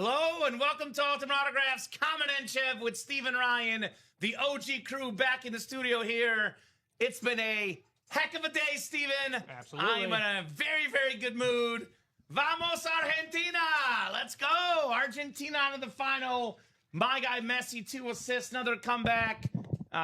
Hello and welcome to Ultimate Autographs, Kamen Entchev with Steve and Ryan, the OG crew back in the studio here. It's been a heck of a day, Steven. Absolutely. I'm in a very, very good mood. Vamos Argentina! Let's go! Argentina to the final. My guy Messi, 2 assists, another comeback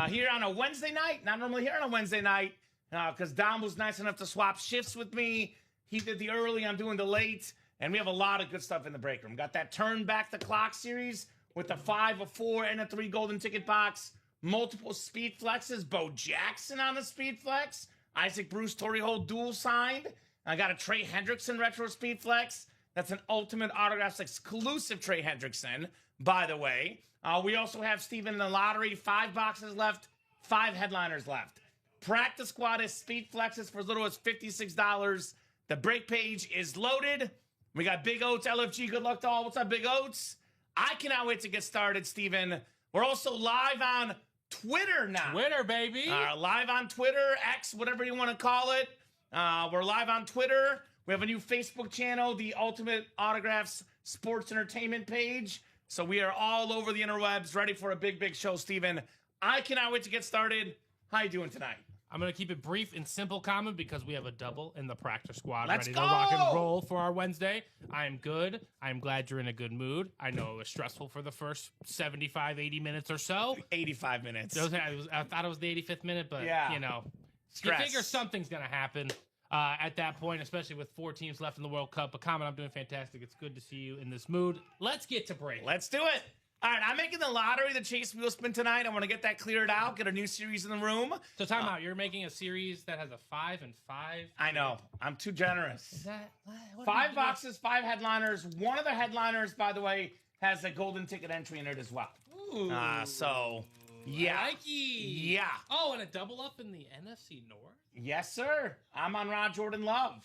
here on a Wednesday night. Not normally here on a Wednesday night because Dom was nice enough to swap shifts with me. He did the early, I'm doing the late. And we have a lot of good stuff in the break room. Got that Turn Back the Clock series with the 5, a 4, and a 3 golden ticket box. Multiple speed flexes. Bo Jackson on the speed flex. Isaac Bruce Torrijos dual signed. I got a Trey Hendrickson retro speed flex. That's an Ultimate Autographs exclusive Trey Hendrickson, by the way. We also have Steven in the lottery. 5 boxes left. 5 headliners left. Practice Squad is speed flexes for as little as $56. The break page is loaded. We got Big Oats, LFG, good luck to all. What's up, Big Oats? I cannot wait to get started, Steven. We're also live on Twitter now. Twitter, baby. Live on Twitter, X, whatever you want to call it. We're live on Twitter. We have a new Facebook channel, the Ultimate Autographs Sports Entertainment page. So we are all over the interwebs, ready for a big, big show, Steven. I cannot wait to get started. How you doing tonight? I'm going to keep it brief and simple, Kamen, because we have a double in the practice squad Let's ready go! to rock and roll for our Wednesday. I am good. I'm glad you're in a good mood. I know it was stressful for the first 75, 80 minutes or so. 85 minutes. I thought it was the 85th minute, but, Yeah. you know, Stress. you figure something's going to happen at that point, especially with 4 teams left in the World Cup. But, Kamen, I'm doing fantastic. It's good to see you in this mood. Let's get to break. Let's do it. All right, I'm making the lottery, the Chase Wheel Spin tonight. I want to get that cleared out, get a new series in the room. So, time out. You're making a series that has a 5 and 5. I know. I'm too generous. Is that what 5 boxes, 5 headliners. One of the headliners, by the way, has a golden ticket entry in it as well. Ooh. So, yeah. Likey. Yeah. Oh, and a double up in the NFC North? Yes, sir. I'm on Rod Jordan Love.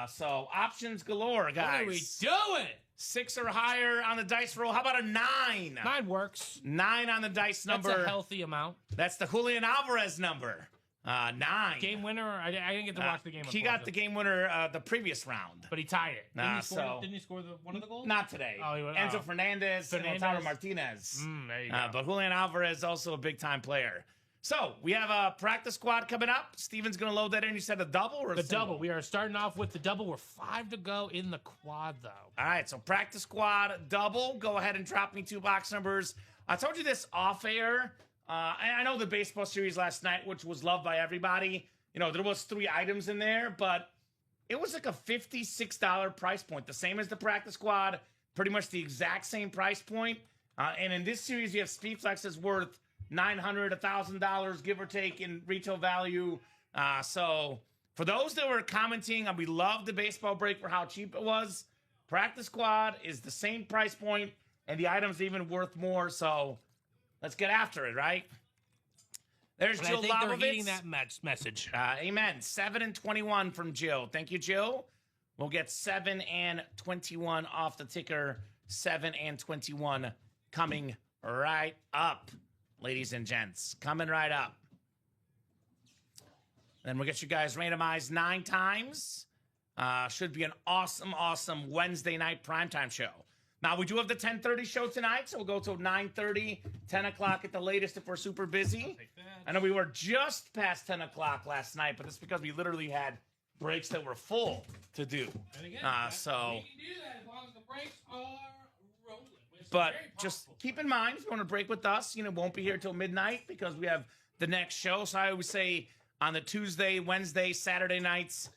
So, options galore, guys. What are we doing? 6 or higher on the dice roll. How about a 9? 9 works. 9 on the dice number. That's a healthy amount. That's the Julian Alvarez number. 9. Game winner? I didn't get to watch the game. He got the game winner the previous round. But he tied it. Didn't he score one of the goals? Not today. Oh, he went, Enzo Fernandez and Lautaro Martinez. There you go. But Julian Alvarez is also a big-time player. So, we have a practice squad coming up. Steven's going to load that in. You said a double or a The single? double. We are starting off with the double. We're 5 to go in the quad, though. All right, so practice squad double. Go ahead and drop me 2 box numbers. I told you this off air. I know the baseball series last night, which was loved by everybody. You know, there was 3 items in there, but it was like a $56 price point, the same as the practice squad, pretty much the exact same price point. And in this series, you have Speed Flexes worth $900, $1,000, give or take, in retail value. So for those that were commenting, we love the baseball break for how cheap it was. Practice squad is the same price point, and the items even worth more. So let's get after it, right? There's And Jill I think they're Lobovitz. heeding that message. Amen. 7 and 21 from Jill. Thank you, Jill. We'll get 7 and 21 off the ticker. 7 and 21 coming right up. Ladies and gents, coming right up. Then we'll get you guys randomized 9 times. Should be an awesome, awesome Wednesday night primetime show. Now, we do have the 10:30 show tonight, so we'll go till 9:30, 10 o'clock at the latest if we're super busy. I know we were just past 10 o'clock last night, but that's because we literally had breaks that were full to do. And again, So... we can do that as long as the brakes are rolling. But just keep in mind, if you want to break with us, won't be here till midnight because we have the next show. So I always say on the Tuesday, Wednesday, Saturday nights,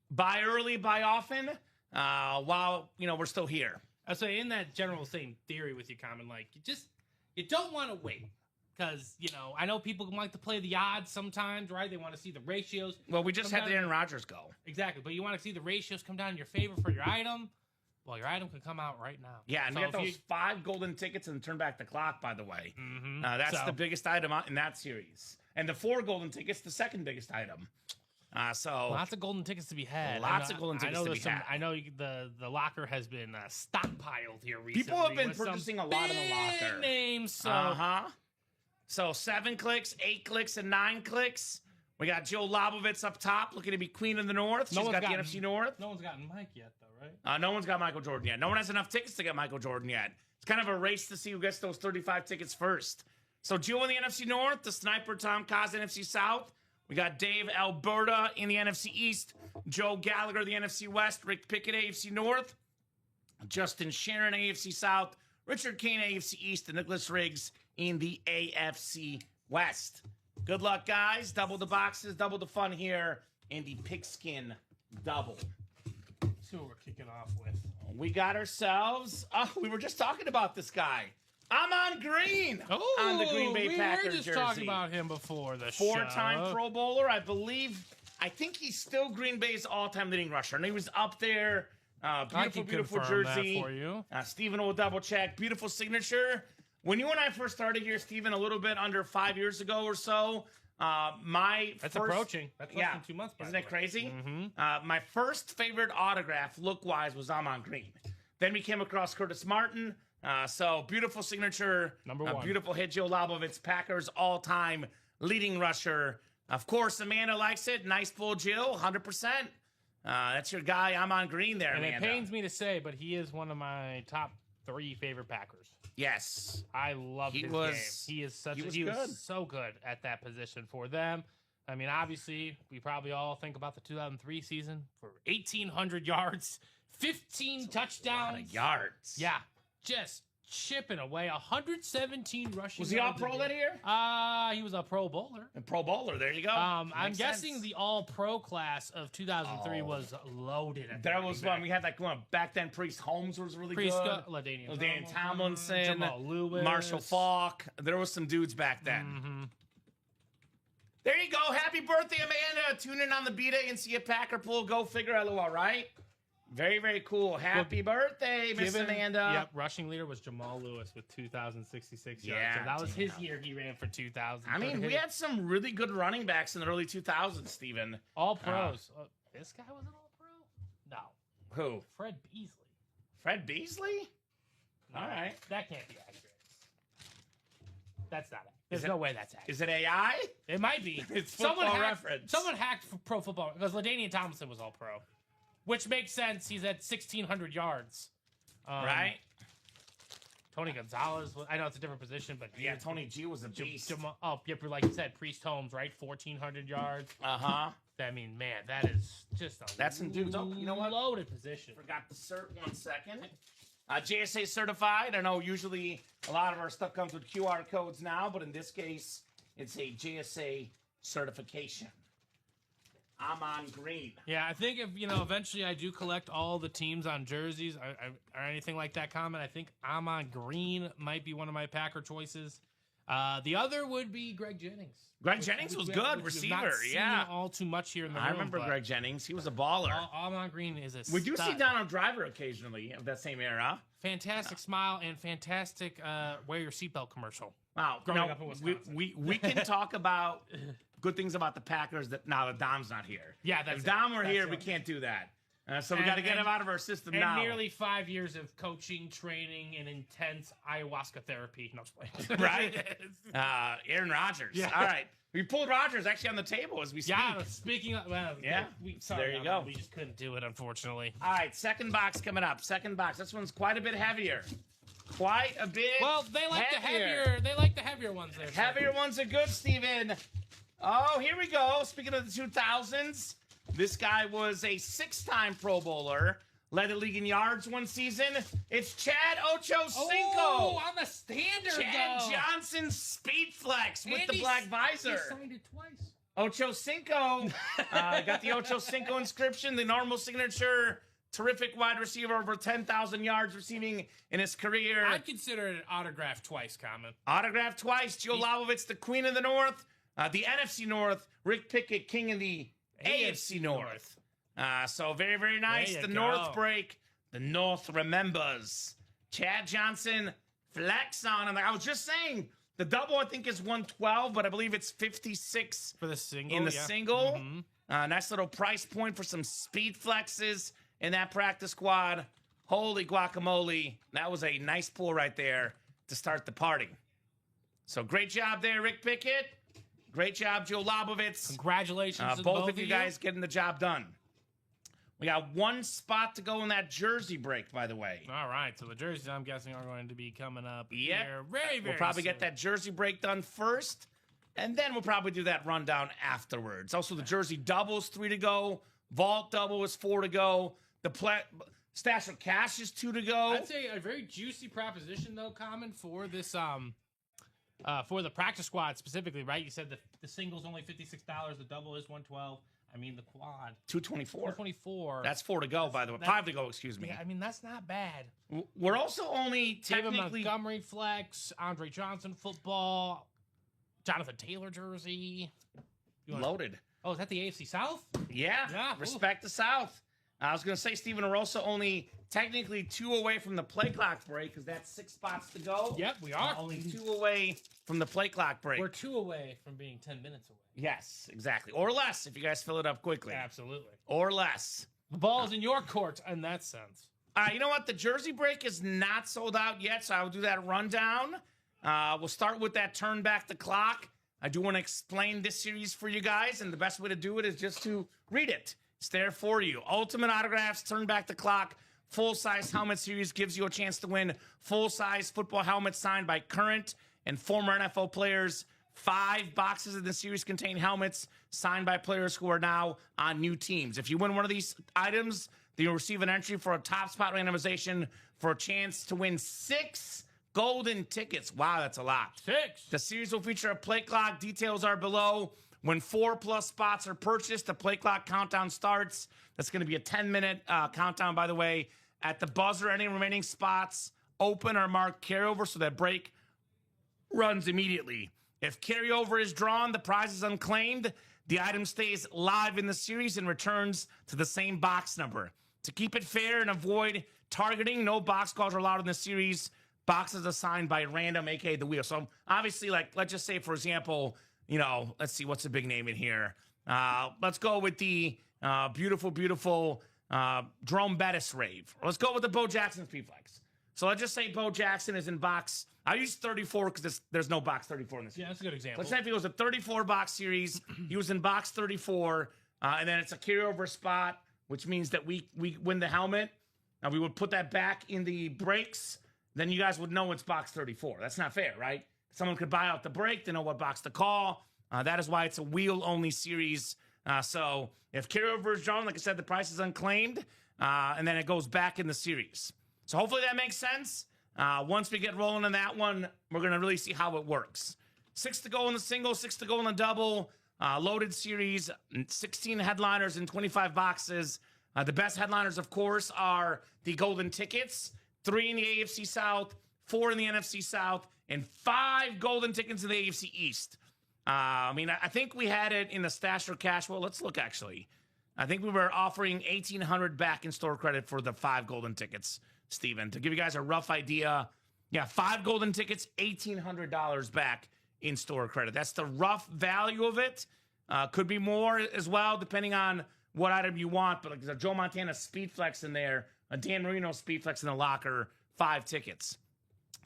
buy early, buy often, while, we're still here. I say in that general same theory with you, Kamen, like you don't want to wait because, I know people like to play the odds sometimes, right? They want to see the ratios. Well, we just had Aaron Rodgers go. Exactly. But you want to see the ratios come down in your favor for your item. Well, your item can come out right now. Yeah, and so we got those 5 golden tickets and Turn Back the Clock, by the way. Mm-hmm. That's the biggest item in that series. And the 4 golden tickets, the second biggest item. Lots of golden tickets to be had. Lots of golden tickets to be had. I know the locker has been stockpiled here recently. People have been purchasing a lot in the locker. Names, so. So 7 clicks, 8 clicks, and 9 clicks. We got Jill Lobovitz up top, looking to be queen of the North. She's got the NFC North. No one's gotten Mike yet, though, right? No one's got Michael Jordan yet. No one has enough tickets to get Michael Jordan yet. It's kind of a race to see who gets those 35 tickets first. So Jill in the NFC North, the sniper Tom Kaz NFC South. We got Dave Alberta in the NFC East, Joe Gallagher the NFC West, Rick Pickett AFC North, Justin Sharon AFC South, Richard Kane AFC East, and Nicholas Riggs in the AFC West. Good luck, guys. Double the boxes, double the fun here in the Pigskin Double. Let's see what we're kicking off with. We got ourselves. Oh, we were just talking about this guy. Amon Green on the Green Bay Packers we were just jersey. talking about him before the show. Four-time Pro Bowler, I believe. I think he's still Green Bay's all-time leading rusher. And he was up there. Beautiful jersey. That for you. Stephen will double check. Beautiful signature. When you and I first started here, Stephen, a little bit under 5 years ago or so, That's approaching. That's less than 2 months. Isn't that crazy? Mm-hmm. My first favorite autograph, look-wise, was Amon Green. Then we came across Curtis Martin. So beautiful signature. Number one. Beautiful hit. Joe Lobovitz, Packers all-time leading rusher. Of course, Amanda likes it. Nice pull, Jill. 100%. That's your guy, Amon Green there, and Amanda. it pains me to say, but he is one of my top 3 favorite Packers. Yes. I love his game. He is so good at that position for them. I mean, obviously, we probably all think about the 2003 season for 1,800 yards, 15 touchdowns. A lot of yards. Yeah, just chipping away. 117 rushing. Was he all pro that year? He was a Pro Bowler. A Pro Bowler. There you go. I'm guessing the All Pro class of 2003 was loaded. There was one. We had like one back then. Priest Holmes was really good. LaDainian Tomlinson, Jamal Lewis, Marshall Faulk. There was some dudes back then. Mm-hmm. There you go. Happy birthday, Amanda. Tune in on the B-Day and see a Packer pull. Go figure, LOL, right? Very, very cool. Happy birthday, Miss Amanda. Yep, rushing leader was Jamal Lewis with 2,066 yards. Yeah, So that was his year he ran for 2,000. I mean, we had some really good running backs in the early 2000s, Steven. All pros. This guy was an all pro? No. Who? Fred Beasley. Fred Beasley? No, all right. That can't be accurate. That's not it. There's no way that's accurate. Is it AI? It might be. It's Football Reference. Someone hacked for Pro Football because LaDainian Tomlinson was all pro. Which makes sense. He's at 1,600 yards. Right? Tony Gonzalez. I know it's a different position, but yeah, Tony G was a beast. Like you said, Priest Holmes, right? 1,400 yards. Uh-huh. I mean, man, that is just that's some dudes. Oh, you know what? Loaded position. Forgot the cert 1 second. JSA certified. I know usually a lot of our stuff comes with QR codes now, but in this case, it's a JSA certification. Amon Green. Yeah, I think if, eventually I do collect all the teams on jerseys or anything like that comment, I think Amon Green might be one of my Packer choices. The other would be Greg Jennings. Greg Jennings was good. Receiver, yeah. All too much here in the room. I remember Greg Jennings. He was a baller. Amon Green is a We do stud. see Donald Driver occasionally of that same era. Fantastic smile and fantastic wear your seatbelt commercial. Wow. Growing up in Wisconsin. We can talk about good things about the Packers now that Dom's not here. Yeah, that's if Dom were here, we can't do that. So we got to get him out of our system now. And nearly 5 years of coaching, training, and intense ayahuasca therapy. No, right? Aaron Rodgers. Yeah. All right. We pulled Rodgers actually on the table as we speak. Yeah, speaking of... Well, yeah. Sorry, there you go. We just couldn't do it, unfortunately. All right, second box coming up. Second box. This one's quite a bit heavier. Quite a bit Well, they like heavier. They like the heavier ones there. Heavier ones are good, Steven. Oh, here we go. Speaking of the 2000s, this guy was a 6-time Pro Bowler. Led the league in yards one season. It's Chad Ochocinco. Oh, on the standard, Chad Johnson speed flex with the black visor. He signed it twice. Ochocinco. Got the Ochocinco inscription, the normal signature. Terrific wide receiver, over 10,000 yards receiving in his career. I'd consider it an autograph twice, Kamen. Autograph twice. Joe Lobovitz, the queen of the North. The NFC North. Rick Pickett, king of the AFC North. So very, very nice. The North break. The North remembers. Chad Johnson, flex on him. Like I was just saying, the double I think is 112, but I believe it's 56 for the single. In the single. Mm-hmm. Nice little price point for some speed flexes in that practice squad. Holy guacamole. That was a nice pull right there to start the party. So great job there, Rick Pickett. Great job, Joe Lobovitz. Congratulations to both of you guys getting the job done. We got one spot to go in that jersey break, by the way. All right, so the jerseys, I'm guessing, are going to be coming up here very, very We'll probably soon. get that jersey break done first, and then we'll probably do that rundown afterwards. Also, the jersey doubles, 3 to go. Vault double is 4 to go. The Stash of Cash is 2 to go. I'd say a very juicy proposition, though, Kamen, for this for the practice squad specifically, right? You said the single's only $56, the double is $112. I mean, the quad $224. That's 4 to go, by the way. 5 to go, excuse me. Yeah, I mean, that's not bad. We're also only technically... David Montgomery flex, Andre Johnson football, Jonathan Taylor jersey. Loaded. Oh, is that the AFC South? Yeah. Respect the South. I was going to say, Steven, we're also only technically 2 away from the play clock break because that's 6 spots to go. Yep, we are. Only 2 away from the play clock break. We're 2 away from being 10 minutes away. Yes, exactly. Or less if you guys fill it up quickly. Absolutely. Or less. The ball's in your court in that sense. You know what? The jersey break is not sold out yet, so I will do that rundown. We'll start with that turn back the clock. I do want to explain this series for you guys, and the best way to do it is just to read it. It's there for you. Ultimate Autographs, Turn Back the Clock, full-size helmet series gives you a chance to win full-size football helmets signed by current and former NFL players. 5 boxes of the series contain helmets signed by players who are now on new teams. If you win one of these items, then you'll receive an entry for a top spot randomization for a chance to win 6 golden tickets. Wow, that's a lot. 6. The series will feature a play clock. Details are below. When 4+ spots are purchased, the play clock countdown starts. That's going to be a 10-minute countdown, by the way. At the buzzer, any remaining spots open are marked carryover, so that break runs immediately. If carryover is drawn, the prize is unclaimed. The item stays live in the series and returns to the same box number. To keep it fair and avoid targeting, no box calls are allowed in the series. Boxes assigned by random, aka the wheel. So obviously, like, let's just say, for example, let's see, what's the big name in here? Let's go with the beautiful Jerome Bettis rave. Let's go with the Bo Jackson Speedflex. So let's just say Bo Jackson is in box. I use 34 because there's no box 34 in this. Yeah, that's a good example. Let's say if it was a 34 box series, he was in box 34, and then it's a carryover spot, which means that we win the helmet. Now we would put that back in the breaks. Then you guys would know it's box 34. That's not fair, right? Someone could buy out the break to know what box to call. That is why it's a wheel-only series. So if carryover is drawn, like I said, the price is unclaimed, and then it goes back in the series. So hopefully that makes sense. Once we get rolling on that one, we're going to really see how it works. 6 to go in the single, 6 to go in the double. Loaded series, 16 headliners in 25 boxes. The best headliners, of course, are the golden tickets. 3 in the AFC South, 4 in the NFC South, and 5 golden tickets in the AFC East. I think we had it in the Stash or Cash. Well, let's look, actually. I think we were offering $1,800 back in store credit for the 5 golden tickets, Steven. To give you guys a rough idea, 5 golden tickets, $1,800 back in store credit. That's the rough value of it. Could be more as well, depending on what item you want. But like there's a Joe Montana Speedflex in there, a Dan Marino Speedflex in the locker, 5 tickets.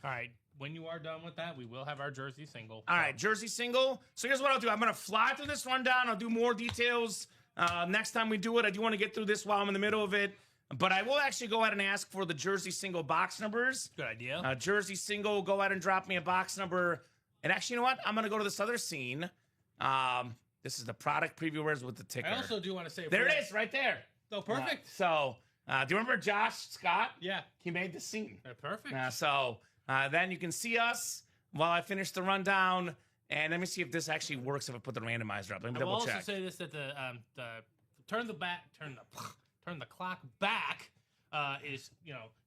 All right. When you are done with that, we will have our jersey single. All right, jersey single. So here's what I'll do. I'm going to fly through this rundown. I'll do more details next time we do it. I do want to get through this while I'm in the middle of it. But I will actually go ahead and ask for the jersey single box numbers. Good idea. Jersey single, go ahead and drop me a box number. And actually, you know what? I'm going to go to this other scene. This is the product preview with the ticker. I also do want to say... There it is, right there. Oh, perfect. So, do you remember Josh Scott? Yeah. He made the scene. Perfect. Then you can see us while I finish the rundown. And let me see if this actually works if I put the randomizer up. Let me double check. I will also say this, that the turn the clock back is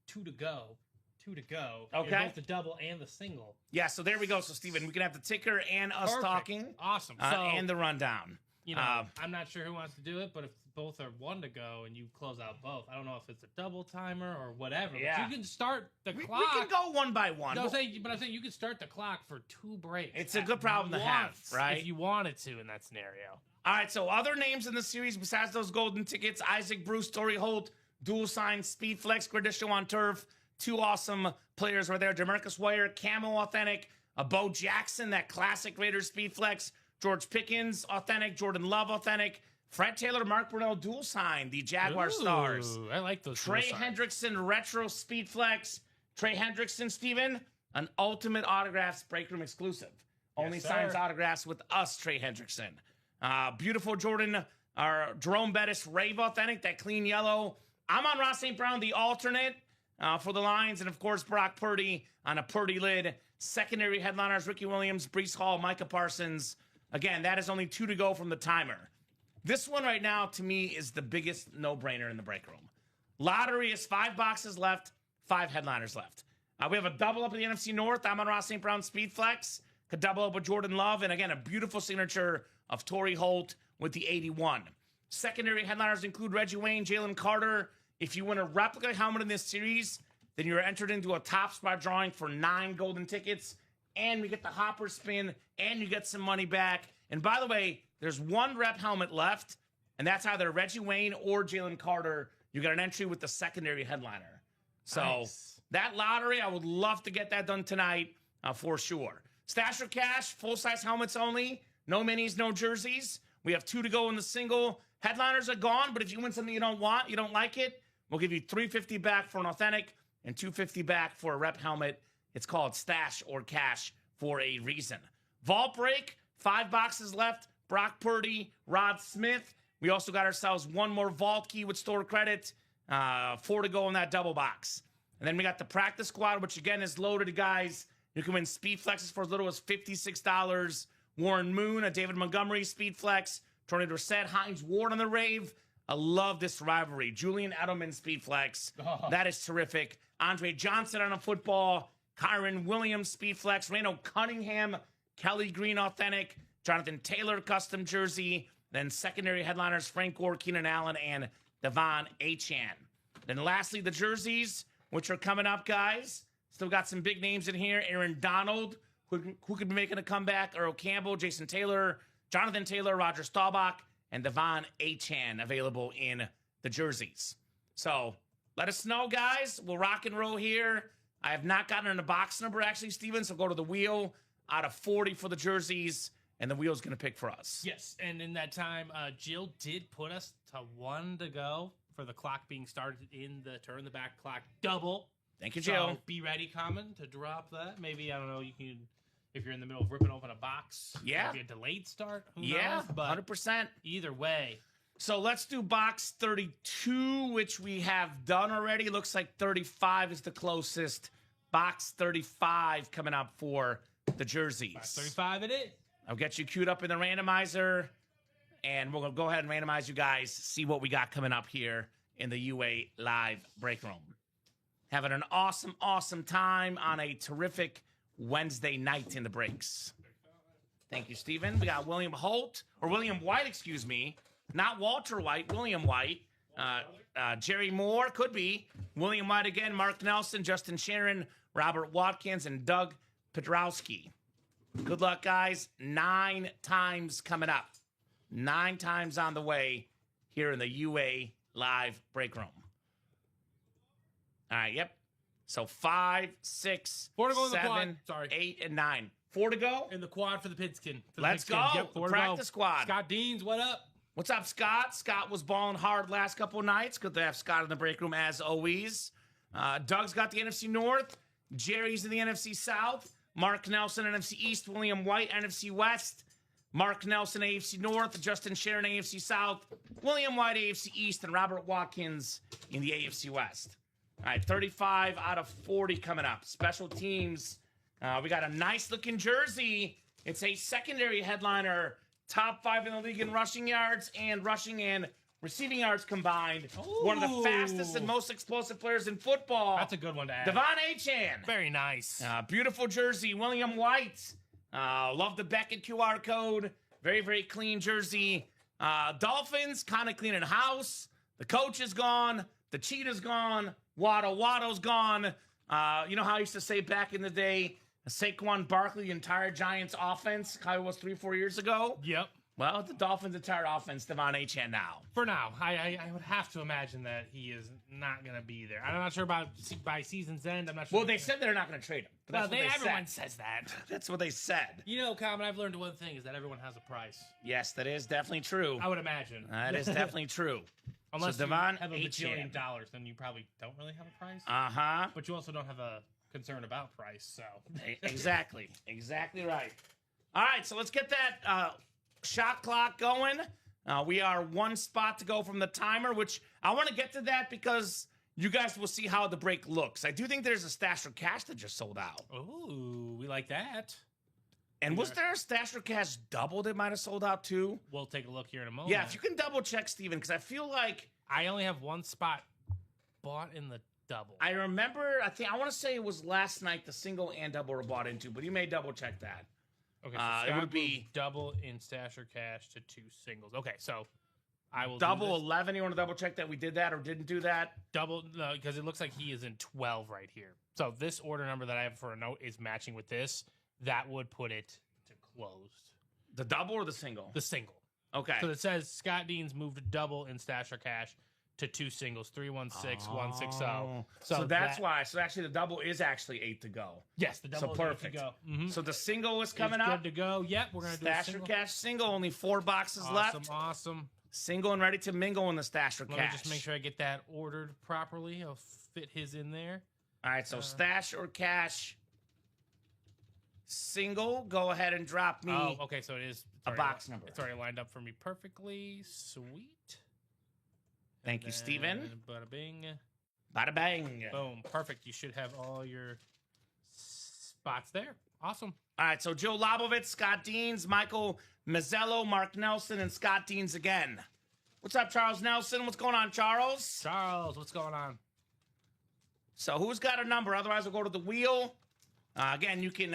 2 to go. 2 to go. Okay. In both the double and the single. Yeah, so there we go. So, Steven, we can have the ticker and us talking. Awesome. And the rundown. I'm not sure who wants to do it, but if both are 1 to go and you close out both, I don't know if it's a double timer or whatever. Yeah. But you can start the clock. We can go one by one. I'm saying you can start the clock for 2 breaks. It's a good problem to have, right? If you wanted to in that scenario. All right, so other names in the series besides those golden tickets: Isaac Bruce, Torrey Holt, dual sign, Speedflex, Gradisho on turf. 2 awesome players right there. Demarcus Ware, Camo Authentic, a Bo Jackson, that classic Raiders Speedflex, George Pickens, authentic. Jordan Love, authentic. Fred Taylor, Mark Brunell, dual sign. The Jaguar Stars. I like those. Trey Hendrickson, retro speed flex. Trey Hendrickson, Steven, an ultimate autographs break room exclusive. Only signs autographs with us, Trey Hendrickson. Beautiful Jordan, Jerome Bettis, Rave authentic, that clean yellow. I'm on Ross St. Brown, the alternate for the Lions. And, of course, Brock Purdy on a Purdy lid. Secondary headliners, Ricky Williams, Breece Hall, Micah Parsons. Again, that is only 2 to go from the timer. This one right now, to me, is the biggest no-brainer in the break room. Lottery is 5 boxes left, 5 headliners left. We have a double up in the NFC North. I'm on Ross St. Brown Speed Flex. Could double up with Jordan Love. And again, a beautiful signature of Torrey Holt with the 81. Secondary headliners include Reggie Wayne, Jalen Carter. If you win a replica helmet in this series, then you're entered into a top spot drawing for 9 golden tickets. And we get the hopper spin, and you get some money back. And by the way, there's 1 rep helmet left, and that's either Reggie Wayne or Jalen Carter. You got an entry with the secondary headliner. So that lottery, I would love to get that done tonight for sure. Stash or cash, full-size helmets only. No minis, no jerseys. We have 2 to go in the single. Headliners are gone, but if you win something you don't want, you don't like it, we'll give you $350 back for an authentic and $250 back for a rep helmet. It's called stash or cash for a reason. Vault break, 5 boxes left. Brock Purdy, Rod Smith. We also got ourselves 1 more vault key with store credit. 4 to go in that double box. And then we got the practice squad, which again is loaded, guys. You can win speed flexes for as little as $56. Warren Moon, a David Montgomery speed flex. Tony Dorsett, Hines Ward on the rave. I love this rivalry. Julian Edelman speed flex. That is terrific. Andre Johnson on a football. Kyron Williams speed flex. Randall Cunningham, Kelly Green authentic. Jonathan Taylor custom jersey. Then secondary headliners Frank Gore, Keenan Allen, and Devon Achane. Then lastly, the jerseys, which are coming up, guys. Still got some big names in here. Aaron Donald, who could be making a comeback. Earl Campbell, Jason Taylor, Jonathan Taylor, Roger Staubach, and Devon Achane available in the jerseys. So let us know, guys. We'll rock and roll here. I have not gotten a box number, actually, Steven, so go to the wheel. Out of 40 for the jerseys, and the wheel's going to pick for us. Yes, and in that time, Jill did put us to 1 to go for the clock being started in the turn the back clock double. Thank you, Jill. So be ready, Kamen, to drop that. Maybe, I don't know, you can, if you're in the middle of ripping open a box. Yeah. Maybe a delayed start. Who knows? But 100%. Either way. So let's do box 32, which we have done already. Looks like 35 is the closest. Box 35 coming up for the jerseys. Box 35 it is. I'll get you queued up in the randomizer, and we'll go ahead and randomize you guys, see what we got coming up here in the UA Live Break Room. Having an awesome, awesome time on a terrific Wednesday night in the breaks. Thank you, Steven. We got William White, excuse me. Not Walter White, William White. Jerry Moore, could be. William White again, Mark Nelson, Justin Sharon, Robert Watkins, and Doug Pedrowski. Good luck, guys. 9 times coming up. 9 times on the way here in the UA Live Break Room. All right, yep. So 5, 6, 4 to go 7, in the quad. 8, and 9. 4 to go? In the quad for the Pigskin. Let's go. Yep, 4 the practice squad. Scott Deans, what up? What's up, Scott? Scott was balling hard last couple of nights. Good to have Scott in the break room as always. Doug's got the NFC North. Jerry's in the NFC South. Mark Nelson, NFC East. William White, NFC West. Mark Nelson, AFC North. Justin Sharon, AFC South. William White, AFC East. And Robert Watkins in the AFC West. All right, 35 out of 40 coming up. Special teams. We got a nice-looking jersey. It's a secondary headliner. Top 5 in the league in rushing yards and rushing and receiving yards combined. Ooh. One of the fastest and most explosive players in football. That's a good one to add. Devon Achane. Very nice. Beautiful jersey. William White. Love the Beckett QR code. Very, very clean jersey. Dolphins kind of cleaning house. The coach is gone. The cheetah's gone. Waddle's gone. You know how I used to say back in the day, Saquon Barkley, the entire Giants offense, how it was 3-4 years ago? Yep. Well, the Dolphins' entire offense, Devon Achane now. For now, I would have to imagine that he is not going to be there. I'm not sure about by season's end. I'm not sure. Well, they said they're not going to trade him. But that's what everyone says that. That's what they said. You know, Kamen, I've learned one thing is that everyone has a price. Yes, that is definitely true. I would imagine. That is definitely true. Unless so you Devon have $1 Achane. billion, then you probably don't really have a price. Uh-huh. But you also don't have a concern about price, so. Exactly. Exactly right. All right, so let's get that shot clock going. We are one spot to go from the timer, which I want to get to that because you guys will see how the break looks. I do think there's a Stasher Cash that just sold out. Ooh, we like that. And was there a Stasher Cash double that might have sold out too? We'll take a look here in a moment. Yeah, if you can double check, Steven, because I feel like I only have one spot bought in the double. I remember, I want to say it was last night the single and double were bought into, but you may double check that. Okay, so it would be double in Stasher Cash to 2 singles. Okay, so I will double 11. You want to double check that we did that or didn't do that? Double, no, because it looks like he is in 12 right here. So this order number that I have for a note is matching with this. That would put it to closed. The double or the single? The single. Okay. So it says Scott Dean's moved to double in Stasher Cash to 2 singles, 316, 160. So that's why. So actually, the double is actually 8 to go. Yes, the double is perfect. 8 to go. Mm-hmm. So the single is coming it's up. Good to go. Yep, we're gonna do a Stasher single. Cash single. Only 4 boxes left. Awesome. Single and ready to mingle in the Stasher Cash. Let me just make sure I get that ordered properly. I'll fit his in there. All right. So Stash or Cash single. Go ahead and drop me. Oh, okay. So it is a box number. It's already lined up for me perfectly. Sweet. Thank you, Steven. Bada bing. Bada bang. Boom. Perfect. You should have all your spots there. Awesome. All right, so Joe Lobovitz, Scott Deans, Michael Mazzello, Mark Nelson, and Scott Deans again. What's up, Charles Nelson? What's going on, Charles? Charles, what's going on? So who's got a number? Otherwise, we'll go to the wheel. Again, you can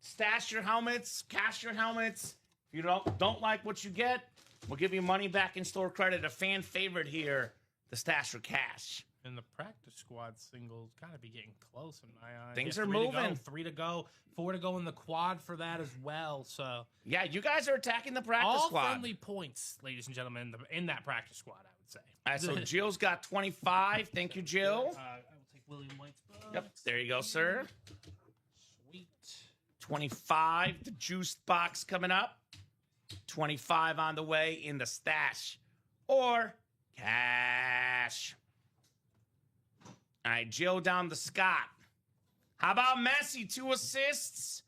stash your helmets, cash your helmets. If you don't like what you get, we'll give you money back in store credit. A fan favorite here, the Stasher Cash. And the practice squad singles kind of be getting close in my eyes. Things are moving. 3 to go, 4 to go in the quad for that as well. So yeah, you guys are attacking the practice all squad. All friendly points, ladies and gentlemen, in that practice squad, I would say. All right, so Jill's got 25. Thank you, Jill. I will take William White's box. Yep, there you go, sir. Sweet. 25, the juiced box coming up. 25 on the way in the stash or cash. All right, Jill down to Scott. How about Messi? 2 assists.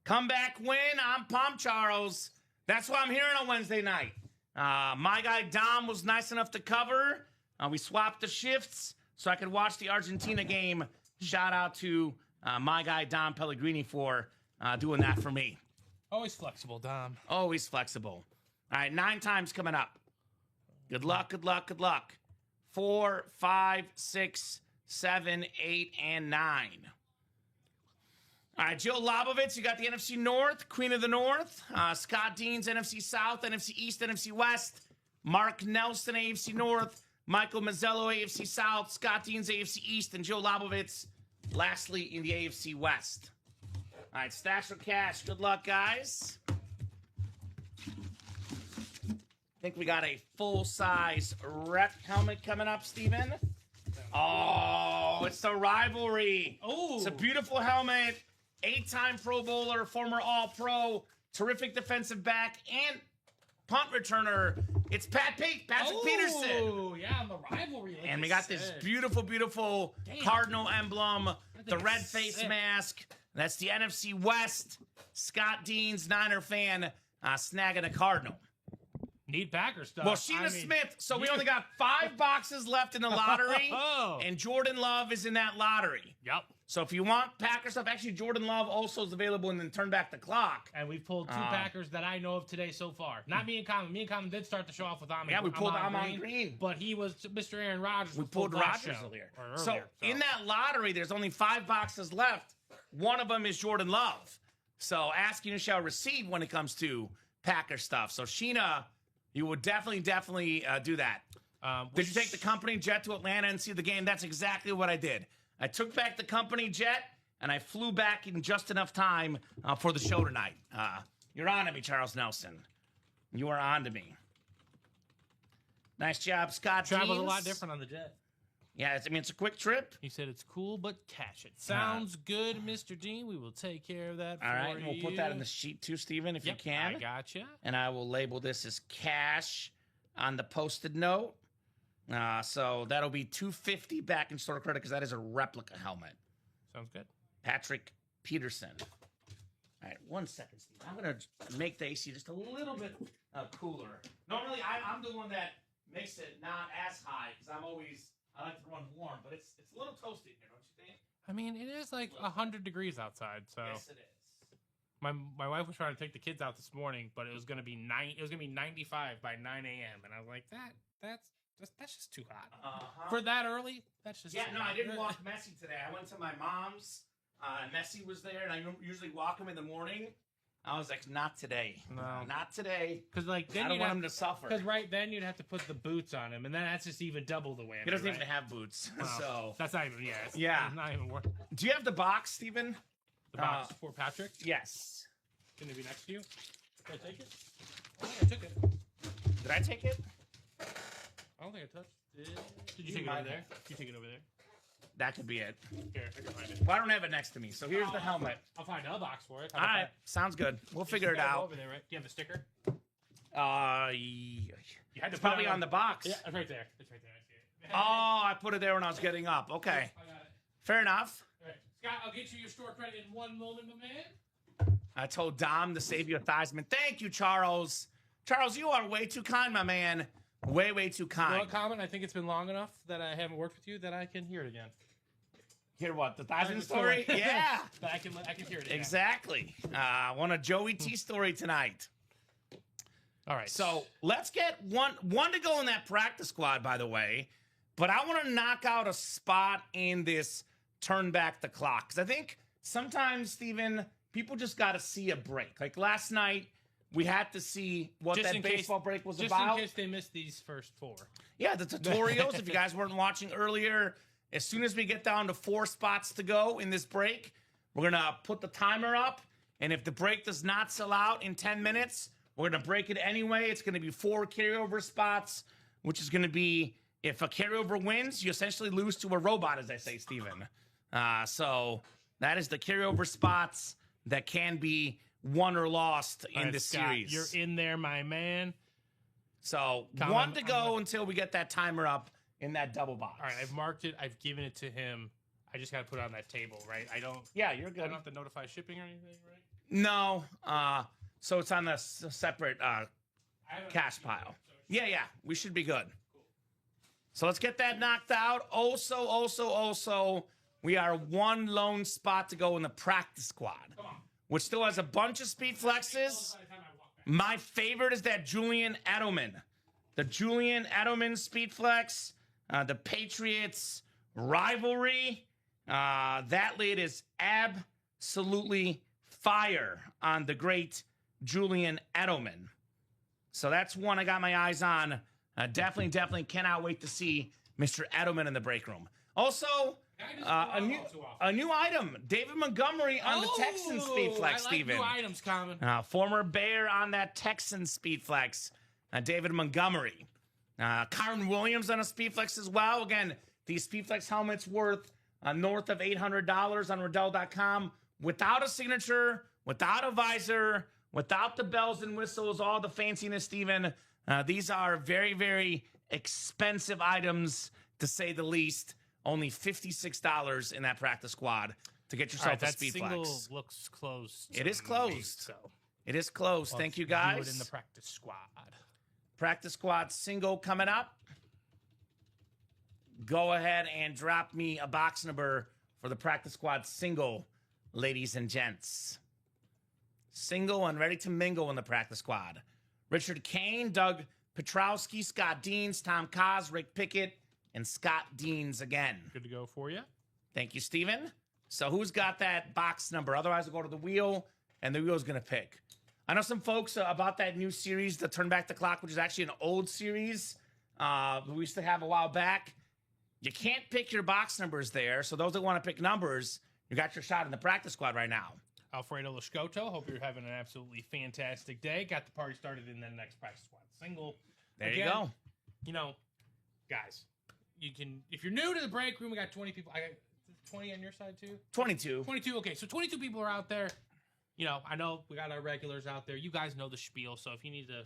Comeback win. I'm pumped, Charles. That's why I'm here on a Wednesday night. My guy Dom was nice enough to cover. We swapped the shifts so I could watch the Argentina game. Shout out to my guy Dom Pellegrini for doing that for me. Always flexible, Dom. Always flexible. All right, 9 times coming up. Good luck, good luck, good luck. 4, 5, 6, 7, 8, and 9. All right, Jill Lobovitz, you got the NFC North, Queen of the North. Scott Deans, NFC South, NFC East, NFC West. Mark Nelson, AFC North. Michael Mazzello, AFC South. Scott Deans, AFC East. And Jill Lobovitz, lastly, in the AFC West. All right, stash or cash. Good luck, guys. I think we got a full-size rep helmet coming up, Steven. Oh, it's the rivalry. Oh, it's a beautiful helmet. 8-time Pro Bowler, former All-Pro, terrific defensive back, and punt returner. It's Patrick Peterson. Oh, yeah, on the rivalry. And we got this beautiful, beautiful Cardinal emblem, the red face mask. That's the NFC West. Scott Deans, Niner fan, snagging a Cardinal. Need Packer stuff. Well, Sheena Smith, so we only got 5 boxes left in the lottery, and Jordan Love is in that lottery. Yep. So if you want Packer stuff, actually Jordan Love also is available and then turn back the clock. And we've pulled 2 Packers that I know of today so far. Not me and Kamen. Me and Kamen did start the show off with Amon. Yeah, we pulled Amon Green. But he was Mr. Aaron Rodgers. We pulled Rodgers earlier. So in that lottery, there's only 5 boxes left. One of them is Jordan Love. So ask you shall receive when it comes to Packer stuff. So Sheena, you would definitely do that. Did you take the company jet to Atlanta and see the game? That's exactly what I did. I took back the company jet, and I flew back in just enough time for the show tonight. You're on to me, Charles Nelson. You are on to me. Nice job, Scott. Travel's a lot different on the jet. Yeah, it's a quick trip. He said it's cool, but cash it. Sounds good, Mr. Dean. We will take care of that. All right, and we'll put that in the sheet too, Steven, if you can. I gotcha. And I will label this as cash on the posted note. So that'll be $250 back in store credit because that is a replica helmet. Sounds good. Patrick Peterson. All right, 1 second, Steve. I'm going to make the AC just a little bit cooler. Normally, I'm the one that makes it not as high because I like to run warm, but it's a little toasty here, don't you think? I mean, it is like 100 degrees outside, so. Yes, it is. My wife was trying to take the kids out this morning, but it was gonna be 95 by 9 a.m. and I was like, that's just too hot for that early. That's just I didn't walk Messi today. I went to my mom's. Messi was there, and I usually walk him in the morning. I was like, not today. No, not today. Because then I don't want him to suffer. Because right then you'd have to put the boots on him, and then that's just even double the whammy. He doesn't even have boots, so that's not even. It's not even worth. Do you have the box, Steven? The box for Patrick? Yes. Can it be next to you? Did I take it? I think I took it. Did I take it? I don't think I touched it. Did you take it over there? You take it over there? That could be it. Here, I can find it. Well, I don't have it next to me, so here's the helmet. I'll find a box for it. All right, sounds good. We'll figure it out. Over there, right? Do you have the sticker? You had to it's probably on the box. Yeah, it's right there. It's right there. I see it. Oh, I put it there when I was getting up. Okay. I got it. Fair enough. All right. Scott, I'll get you your store credit in one moment, my man. I told Dom to save you a Theismann. Thank you, Charles. Charles, you are way too kind, my man. Way, way too kind. You know what, Kamen? I think it's been long enough that I haven't worked with you that I can hear it again. Hear what? The Theismann story? Yeah. I can hear it again. Exactly. Want a Joey T story tonight. All right. So let's get one to go in that practice squad, by the way. But I want to knock out a spot in this turn back the clock. Because I think sometimes, Steven, people just got to see a break. Like last night, we had to see what that baseball break was about. Just in case they missed these first four. Yeah, the tutorials, if you guys weren't watching earlier, as soon as we get down to 4 spots to go in this break, we're going to put the timer up. And if the break does not sell out in 10 minutes, we're going to break it anyway. It's going to be 4 carryover spots, which is going to be, if a carryover wins, you essentially lose to a robot, as I say, Steven. So that is the carryover spots that can be won or lost in this series. You're in there, my man. So one to go until we get that timer up in that double box. All right, I've marked it. I've given it to him. I just got to put it on that table, right? Yeah, you're good. I don't have to notify shipping or anything, right? No. So it's on the separate cash pile. Yeah, we should be good. Cool. So let's get that knocked out. Also, we are one lone spot to go in the practice squad, which still has a bunch of speed flexes. My favorite is that Julian Edelman. The Julian Edelman speed flex, the Patriots rivalry. That lid is absolutely fire on the great Julian Edelman. So that's one I got my eyes on. Definitely cannot wait to see Mr. Edelman in the break room. Also, a new item, David Montgomery on the Texan speed flex, Steven. New items, Kamen. Former Bear on that Texan speed flex, David Montgomery. Kyron Williams on a speed flex as well. Again, these speed flex helmets worth north of $800 on Riddell.com without a signature, without a visor, without the bells and whistles, all the fanciness, Steven. These are very, very expensive items, to say the least. Only $56 in that practice squad to get yourself a speed flex. That single looks closed. It is closed. So it is closed. Well, thank you, guys. Do it in the practice squad. Practice squad single coming up. Go ahead and drop me a box number for the practice squad single, ladies and gents. Single and ready to mingle in the practice squad. Richard Kane, Doug Petrowski, Scott Deans, Tom Kaz, Rick Pickett, and Scott Deans again. Good to go for you. Thank you, Steven. So who's got that box number? Otherwise, we'll go to the wheel, and the wheel's going to pick. I know some folks about that new series, the Turn Back the Clock, which is actually an old series we used to have a while back. You can't pick your box numbers there. So those that want to pick numbers, you got your shot in the practice squad right now. Alfredo Lascoto. Hope you're having an absolutely fantastic day. Got the party started in the next practice squad single. There you go. You know, guys, you can, if you're new to the break room, we got 20 people. I got 20 on your side too? 22. 22. Okay, so 22 people are out there. You know, I know we got our regulars out there. You guys know the spiel, so if you need to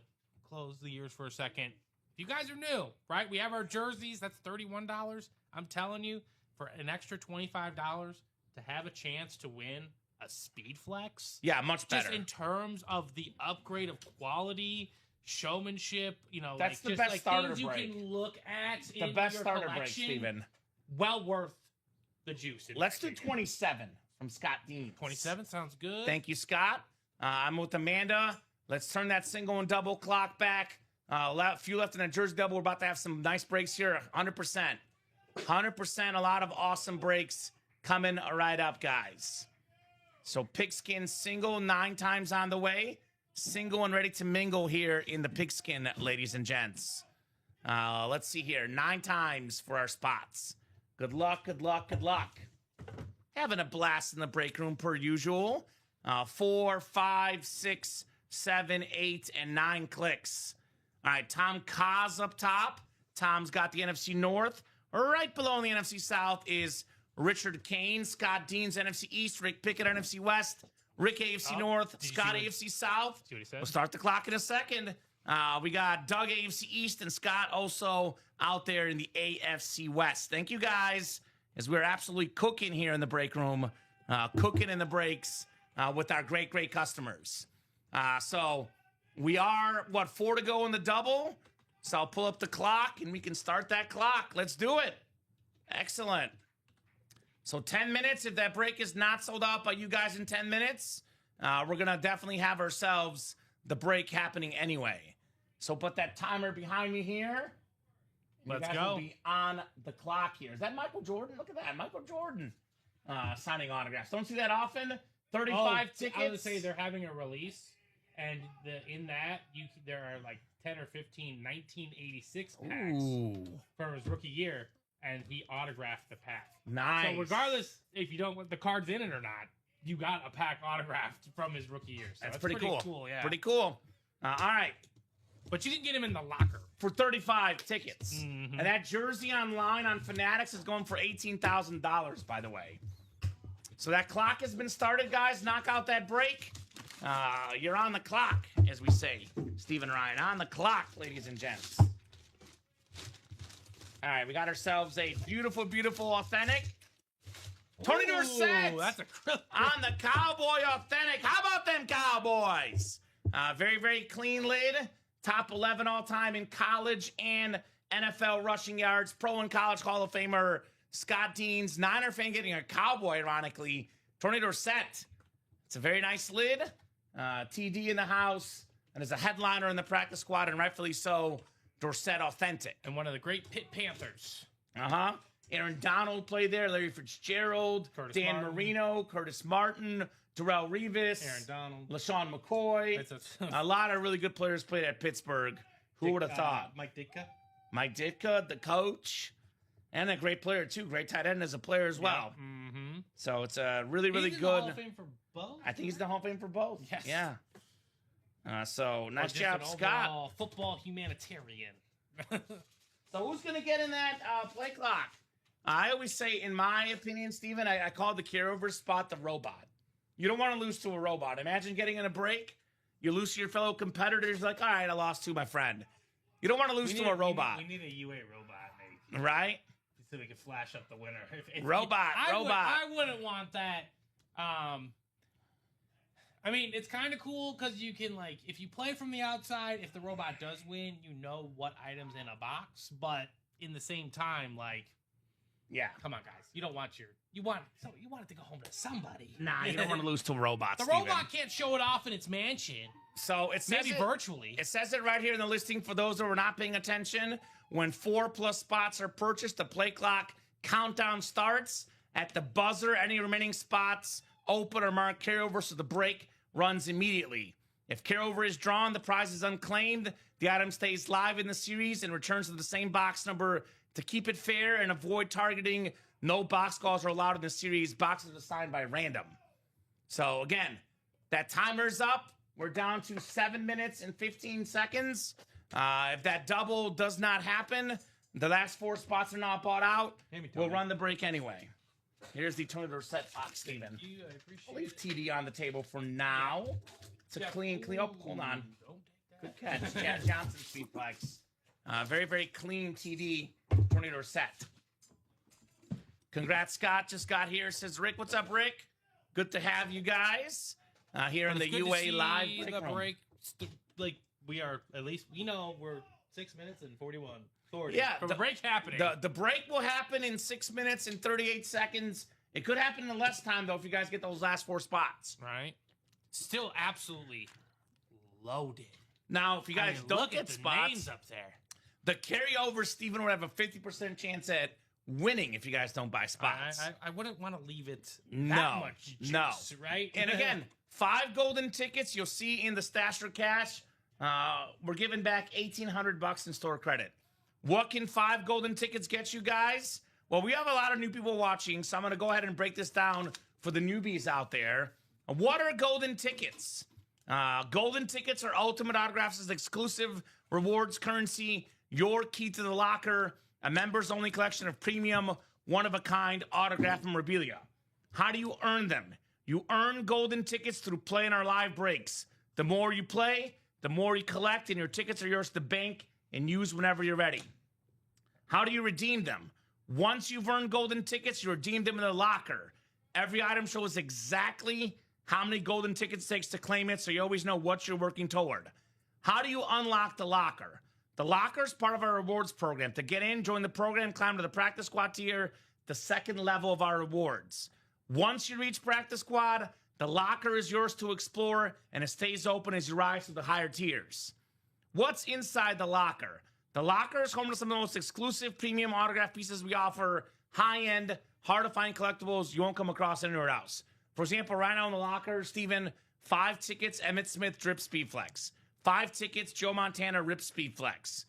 close the ears for a second. If you guys are new, right? We have our jerseys. That's $31. I'm telling you, for an extra $25 to have a chance to win a Speed Flex. Yeah, much better. Just in terms of the upgrade of quality, showmanship, you know, that's like, the best like starter things break. You can look at The in best your starter break, collection. Steven. Well worth the juice. Let's do 27 from Scott Dean. 27 sounds good. Thank you, Scott. I'm with Amanda. Let's turn that single and double clock back. A few left in the jersey double. We're about to have some nice breaks here. 100%. 100%. A lot of awesome breaks coming right up, guys. So pigskin single 9 times on the way. Single and ready to mingle here in the pigskin, ladies and gents. Let's see here. 9 times for our spots. Good luck, good luck, good luck. Having a blast in the break room per usual. 4, 5, 6, 7, 8, and 9 clicks. All right, Tom Kaz up top. Tom's got the NFC North. Right below in the NFC South is Richard Kane. Scott Dean's NFC East. Rick Pickett, NFC West. Rick AFC North. Scott AFC South. See what he said? We'll start the clock in a second. We got Doug AFC East and Scott also out there in the AFC West. Thank you guys, as we're absolutely cooking here in the break room, cooking in the breaks with our great, great customers. So we are, 4 to go in the double? So I'll pull up the clock and we can start that clock. Let's do it. Excellent. So 10 minutes. If that break is not sold out by you guys in 10 minutes, we're going to definitely have ourselves the break happening anyway. So put that timer behind me here. Let's you guys go. will be on the clock here. Is that Michael Jordan? Look at that. Michael Jordan signing autographs. Don't see that often. 35 tickets. I would say they're having a release, and in that, there are like 10 or 15 1986 packs from his rookie year, and he autographed the pack. Nice. So regardless if you don't want the cards in it or not, you got a pack autographed from his rookie year. So that's pretty cool. Yeah. Pretty cool. All right. But you can get him in the locker. For 35 tickets. And that jersey online on Fanatics is going for $18,000, by the way. So that clock has been started, guys. Knock out that break. You're on the clock, as we say. Stephen Ryan, on the clock, ladies and gents. All right, we got ourselves a beautiful, beautiful, authentic. Tony Dorsett that's on the Cowboy Authentic. How about them Cowboys? Very, very clean lid. Top 11 all-time in college and NFL rushing yards. Pro and college Hall of Famer Scott Dean's Niner fan getting a Cowboy, ironically. Tony Dorsett. It's a very nice lid. TD in the house. And as a headliner in the practice squad, and rightfully so, Dorsett Authentic. And one of the great Pitt Panthers. Aaron Donald played there. Larry Fitzgerald. Dan Marino. Curtis Martin. Darrelle Revis. Aaron Donald. LaShawn McCoy. A lot of really good players played at Pittsburgh. Who would have thought? Mike Ditka. Mike Ditka, the coach. And a great player, too. Great tight end as a player as well. Mm-hmm. So it's a really, really he's good. In the Hall of Fame for both? I think he's in the Hall of Fame for both. Yes. Yeah. So nice job, an Scott. Football humanitarian. So who's going to get in that play clock? I always say, in my opinion, Steven, I call the carryover spot the robot. You don't want to lose to a robot. Imagine getting in a break. You lose to your fellow competitors. Like, all right, I lost to my friend. You don't want to lose to a robot. We need a UA robot, maybe. Right? So we can flash up the winner. Robot. I wouldn't want that. I mean, it's kind of cool because you can, like, if you play from the outside, if the robot does win, you know what item's in a box. But in the same time, like, yeah, come on, guys, you don't want you want it to go home to somebody. Nah, you don't want to lose to a robot. The Steven. robot can't show it off in its mansion. So it says maybe virtually. It says it right here in the listing for those who are not paying attention. When 4+ spots are purchased, the play clock countdown starts at the buzzer. Any remaining spots open or marked carryover, so the break runs immediately. If carryover is drawn, the prize is unclaimed. The item stays live in the series and returns to the same box number to keep it fair and avoid targeting. No box calls are allowed in the series. Boxes assigned by random. So again, that timer's up. We're down to 7 minutes and 15 seconds. If that double does not happen, the last 4 spots are not bought out. We'll run the break anyway. Here's the tournament set box, Steven. Thank you. I appreciate Leave it. TD on the table for now. It's a clean. Oh, hold on. Good catch. Chad Johnson speed flex. Very, very clean TD tornado set. Congrats, Scott. Just got here. Says Rick. What's up, Rick? Good to have you guys here in the UA live break room. Like we are at least we're 6 minutes and 41. Yeah, the break happening. The break will happen in 6 minutes and 38 seconds. It could happen in less time though if you guys get those last 4 spots. Right. Still absolutely loaded. Now, if you guys don't look get at the spots, names up there. the carryover, Steven would have a 50% chance at winning if you guys don't buy spots. I wouldn't want to leave it No, that much juice, right? And again, 5 golden tickets you'll see in the Stasher Cash. We're giving back $1,800 in store credit. What can 5 golden tickets get you guys? Well, we have a lot of new people watching, so I'm going to go ahead and break this down for the newbies out there. What are golden tickets? Golden tickets are ultimate autographs as exclusive rewards currency, your key to the locker, a members-only collection of premium, one-of-a-kind autograph memorabilia. How do you earn them? You earn golden tickets through playing our live breaks. The more you play, the more you collect, and your tickets are yours to bank and use whenever you're ready. How do you redeem them? Once you've earned golden tickets, you redeem them in the locker. Every item shows exactly how many golden tickets it takes to claim it, so you always know what you're working toward. How do you unlock the locker? The locker is part of our rewards program. To get in, join the program, climb to the practice squad tier, the second level of our rewards. Once you reach practice squad, the locker is yours to explore, and it stays open as you rise to the higher tiers. What's inside the locker? The locker is home to some of the most exclusive premium autograph pieces we offer, high-end, hard-to-find collectibles you won't come across anywhere else. For example, right now in the locker, Steven, 5 tickets, Emmitt Smith Drip Speed Flex. 5 tickets, Joe Montana Rip Speed Flex.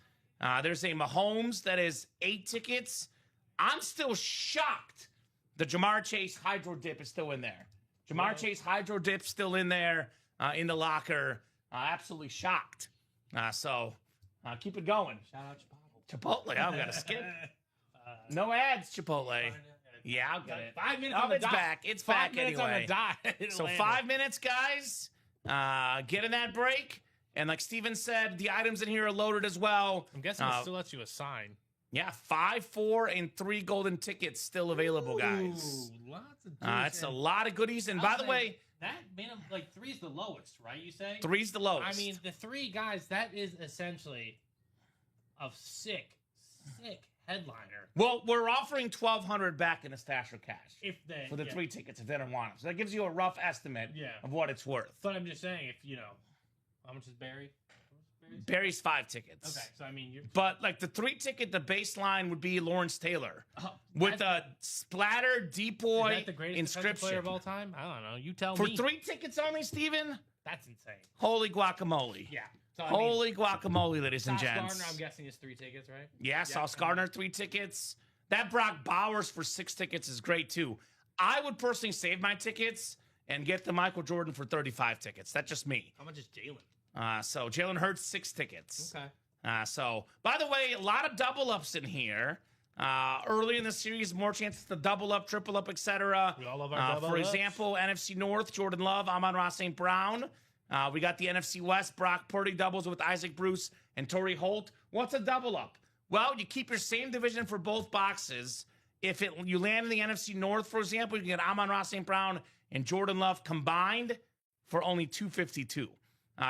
There's a Mahomes that is 8 tickets. I'm still shocked the Jamar Chase Hydro Dip is still in there. Jamar Chase Hydro Dip still in there in the locker. Absolutely shocked. So keep it going. Shout out Chipotle. I've got to skip. No ads, Chipotle. Yeah, I'll get it. 5 minutes Oh, on the it's dot. back. It's 5 back minutes anyway. on the dot. So 5 minutes, guys. Get in that break. And like Steven said, the items in here are loaded as well. I'm guessing it still lets you assign. Yeah, 5, 4, and 3 golden tickets still available, guys. Ooh, lots of It's a lot of goodies. And by the way, that minimum, like 3 is the lowest, right? You say 3's the lowest. I mean, the 3 guys, that is essentially a sick headliner. Well, we're offering $1,200 back in the Stasher Cash If they for the 3 tickets if they don't want them. So that gives you a rough estimate of what it's worth. But I'm just saying, if how much is Barry? Barry's 5 tickets. Okay, so I mean, But like the 3 ticket, the baseline would be Lawrence Taylor with a splatter deep boy is that the greatest inscription player of all time. I don't know. You tell for me. 3 tickets only, Steven? That's insane. Holy guacamole! Yeah. So, Holy guacamole, ladies and Sauce gents. Gardner, I'm guessing is 3 tickets, right? Yeah, Sauce Gardner 3 tickets. That Brock Bowers for 6 tickets is great too. I would personally save my tickets and get the Michael Jordan for 35 tickets. That's just me. How much is Jalen? So Jalen Hurts 6 tickets. Okay. So by the way, a lot of double ups in here. Early in the series, more chances to double up, triple up, etc. We all love our double For ups. example, NFC North, Jordan Love, Amon-Ra St. Brown. We got the NFC West, Brock Purdy doubles with Isaac Bruce and Torrey Holt. What's a double up? Well, you keep your same division for both boxes. If you land in the NFC North, for example, you can get Amon-Ra St. Brown and Jordan Love combined for only $252.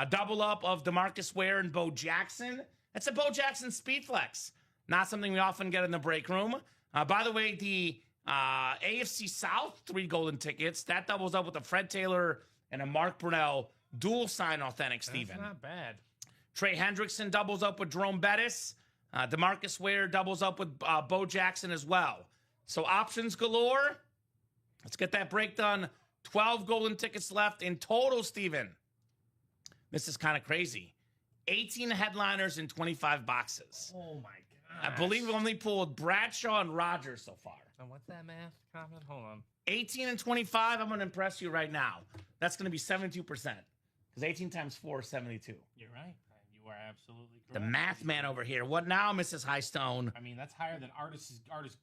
Double up of DeMarcus Ware and Bo Jackson. That's a Bo Jackson speed flex. Not something we often get in the break room. By the way, the AFC South 3 golden tickets, that doubles up with a Fred Taylor and a Mark Brunell dual sign authentic, Steven. That's not bad. Trey Hendrickson doubles up with Jerome Bettis. DeMarcus Ware doubles up with Bo Jackson as well. So options galore. Let's get that break done. 12 golden tickets left in total, Steven. This is kind of crazy. 18 headliners in 25 boxes. Oh, my God. I believe we only pulled Bradshaw and Rogers so far. What's that math, Kamen? Hold on. 18 and 25, I'm going to impress you right now. That's going to be 72%. Because 18 times 4 is 72. You're right. You are absolutely correct. The math man over here. What now, Mrs. Highstone? I mean, that's higher than Artist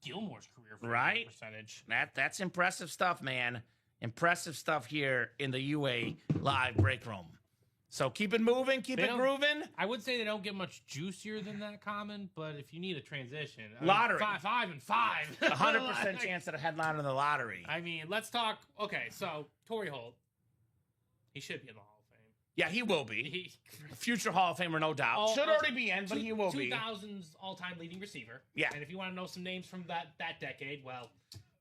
Gilmore's career for right? Percentage. That's impressive stuff, man. Impressive stuff here in the UA live break room. So keep it moving, keep it grooving. I would say they don't get much juicier than that, Kamen, but if you need a transition, lottery. 5 and 5. 100% chance at a headline in the lottery. I mean, let's talk. Okay, so Torrey Holt, he should be in the Hall of Fame. Yeah, he will be. Future Hall of Famer, no doubt. Should already be in, but he will be. 2000's all-time leading receiver. Yeah. And if you want to know some names from that decade, well,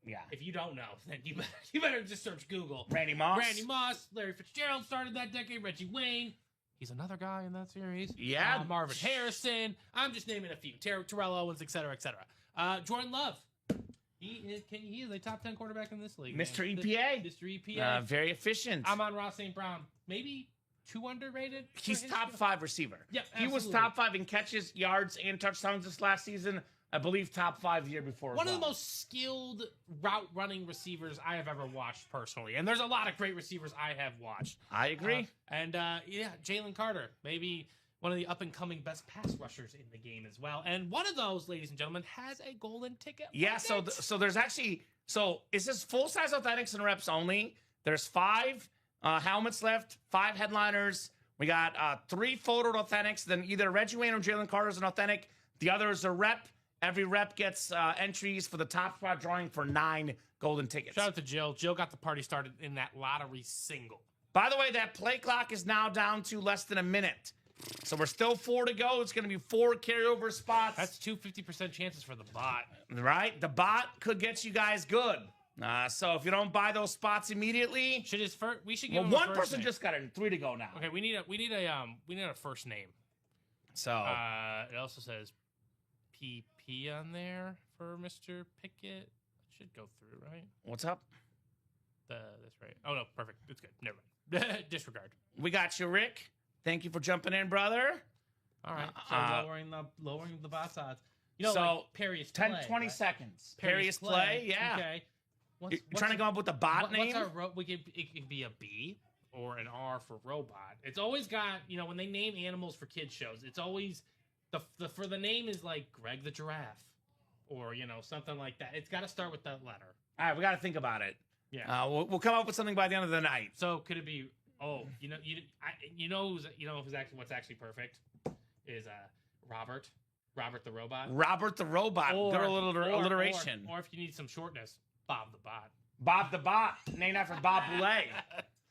yeah. If you don't know, then you better just search Google. Randy Moss. Larry Fitzgerald started that decade. Reggie Wayne. He's another guy in that series. Yeah. Marvin Harrison. I'm just naming a few. Terrell Owens, et cetera, et cetera. Jordan Love. He is a top 10 quarterback in this league. Mr. EPA. Mr. EPA. Very efficient. Amon-Ra St. Brown. Maybe too underrated. He's top 5 receiver. Yep, he was top 5 in catches, yards, and touchdowns this last season. I believe top 5 the year before. One of the most skilled route running receivers I have ever watched personally. And there's a lot of great receivers I have watched. I agree. Jalen Carter, maybe one of the up and coming best pass rushers in the game as well. And one of those, ladies and gentlemen, has a golden ticket. Yeah, so there's actually, is this full size authentics and reps only? There's 5 helmets left, 5 headliners. We got 3 photoed authentics. Then either Reggie Wayne or Jalen Carter's an authentic. The other is a rep. Every rep gets entries for the top spot drawing for 9 golden tickets. Shout out to Jill. Jill got the party started in that lottery single. By the way, that play clock is now down to less than a minute. So we're still 4 to go. It's going to be 4 carryover spots. That's 2 50% chances for the bot. Right? The bot could get you guys good. So if you don't buy those spots immediately, we should give him one a person name. just got it. 3 to go now. Okay, we need a first name. So it also says PP on there for Mr. Pickett. It should go through, right? What's up? That's right. Oh no, perfect. It's good. Never mind. Disregard. We got you, Rick. Thank you for jumping in, brother. All right. So lowering the box odds. You know, so like Perry's 10, play, 20 right? seconds. Perry's play, yeah. Okay. You're trying to come up with a bot name? It could be a B or an R for robot. It's always got, when they name animals for kids shows, it's always for the name is like Greg the Giraffe or, something like that. It's got to start with that letter. All right, we got to think about it. Yeah. We'll come up with something by the end of the night. So could it be, what's actually perfect is Robert the Robot. Robert the Robot. Good alliteration. Or if you need some shortness, Bob the Bot. Bob the Bot, named after Bob Boulay.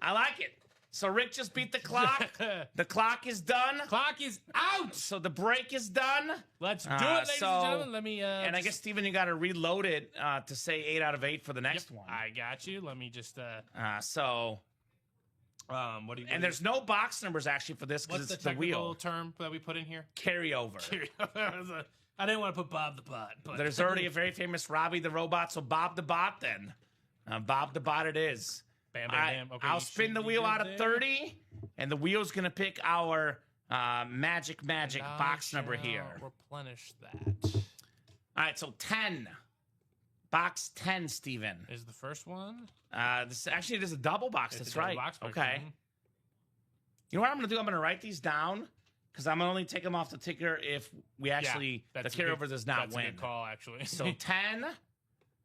I like it. So Rick just beat the clock. The clock is done. Clock is out. So the break is done. Let's do it, ladies and gentlemen. Let me. And I guess Steven, you got to reload it to say 8 out of 8 for the next one. I got you. Let me just. What do you? And there's no box numbers actually for this because it's the wheel term that we put in here. Carryover. I didn't want to put Bob the Bot, but there's already a very famous Robbie the Robot, so Bob the Bot then. Bob the Bot it is. Bam, bam, bam. Okay, I'll spin the wheel out of 30, and the wheel's going to pick our magic box number here. Replenish that. All right, so 10. Box 10, Steven. Is the first one? This is a double box. That's right. Okay. Mm-hmm. You know what I'm going to do? I'm going to write these down because I'm going to only take them off the ticker if we actually, the carryover does not win. That's a good call, actually. So 10.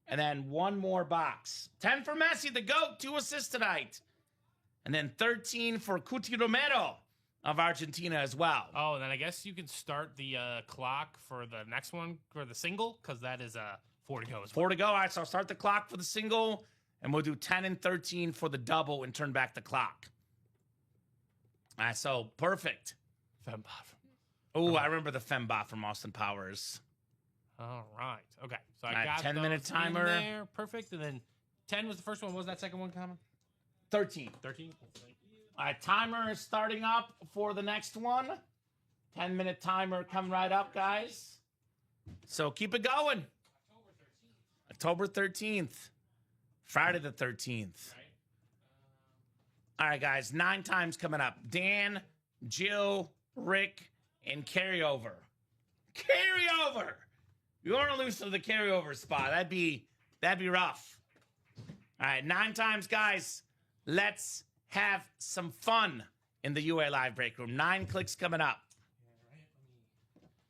And then one more box. 10 for Messi, the GOAT, 2 assists tonight. And then 13 for Cuti Romero of Argentina as well. Oh, and then I guess you can start the clock for the next one, for the single, because that is 4 to go as well. 4 to go. All right, so I'll start the clock for the single, and we'll do 10 and 13 for the double and turn back the clock. All right, so perfect. Fembot. Oh, I remember the Fembot from Austin Powers. All right. Okay. So I got 10-minute timer. In there. Perfect. And then 10 was the first one. What was that second one, Kamen? 13. 13. All right. Timer is starting up for the next one. 10-minute timer coming right up, guys. So keep it going. October 13th. Friday the 13th. All right, guys. 9 times coming up. Dan, Jill, Rick, and carryover. Carryover! You want to lose to the carryover spot. That'd be That'd be rough. All right, 9 times, guys. Let's have some fun in the UA Live break room. 9 clicks coming up.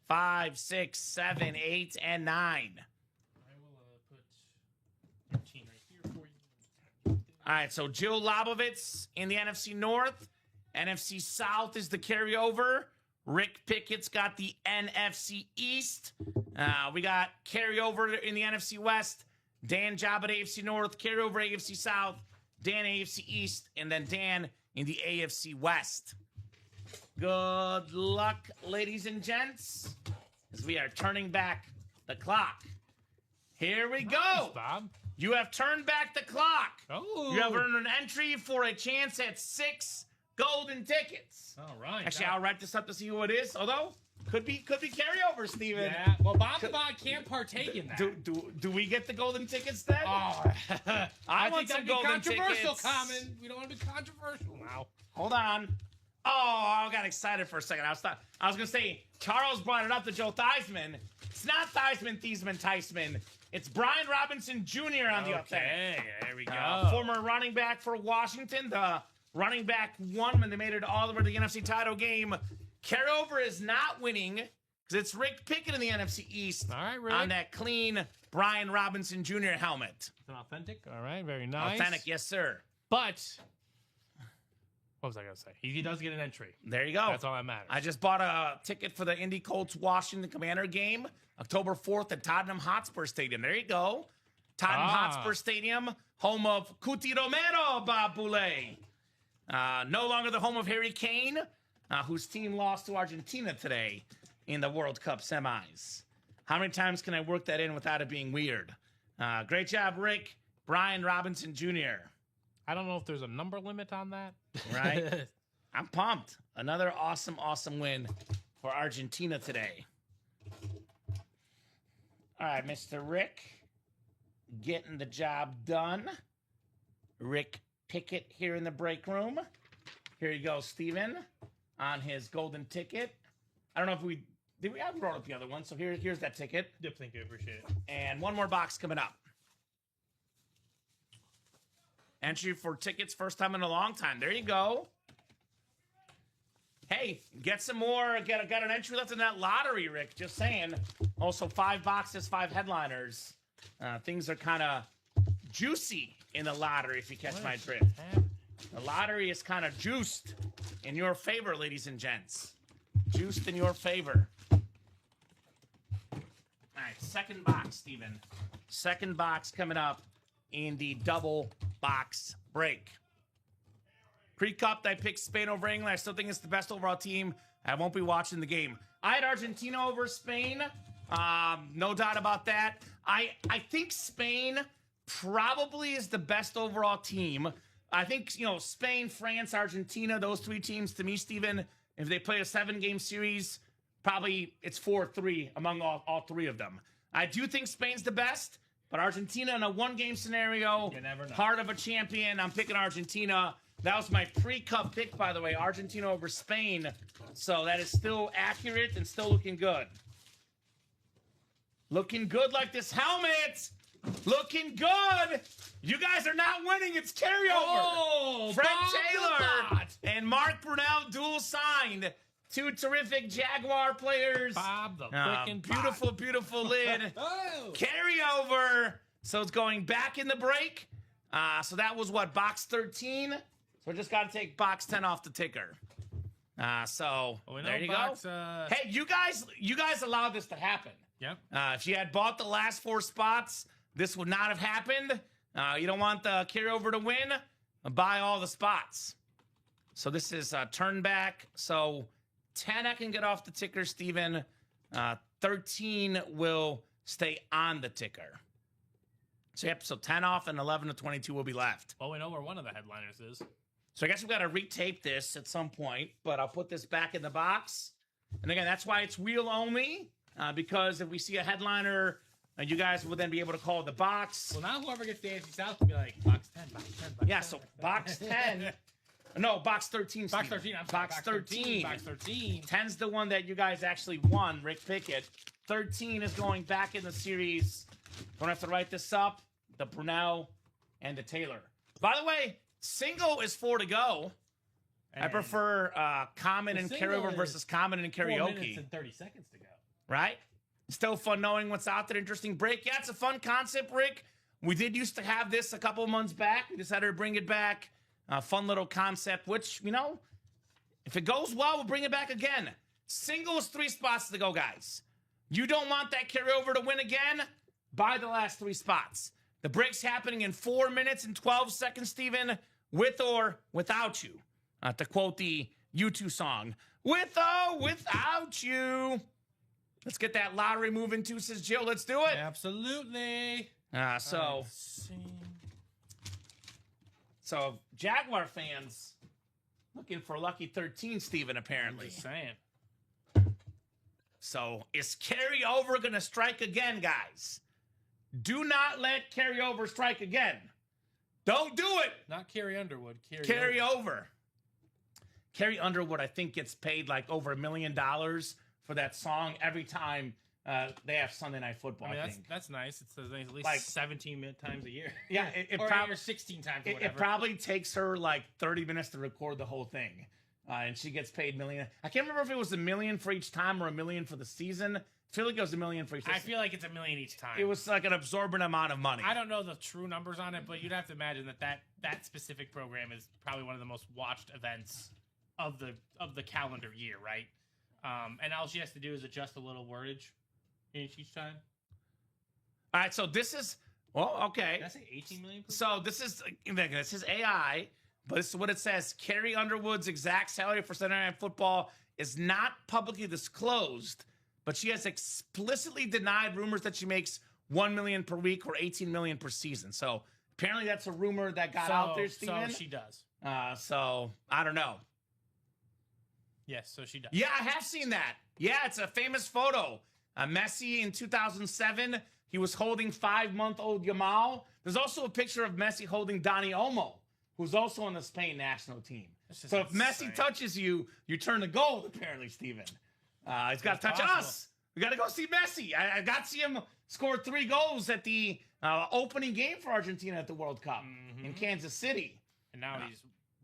5, 6, 7, 8, and 9. I will put 13 right here for you. All right, so Jill Lobovitz in the NFC North. NFC South is the carryover. Rick Pickett's got the NFC East. We got carryover in the NFC West. Dan Job at AFC North, carryover AFC South, Dan AFC East, and then Dan in the AFC West. Good luck, ladies and gents, as we are turning back the clock. Here we go. Nice, Bob. You have turned back the clock. Oh. You have earned an entry for a chance at 6 golden tickets. All right. Actually, I'll write this up to see who it is. Although, could be carryover, Steven. Yeah. Well, Bob and Bob can't partake in that. Do we get the golden tickets then? Oh, I want think some that'd be golden controversial, tickets. Common. We don't want to be controversial now. Hold on. Oh, I got excited for a second. I was gonna say Charles brought it up to Joe Theismann. It's not Theismann, Theismann. It's Brian Robinson Jr. on the upside. Okay, there we go. Former running back for Washington. The running back won when they made it all over to the NFC title game. Carryover is not winning because it's Rick Pickett in the NFC East. All right, Rick. On that clean Brian Robinson Jr. helmet. It's an authentic. All right, very nice. Authentic, yes, sir. But what was I going to say? He does get an entry. There you go. That's all that matters. I just bought a ticket for the Indy Colts Washington Commander game, October 4th at Tottenham Hotspur Stadium. There you go. Tottenham Hotspur Stadium, home of Cuti Romero, Bob Boulay. No longer the home of Harry Kane, whose team lost to Argentina today in the World Cup semis. How many times can I work that in without it being weird? Great job, Rick. Brian Robinson Jr. I don't know if there's a number limit on that. Right? I'm pumped. Another awesome, awesome win for Argentina today. All right, Mr. Rick, getting the job done. Rick Pickett here in the break room. Here you go, Steven, on his golden ticket. I don't know if we brought up the other one, so here's that ticket. Yep, thank you. Appreciate it. And one more box coming up. Entry for tickets, first time in a long time. There you go. Hey, get some more. Got an entry left in that lottery, Rick. Just saying. Also, 5 boxes, 5 headliners. Things are kind of juicy in the lottery, if you catch my drift. The lottery is kind of juiced in your favor, ladies and gents. Juiced in your favor. All right, second box, Steven. Second box coming up in the double box break. Pre-Cup, I picked Spain over England. I still think it's the best overall team. I won't be watching the game. I had Argentina over Spain. No doubt about that. I think Spain probably is the best overall team. I think, Spain, France, Argentina, those 3 teams, to me, Steven, if they play a 7-game series, probably it's 4-3 among all 3 of them. I do think Spain's the best, but Argentina in a 1-game scenario, You never know. heart of a champion, I'm picking Argentina. That was my pre-Cup pick, by the way, Argentina over Spain. So that is still accurate and still looking good. Looking good like this helmet. Looking good. You guys are not winning. It's carryover. Oh, Fred Bob Taylor the Bot. and Mark Brunell dual signed. 2 terrific Jaguar players. Bob the freaking Beautiful, beautiful lid. Oh. Carryover. So it's going back in the break. So that was what, box 13? So we just got to take box 10 off the ticker. There you go. Hey, you guys allowed this to happen. Yep. If you had bought the last 4 spots, this would not have happened. You don't want the carryover to win. Buy all the spots. So this is turn back. So 10 I can get off the ticker, Steven. 13 will stay on the ticker. So yep, so 10 off and 11 to 22 will be left. Well, we know where one of the headliners is. So I guess we've got to retape this at some point, but I'll put this back in the box. And again, that's why it's wheel only, because if we see a headliner, you guys will then be able to call the box. Well, now whoever gets the AFC South will be like, box 10, box 10, box 10. Yeah, so box 10. No, box 13. Box Steven. 13. I'm sorry, Box 13. Box 13. 10's the one that you guys actually won, Rick Pickett. 13 is going back in the series. Don't have to write this up. the Brunel, and the Taylor. By the way, single is 4 to go. I prefer Kamen and carryover versus Kamen and karaoke. 4 minutes and 30 seconds to go. Right? Still fun knowing what's out there. Interesting break. Yeah, it's a fun concept, Rick. We did used to have this a couple of months back. We decided to bring it back. Fun little concept, which, you know, if it goes well, we'll bring it back again. Singles, 3 spots to go, guys. You don't want that carryover to win again? Buy the last 3 spots. The break's happening in 4 minutes and 12 seconds, Steven, with or without you. To quote the U2 song, with or without you. Let's get that lottery moving too, says Jill. Let's do it. Absolutely. So Jaguar fans looking for Lucky 13, Steven, apparently. Just saying. So is carryover going to strike again, guys? Do not let carryover strike again. Don't do it. Not Carrie Underwood. Carry over. Carrie Underwood, I think, gets paid like over $1 million for that song every time they have Sunday Night Football. I mean, I think that's nice. It's at least like 17 times a year. Yeah, or 16 times. Or it probably takes her like 30 minutes to record the whole thing, and she gets paid $1 million. I can't remember if it was $1 million for each time or $1 million for the season. I feel like it was $1 million for each. I feel like it's $1 million each time. It was like an absorbent amount of money. I don't know the true numbers on it, but you'd have to imagine that specific program is probably one of the most watched events of the calendar year, right? And all she has to do is adjust a little wordage each time. All right, so this is okay. Did I say 18 million? So this is AI, but this is what it says. Carrie Underwood's exact salary for Sunday Night Football is not publicly disclosed, but she has explicitly denied rumors that she makes $1 million per week or $18 million per season. So apparently that's a rumor that got out there, Steven. So she does. So I don't know. Yes, so she does. Yeah, I have seen that. Yeah, it's a famous photo. Messi in 2007, he was holding 5-month-old Yamal. There's also a picture of Messi holding Dani Olmo, who's also on the Spain national team. So if Messi touches you, you turn to gold, apparently, Steven. He's got to touch us. We got to go see Messi. I got to see him score 3 goals at the opening game for Argentina at the World Cup in Kansas City. And now he's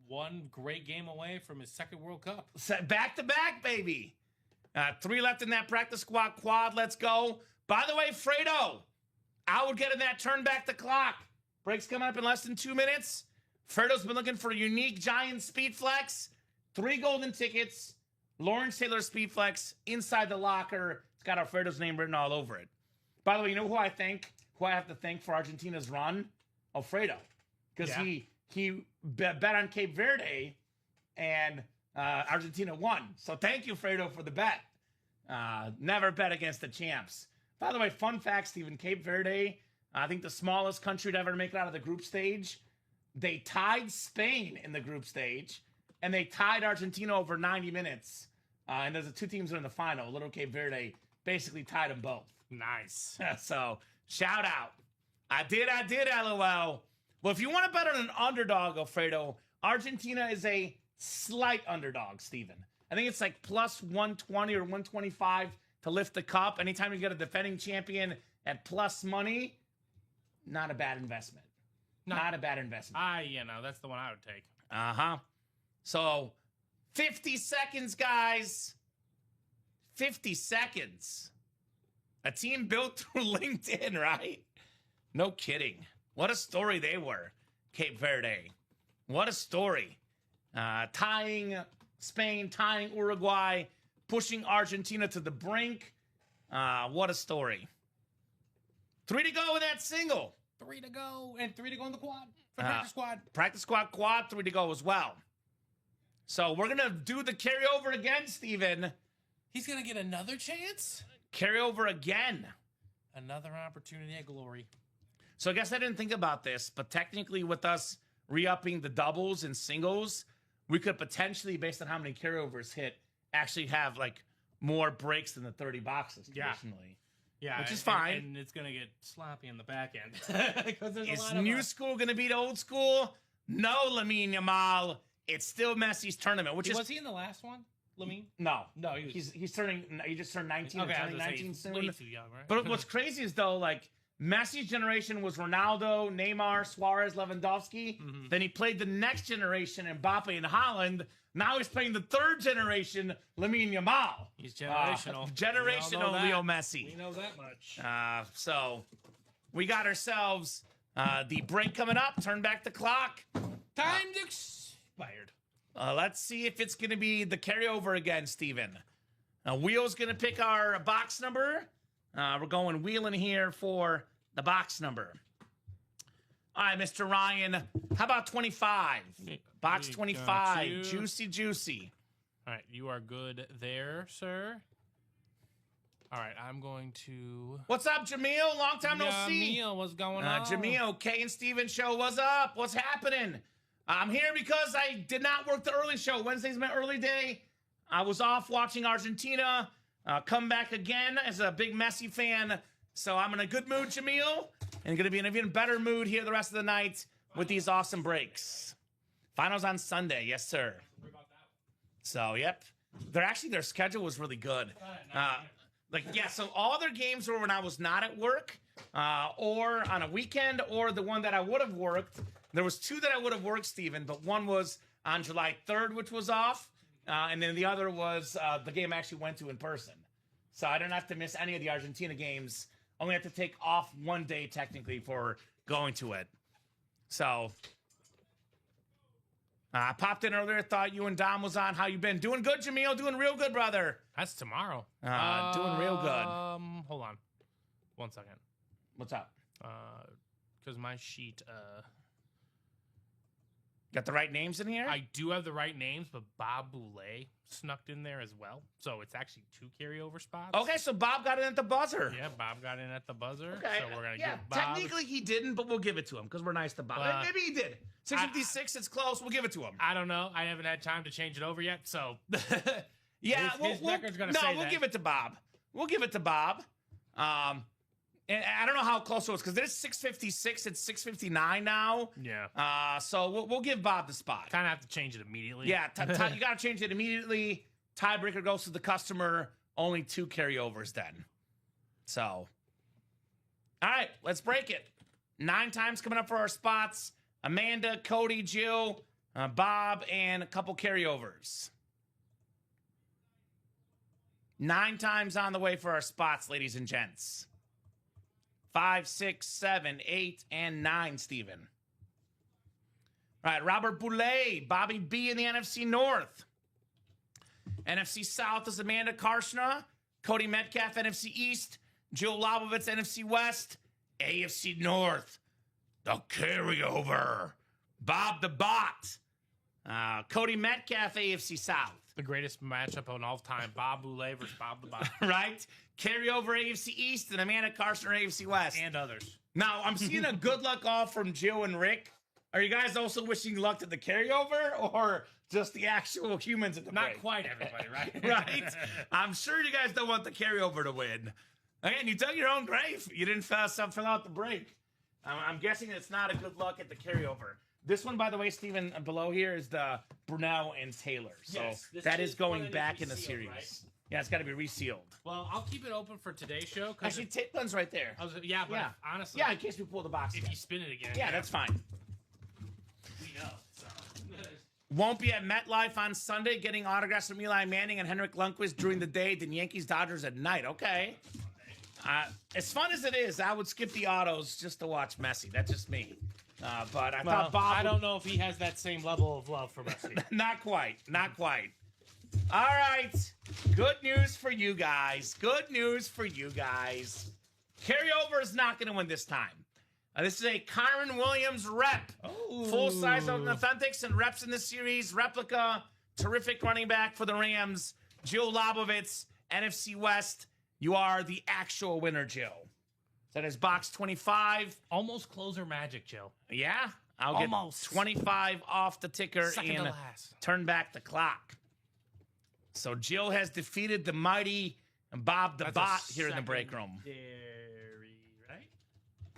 one great game away from his 2nd World Cup. Back-to-back, baby. 3 left in that practice squad quad. Let's go. By the way, Fredo, I would get in that turn back the clock. Break's coming up in less than 2 minutes. Fredo's been looking for a unique Giant Speed Flex. 3 golden tickets. Lawrence Taylor Speed Flex inside the locker. It's got Alfredo's name written all over it. By the way, you know who I have to thank for Argentina's run? Alfredo. Because he bet on Cape Verde and Argentina won. So thank you, Fredo, for the bet. Never bet against the champs. By the way, fun fact, Steven, Cape Verde, I think the smallest country to ever make it out of the group stage. They tied Spain in the group stage, and they tied Argentina over 90 minutes. And there's the 2 teams that are in the final. Little Cape Verde basically tied them both. Nice. So, shout out. I did, LOL. Well, if you want to bet on an underdog, Alfredo, Argentina is a slight underdog, Steven. I think it's like plus 120 or 125 to lift the cup. Anytime you get a defending champion at plus money, not a bad investment. Not a bad investment. That's the one I would take. So, 50 seconds, guys. 50 seconds. A team built through LinkedIn, right? No kidding. What a story they were, Cape Verde. What a story. Tying Spain, tying Uruguay, pushing Argentina to the brink. What a story. 3 to go with that single. 3 to go, and 3 to go in the quad. For practice squad. Practice squad quad, 3 to go as well. So we're going to do the carryover again, Steven. He's going to get another chance? Carryover again. Another opportunity at glory. So I guess I didn't think about this, but technically with us re-upping the doubles and singles, we could potentially, based on how many carryovers hit, actually have like more breaks than the 30 boxes traditionally. Yeah, which is fine. And it's going to get sloppy in the back end. Is new school going to beat old school? No, Lamine Yamal. It's still Messi's tournament. Was he in the last one, Lamine? No. No, he was. He just turned 19 or turning 19 He's soon. way too young, right? But what's crazy is, though, like, Messi's generation was Ronaldo, Neymar, Suarez, Lewandowski. Then he played the next generation, Mbappe and Haaland. Now he's playing the third generation, Lamine Yamal. He's generational. Generational Leo Messi. We know that much. So we got ourselves the break coming up. Turn back the clock. Time's expired. Let's see if it's going to be the carryover again, Steven. Wheel's going to pick our box number. We're going wheeling here for the box number. All right, Mr. Ryan. How about 25? Box 25. Juicy. All right, you are good there, sir. All right, I'm going to... What's up, Jamil? Long time no see. Jamil, what's going on? Jamil, Kay and Steven show. What's up? What's happening? I'm here because I did not work the early show. Wednesday's my early day. I was off watching Argentina. Come back again as a big Messi fan. So I'm in a good mood, Jamil. And going to be in an even better mood here the rest of the night with these awesome breaks. Finals on Sunday. Yes, sir. So, yep. Their schedule was really good. So all their games were when I was not at work or on a weekend or the one that I would have worked. There was two that I would have worked, Steven, but one was on July 3rd, which was off. And then the other was the game I actually went to in person. So I didn't have to miss any of the Argentina games. Only have to take off one day, technically, for going to it. So I popped in earlier, thought you and Dom was on. How you been? Doing good, Jamil. Doing real good, brother. That's tomorrow. Doing real good. Hold on. 1 second. What's up? Because my sheet... Got the right names in here? I do have the right names, but Bob Boulay snuck in there as well. So it's actually 2 carryover spots. Okay, so Bob got in at the buzzer. Yeah, Bob got in at the buzzer. Okay. So we're going to give Bob... Technically he didn't, but we'll give it to him because we're nice to Bob. Maybe he did. 656, it's close. We'll give it to him. I don't know. I haven't had time to change it over yet, so... Yeah, his record's going to say that. No, we'll give it to Bob. We'll give it to Bob. And I don't know how close it was because there's 656. It's 659 now. Yeah. So we'll give Bob the spot. Kind of have to change it immediately. Yeah, you got to change it immediately. Tiebreaker goes to the customer. Only 2 carryovers then. So, all right, let's break it. 9 times coming up for our spots. Amanda, Cody, Jill, Bob, and a couple carryovers. 9 times on the way for our spots, ladies and gents. 5, 6, 7, 8, and 9, Steven. All right, Robert Boulay, Bobby B in the NFC North. NFC South is Amanda Karshna, Cody Metcalf, NFC East, Jill Lobovitz, NFC West, AFC North, the carryover, Bob the Bot, Cody Metcalf, AFC South. The greatest matchup on all time, Bob Boulay versus Bob the Bot. Right? Carryover AFC East and Amanda Carson AFC West. And others. Now, I'm seeing a good luck off from Jill and Rick. Are you guys also wishing luck to the carryover or just the actual humans at the break? Not quite everybody, right? Right? I'm sure you guys don't want the carryover to win. Again, you dug your own grave. You didn't fill out the break. I'm guessing it's not a good luck at the carryover. This one, by the way, Steven, below here is the Brunel and Taylor. So yes, that is going back in the series. Right? Yeah, it's got to be resealed. Well, I'll keep it open for today's show. Actually, tape one's right there. Honestly. Yeah, in case we pull the box. If you spin it again. Yeah, that's fine. We know. So. Won't be at MetLife on Sunday getting autographs from Eli Manning and Henrik Lundqvist during the day, then Yankees-Dodgers at night. Okay. As fun as it is, I would skip the autos just to watch Messi. That's just me. But I thought Bob... I don't know if he has that same level of love for Messi. Not quite. Not quite. All right. Good news for you guys. Good news for you guys. Carryover is not going to win this time. This is a Kyron Williams rep. Oh. Full-size authentics and reps in this series. Replica. Terrific running back for the Rams. Jill Lobovitz, NFC West. You are the actual winner, Jill. That is box 25. Almost closer magic, Jill. Yeah. I'll get 25 off the ticker and turn back the clock. So Jill has defeated the mighty Bob the Bot here in the break room. Right?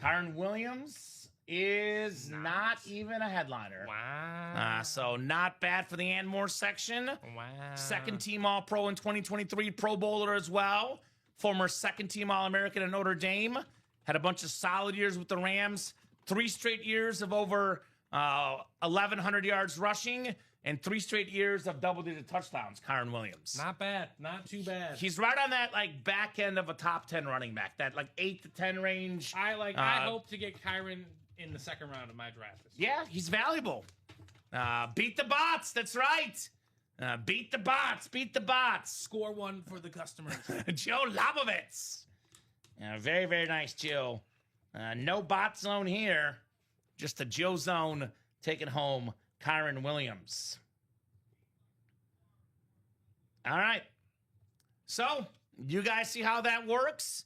Kyron Williams is not even a headliner. Wow. So not bad for the Anmore section. Wow. Second team All-Pro in 2023, Pro Bowler as well. Former second team All-American at Notre Dame. Had a bunch of solid years with the Rams. 3 straight years of over 1,100 yards rushing, and 3 straight years of double-digit touchdowns. Kyren Williams. Not bad. Not too bad. He's right on that like back end of a top 10 running back. That like 8 to 10 range. I hope to get Kyren in the second round of my draft. Yeah, he's valuable. Beat the bots. That's right. Beat the bots. Beat the bots. Score one for the customers. Joe Labovitz. Very, very nice, Joe. No bot zone here. Just a Joe zone taking home Kyren Williams. All right. So, you guys see how that works?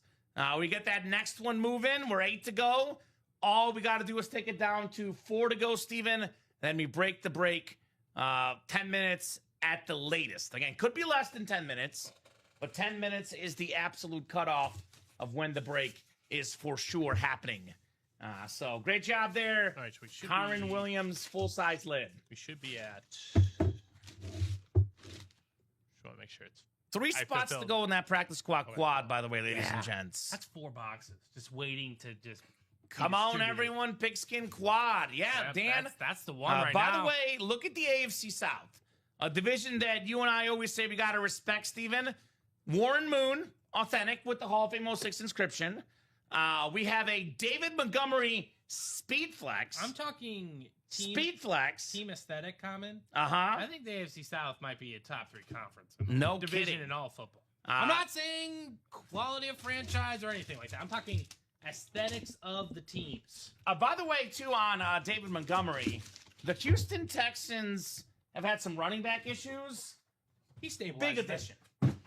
We get that next one moving. We're 8 to go. All we got to do is take it down to 4 to go, Steven. Then we break the break 10 minutes at the latest. Again, could be less than 10 minutes, but 10 minutes is the absolute cutoff of when the break is for sure happening. So great job there. All right, so we should Kyren Williams, full-size lid. We should be at... Just want to make sure it's... 3 spots to go in that practice squad quad, by the way, ladies and gents. That's 4 boxes. Just waiting to just... Come on, everyone. Pigskin quad. Yeah, Yep, Dan. That's the one right by now. the way, look at the AFC South. A division that you and I always say we got to respect, Steven. Warren Moon, authentic with the Hall of Fame 06 inscription. We have a David Montgomery Speed Flex. I'm talking Speed Flex. team aesthetic Kamen. Uh-huh. I think the AFC South might be a top 3 conference. No division kidding. in all football. I'm not saying quality of franchise or anything like that. I'm talking aesthetics of the teams. By the way, too, on David Montgomery, the Houston Texans have had some running back issues. He stabilized. Big addition.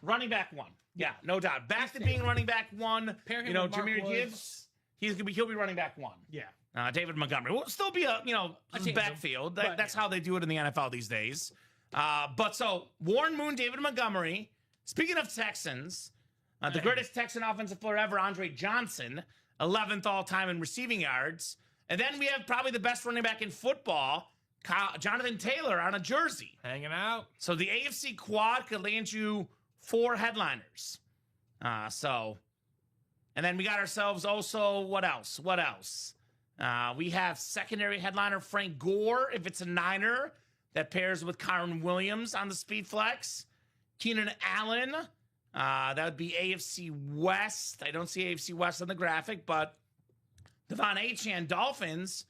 Running back 1. Yeah, no doubt. Back to being running back 1. Pair him You know, with Mark Jahmyr Woods. Gibbs, he'll be running back 1. Yeah. David Montgomery will still be a tandem, backfield. but That's how they do it in the NFL these days. But so Warren Moon, David Montgomery. Speaking of Texans, the greatest Texan offensive player ever, Andre Johnson, 11th all time in receiving yards, and then we have probably the best running back in football, Jonathan Taylor, on a jersey. Hanging out. So the AFC quad could land you 4 headliners. And then we got ourselves also, what else? We have secondary headliner Frank Gore, if it's a Niner, that pairs with Kyren Williams on the Speed Flex. Keenan Allen, that would be AFC West. I don't see AFC West on the graphic, but Devon Achane, Dolphins,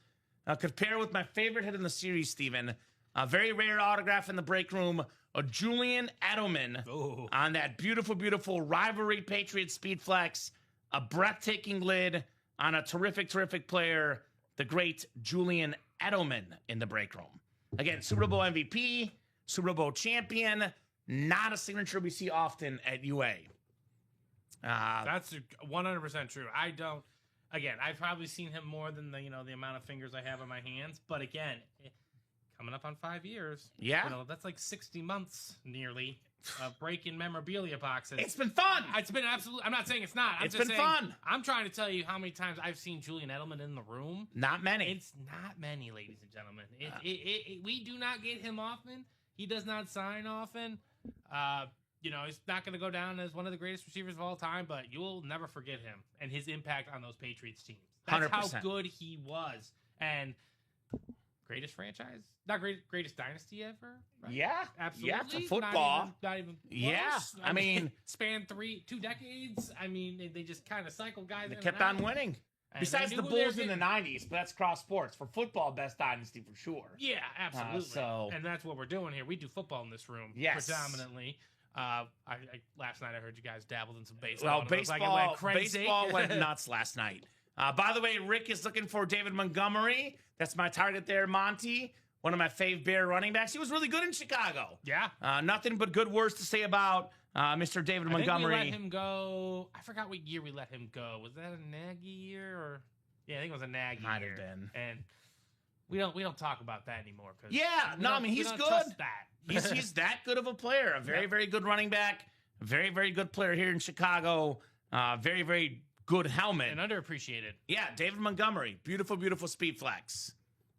could pair with my favorite hit in the series, Steven. A very rare autograph in the break room, a Julian Edelman on that beautiful, beautiful rivalry Patriot Speed Flex. A breathtaking lid on a terrific, terrific player, the great Julian Edelman in the break room. Again, Super Bowl MVP, Super Bowl champion, not a signature we see often at UA. That's 100% true. I've probably seen him more than the amount of fingers I have on my hands. But again, coming up on 5 years. Yeah. That's like 60 months nearly of breaking memorabilia boxes. It's been fun. It's been absolutely. I'm not saying it's not. It's been fun. I'm trying to tell you how many times I've seen Julian Edelman in the room. Not many. It's not many, ladies and gentlemen. We do not get him often. He does not sign often. He's not going to go down as one of the greatest receivers of all time, but you will never forget him and his impact on those Patriots teams. That's 100%. how good he was. And greatest franchise? Not greatest dynasty ever? Right? Yeah. Absolutely. Yeah, for football. Not even close. Yeah. I mean, span 2 decades. I mean, they just kind of cycled guys. They kept on winning. And Besides they the knew who they were Bulls in the 90s, but that's cross sports. For football, best dynasty for sure. Yeah, absolutely. So- and that's what we're doing here. We do football in this room predominantly. Last night I heard you guys dabbled in some baseball. Well, and it was like it went crazy. baseball went nuts last night. By the way, Rick is looking for David Montgomery. That's my target there, Monty. One of my fave Bear running backs. He was really good in Chicago. Yeah. Nothing but good words to say about Mr. David Montgomery. I think we let him go. I forgot what year we let him go. Was that a Nagy year or? Yeah, I think it was a Nagy Might year. have been. And we don't talk about that anymore. He's good. Trust that. He's that good of a player. A very, very good running back. A very, very good player here in Chicago. Very, very good helmet. And underappreciated. Yeah, David Montgomery. Beautiful, beautiful speed flex.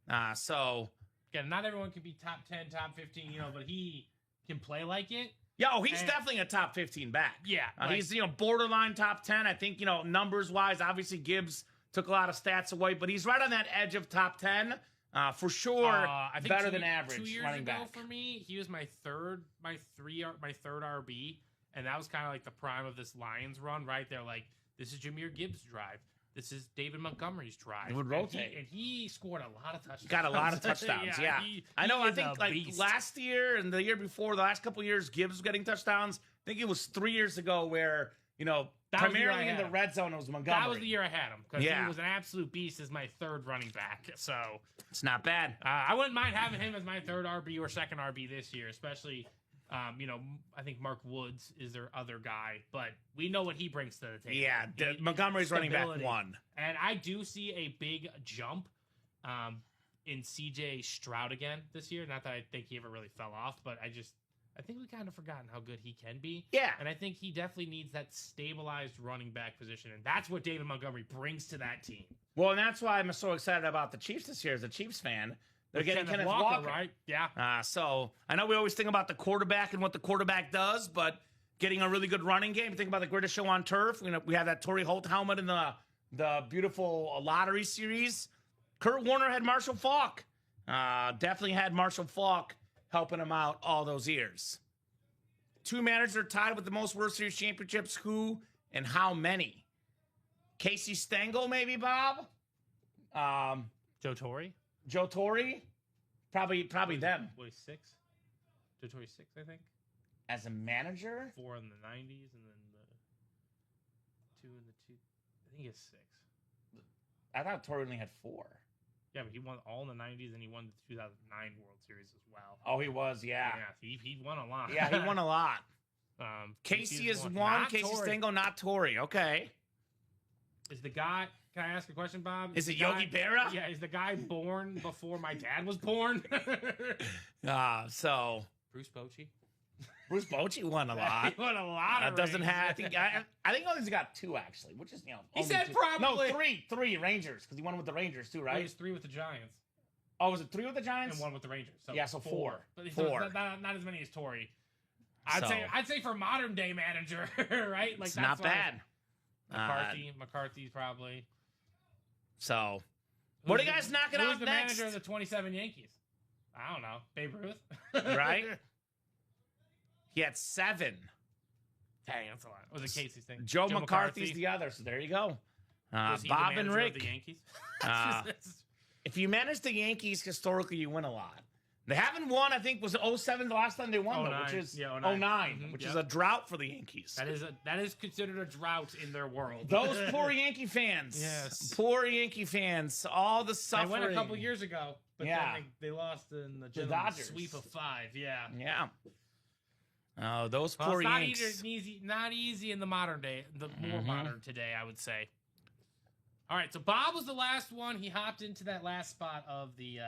Again, not everyone can be top 10, top 15, but he can play like it. Yeah, he's definitely a top 15 back. Yeah. He's, borderline top 10. I think, numbers-wise, obviously Gibbs took a lot of stats away, but he's right on that edge of top 10. For sure, I think better than average 2 years running ago back. For me, he was my third RB, and that was kind of like the prime of this Lions run, right? They're like, this is Jahmyr Gibbs' drive. This is David Montgomery's drive. It would rotate. And he scored a lot of touchdowns. Got a lot of touchdowns, yeah. I know, I think beast. last year and the year before, the last couple of years, Gibbs was getting touchdowns. I think it was 3 years ago where, primarily in the red zone, it was Montgomery. That was the year I had him because he was an absolute beast as my third running back. So it's not bad. I wouldn't mind having him as my third RB or second RB this year, especially, I think Mark Woods is their other guy, but we know what he brings to the table. Yeah, Montgomery's running back 1. And I do see a big jump in CJ Stroud again this year. Not that I think he ever really fell off, but I think we kind of forgotten how good he can be. Yeah. And I think he definitely needs that stabilized running back position, and that's what David Montgomery brings to that team. Well, and that's why I'm so excited about the Chiefs this year as a Chiefs fan. They're getting Kenneth Walker, right? Yeah. So I know we always think about the quarterback and what the quarterback does, but getting a really good running game. Think about the greatest show on turf. We have that Torrey Holt helmet in the beautiful lottery series. Kurt Warner had Marshall Faulk. Definitely had Marshall Faulk helping him out all those years. 2 managers are tied with the most World Series championships. Who and how many? Casey Stengel, maybe, Bob? Joe Torre? Joe Torre? Probably them. What, 6? Joe Torre 6, I think. As a manager? 4 in the 90s, and then the 2 in the 2. I think it's 6. I thought Torre only had 4. Yeah, but he won all in the 90s, and he won the 2009 World Series as well. Oh, he was, yeah. Yeah, he won a lot. Yeah, he won a lot. Casey is 1. Casey Stengel, not Torre. Okay. Is the guy... Can I ask a question, Bob? Is it Yogi Berra? Yeah, is the guy born before my dad was born? So... Bruce Bochy? Bruce Bochy won a lot. He won a lot of doesn't rings. have... I think only's got 2, actually, which is, He said 2. probably... No, 3 Rangers, because he won with the Rangers, too, right? Well, he was 3 with the Giants. Oh, was it 3 with the Giants? And 1 with the Rangers. So yeah, so 4. But 4. Not as many as Torre. I'd say for modern day manager, right? Like it's not bad. McCarthy's probably... So, what are you guys knocking out next? Who's the manager of the 27 Yankees? I don't know. Babe Ruth? Right? He had 7. Dang, that's a lot. Was it Casey's thing? Joe McCarthy's the other, so there you go. Bob and Rick. Of the Yankees? If you manage the Yankees, historically, you win a lot. They haven't won, I think, was it 07 the last time they won, though, which is 09, which is a drought for the Yankees. That is considered a drought in their world. Those poor Yankee fans. Yes. Poor Yankee fans. All the suffering. They went a couple years ago, but then they lost in the Dodgers sweep of 5. Yeah. Yeah. Oh, those poor Yankees. Not easy in the modern day, the more modern today, I would say. All right, so Bob was the last one. He hopped into that last spot of the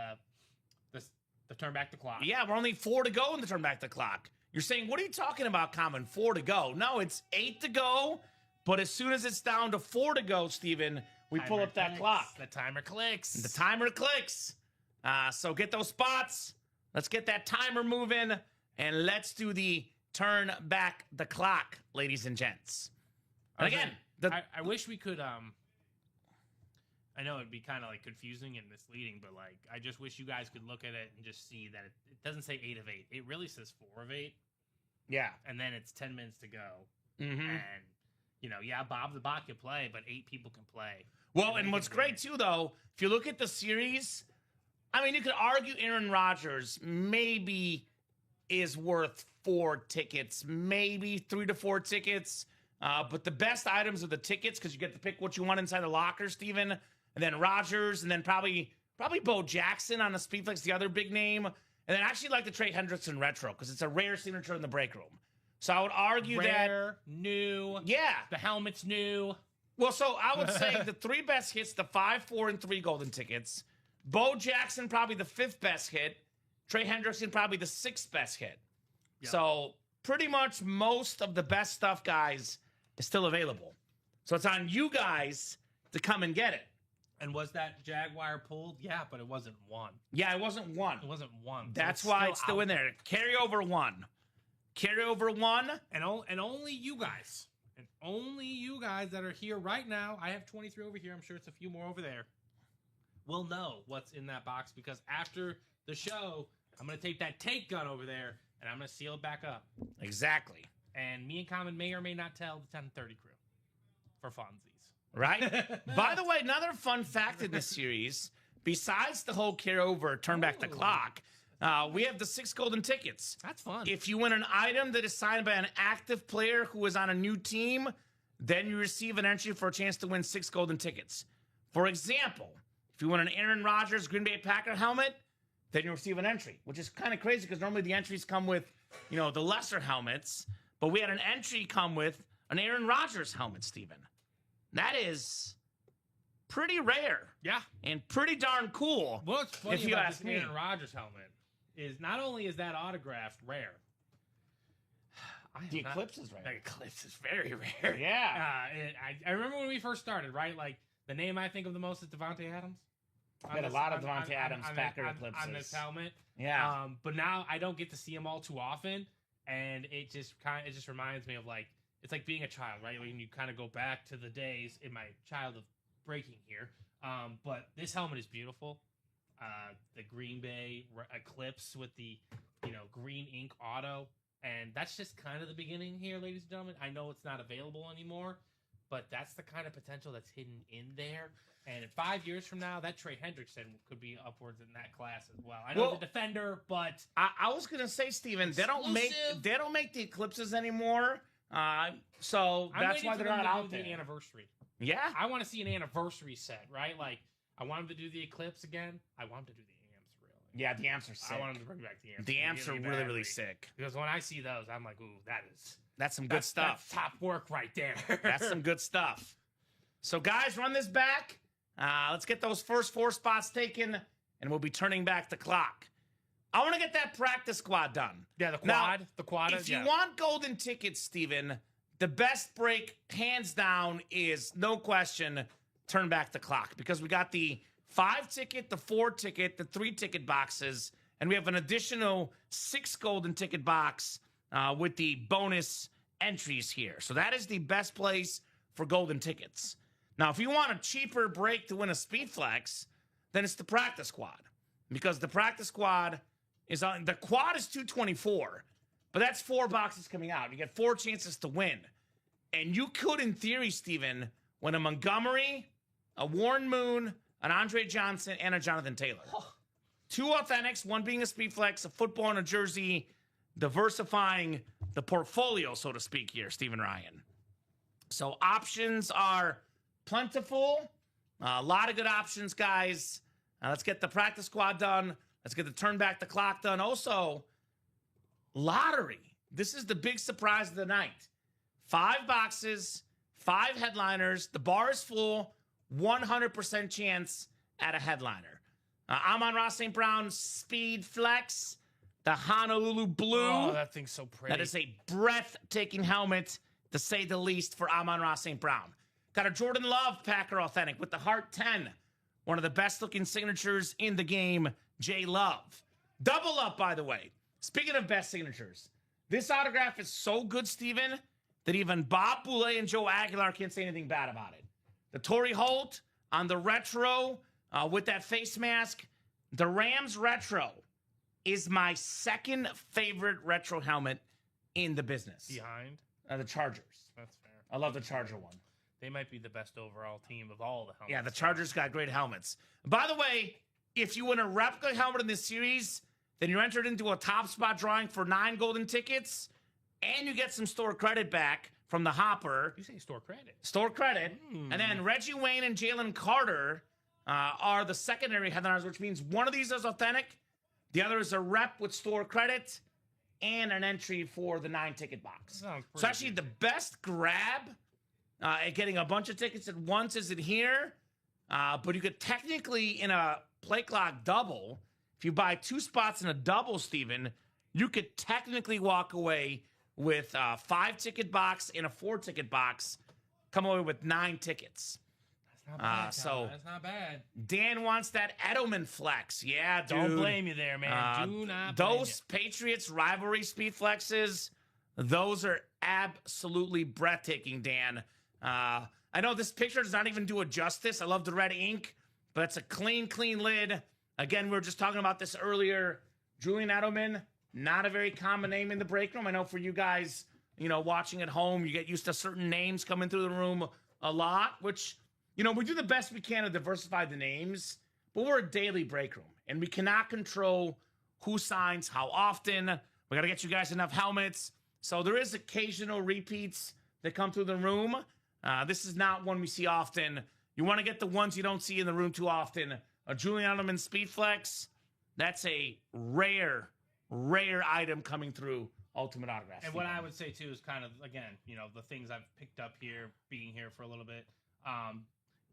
turn back the clock. Yeah, we're only 4 to go in the turn back the clock. You're saying, what are you talking about, Kamen? 4 to go. No, it's 8 to go, but as soon as it's down to 4 to go, Steven, we pull up that clock. The timer clicks. The timer clicks. So get those spots. Let's get that timer moving, and let's do the turn back the clock, ladies and gents. And again, I wish we could... I know it'd be kind of like confusing and misleading, but like I just wish you guys could look at it and just see that it doesn't say 8 of 8. It really says 4 of 8. Yeah. And then it's 10 minutes to go. Mm-hmm. And, Bob the Bot can play, but 8 people can play. Well, and what's great, too, though, if you look at the series, I mean, you could argue Aaron Rodgers maybe is worth 4 tickets, maybe 3 to 4 tickets. But the best items are the tickets because you get to pick what you want inside the locker, Steven. And then Rodgers, and then probably Bo Jackson on the Speedflex, the other big name. And then I actually like the Trey Hendrickson retro because it's a rare signature in the break room. So I would argue rare, new. Yeah. The helmet's new. Well, so I would say the 3 best hits, the 5, 4, and 3 golden tickets. Bo Jackson probably the 5th best hit. Trey Hendrickson probably the 6th best hit. Yep. So pretty much most of the best stuff, guys, is still available. So it's on you guys to come and get it. And was that Jaguar pulled? Yeah, but it wasn't 1. Yeah, it wasn't 1. It wasn't 1. That's why it's still in there. Carryover 1. Carryover 1. And only you guys. And only you guys that are here right now. I have 23 over here. I'm sure it's a few more over there. Will know what's in that box because after the show, I'm going to take that take gun over there and I'm going to seal it back up. Exactly. And me and Kamen may or may not tell the 1030 crew for funsies. Right? By the way, another fun fact in this series, besides the whole carryover, turn back the clock, we have the 6 golden tickets. That's fun. If you win an item that is signed by an active player who is on a new team, then you receive an entry for a chance to win 6 golden tickets. For example, if you win an Aaron Rodgers Green Bay Packer helmet, then you receive an entry, which is kind of crazy because normally the entries come with, the lesser helmets. But we had an entry come with an Aaron Rodgers helmet, Steven. That is pretty rare. Yeah. And pretty darn cool. What's funny if you about ask this me. Aaron Rodgers helmet is not only is that autographed rare. The Eclipse is rare. The Eclipse is very rare. Yeah. I remember when we first started, right? Like, the name I think of the most is Devontae Adams. We had a lot of Devontae Adams Packer Eclipses. On this helmet. Yeah. But now I don't get to see them all too often. And it just reminds me of it's like being a child, right? When you kind of go back to the days in my child of breaking here. But this helmet is beautiful. The Green Bay Eclipse with the, green ink auto. And that's just kind of the beginning here, ladies and gentlemen. I know it's not available anymore, but that's the kind of potential that's hidden in there. And in 5 years from now, that Trey Hendrickson could be upwards in that class as well. I know the defender, but I was gonna say, Steven, they don't make the Eclipses anymore. So that's why they're not out there. The anniversary. Yeah, I want to see an anniversary set, right? Like I want them to do the Eclipse again. I want them to do the amps, really. Yeah, the amps are sick. I want them to bring back the amps. The amps are really, really sick. Because when I see those, I'm like, ooh, that's some good stuff. That's top work right there. That's some good stuff. So, guys, run this back. Let's get those first 4 spots taken, and we'll be turning back the clock. I want to get that practice squad done. Yeah, the quad. If you want golden tickets, Steven, the best break, hands down, is no question, turn back the clock. Because we got the 5-ticket, the 4-ticket, the 3-ticket boxes, and we have an additional 6 golden ticket box with the bonus entries here. So that is the best place for golden tickets. Now, if you want a cheaper break to win a Speed Flex, then it's the practice squad. Because the practice squad is on, the quad is 224, but that's 4 boxes coming out. You get 4 chances to win. And you could, in theory, Steven, win a Montgomery, a Warren Moon, an Andre Johnson, and a Jonathan Taylor. 2 authentics, 1 being a Speed Flex, a football and a jersey, diversifying the portfolio, so to speak, here, Steven Ryan. So options are plentiful. A lot of good options, guys. Let's get the practice squad done. Let's get the turn back the clock done. Also, lottery. This is the big surprise of the night. 5 boxes, 5 headliners. The bar is full. 100% chance at a headliner. Amon-Ra St. Brown Speed Flex. The Honolulu Blue. Oh, that thing's so pretty. That is a breathtaking helmet, to say the least, for Amon-Ra St. Brown. Got a Jordan Love Packer Authentic with the Heart 10. One of the best-looking signatures in the game, J. Love. Double up, by the way. Speaking of best signatures, this autograph is so good, Steven, that even Bob Boulay and Joe Aguilar can't say anything bad about it. The Torrey Holt on the retro with that face mask. The Rams retro is my second favorite retro helmet in the business. Behind? The Chargers. That's fair. I love the Charger one. They might be the best overall team of all the helmets. Yeah, the Chargers got great helmets. By the way, if you win a replica helmet in this series, then you're entered into a top spot drawing for 9 golden tickets, and you get some store credit back from the Hopper. You say store credit. Store credit. And then Reggie Wayne and Jalen Carter are the secondary headliners, which means one of these is authentic, the other is a rep with store credit, and an entry for the 9-ticket box. So actually the best grab at getting a bunch of tickets at once isn't here, but you could technically, in a play clock double, if you buy 2 spots in a double, Steven, you could technically walk away with a 5-ticket box and a 4-ticket box, come away with 9 tickets. That's not bad. That's not bad. Dan wants that Edelman flex. Yeah, dude. Don't blame you there, man. Do not blame those Patriots rivalry speed flexes Those are absolutely breathtaking, Dan. I know this picture does not even do it justice. I love the red ink, but it's a clean lid. Again, we were just talking about this earlier. Julian Edelman, not a very common name in the break room. I know for you guys, watching at home, you get used to certain names coming through the room a lot, which, we do the best we can to diversify the names, but we're a daily break room, and we cannot control who signs, how often. We got to get you guys enough helmets. So there is occasional repeats that come through the room. This is not one we see often. You want to get the ones you don't see in the room too often. A Julian Edelman Speedflex, that's a rare item coming through Ultimate Autographs. And what I would say, too, is kind of, again, the things I've picked up here, being here for a little bit,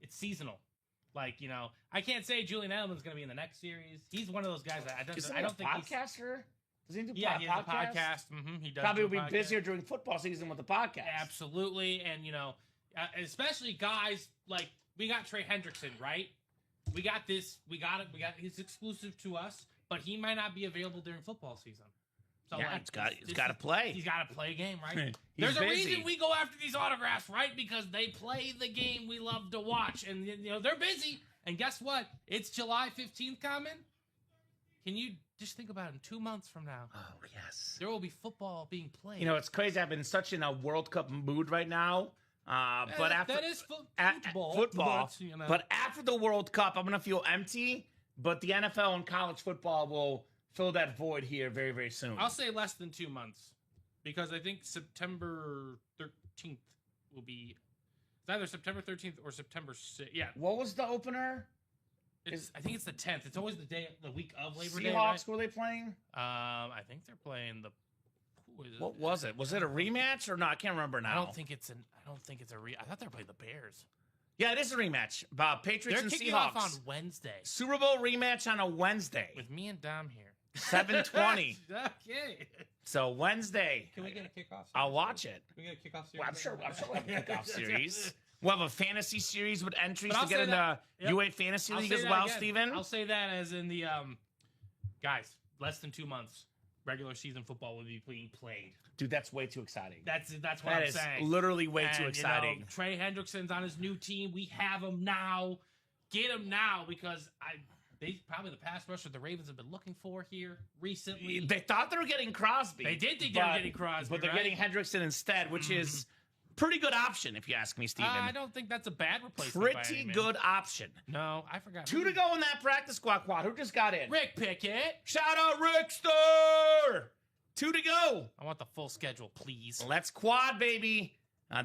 it's seasonal. Like, I can't say Julian Edelman's going to be in the next series. He's one of those guys that I don't think podcaster? Does he do he has a podcast. He does. Probably will be busier during football season with the podcast. Absolutely. And, especially guys like, we got Trey Hendrickson, right? We got this. We got it. He's exclusive to us, but he might not be available during football season. So yeah, he's got to play. He's got to play a game, right? There's a reason we go after these autographs, right? Because they play the game we love to watch, and they're busy. And guess what? It's July 15th, Kamen. Can you just think about it? In 2 months from now, oh yes, there will be football being played. It's crazy. I've been such in a World Cup mood right now. But after that is football, but after the World Cup, I'm gonna feel empty. But the NFL and college football will fill that void here very, very soon. I'll say less than 2 months, because I think September 13th will be. It's either September 13th or September 6th. Yeah. What was the opener? I think it's the 10th. It's always the week of Labor Day. Seahawks, right? Were they playing? I think they're playing the. What was it? Was it a rematch or not? I can't remember now. I don't think it's I thought they were playing the Bears. Yeah, it is a rematch. Patriots and Seahawks. They're kicking off on Wednesday. Super Bowl rematch on a Wednesday. With me and Dom here. 7:20. Okay. So Wednesday. Can we get a kickoff series? I'll watch it. Can we get a kickoff series? Well, I'm sure we'll have a kickoff series. We'll have a fantasy series with entries to get in the U8 Fantasy League as well, Steven. I'll say that as in the guys, less than 2 months. Regular season football will be being played. Dude, that's way too exciting. That's what I'm saying. That is literally way too exciting. Trey Hendrickson's on his new team. We have him now. Get him now, because they probably the pass rusher the Ravens have been looking for here recently. They thought they were getting Crosby. They did think they were getting Crosby, but they're getting Hendrickson instead, which is pretty good option if you ask me, Steven. I don't think that's a bad replacement. Pretty good option. No, I forgot. 2 to go in that practice squad. Who just got in? Rick Pickett. Shout out Rickster. 2 to go. I want the full schedule, please. Let's quad, baby.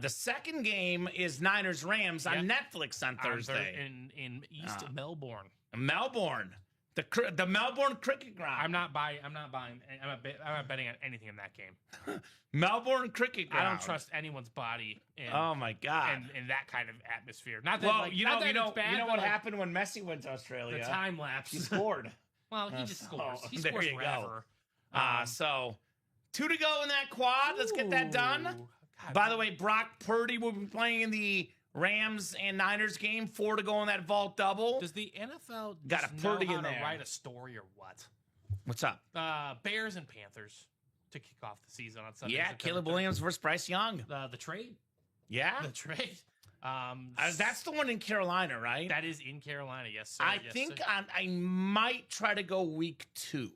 The second game is Niners-Rams on Netflix on Thursday. In East Melbourne. Melbourne. The Melbourne Cricket Ground. I'm not buying. I'm not betting on anything in that game. Melbourne Cricket Ground. I don't trust anyone's body. Oh my God! In that kind of atmosphere. Not that. You know what happened when Messi went to Australia? The time lapse. He scored. Well, he just scores. He scores forever. So 2 to go in that quad. Let's get that done. God. By the way, Brock Purdy will be playing in the Rams and Niners game. 4 to go in that vault double. Does the NFL got a Purdy know how in there to write a story or what? What's up? Bears and Panthers to kick off the season on Sunday. Yeah, Caleb Williams versus Bryce Young. The trade. Yeah, the trade. That's the one in Carolina, right? That is in Carolina. Yes, sir. I think I might try to go week 2.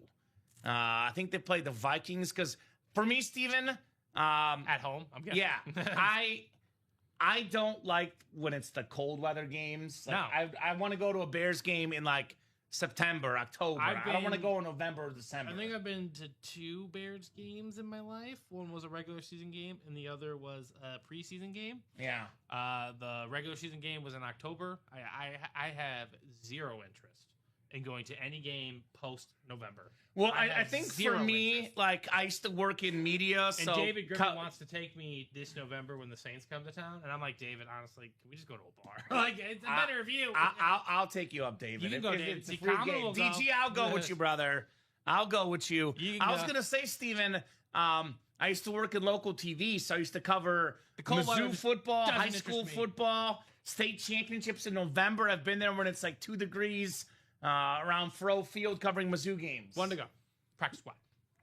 I think they play the Vikings because for me, Steven, at home. I'm guessing. Yeah, I don't like when it's the cold weather games. Like, no, I want to go to a Bears game in like September, October. I don't want to go in November or December. I think I've been to 2 Bears games in my life. One was a regular season game, and the other was a preseason game. Yeah. The regular season game was in October. I have zero interest in going to any game post-November. Well, I think for me, interest. Like, I used to work in media, so... And David Griffin wants to take me this November when the Saints come to town, and I'm like, David, honestly, can we just go to a bar? Like, it's a better view. I'll take you up, David. You can go, David. It's a free game. DG, I'll go with you, brother. I'll go with you. I was going to say, Steven, I used to work in local TV, so I used to cover Mizzou football, high school football, state championships in November. I've been there when it's like 2 degrees... around Furrow Field covering Mizzou games. 1 to go. Practice squad.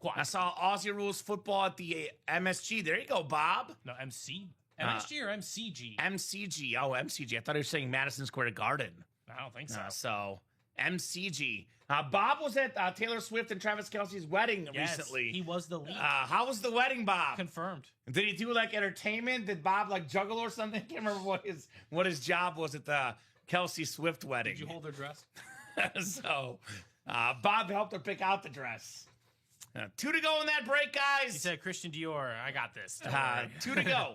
Quad. I saw Aussie Rules football at the MSG. There you go, Bob. No, MSG or MCG? MCG. Oh, MCG. I thought you were saying Madison Square Garden. I don't think so. So MCG. Bob was at Taylor Swift and Travis Kelce's wedding recently. He was the lead. How was the wedding, Bob? Confirmed. Did he do like entertainment? Did Bob like juggle or something? I can't remember what his job was at the Kelsey Swift wedding. Did you hold her dress? So Bob helped her pick out the dress. 2 to go in that break, guys. He said, Christian Dior, I got this. 2 to go.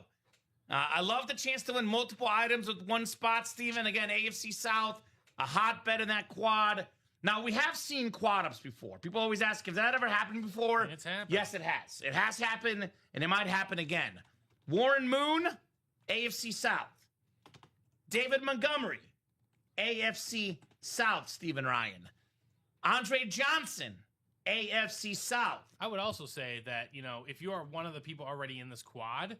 I love the chance to win multiple items with one spot, Steven. Again, AFC South, a hotbed in that quad. Now, we have seen quad ups before. People always ask, has that ever happened before? It's happened. Yes, it has. It has happened, and it might happen again. Warren Moon, AFC South. David Montgomery, AFC South, Stephen Ryan. Andre Johnson, AFC South. I would also say that, if you are one of the people already in this quad,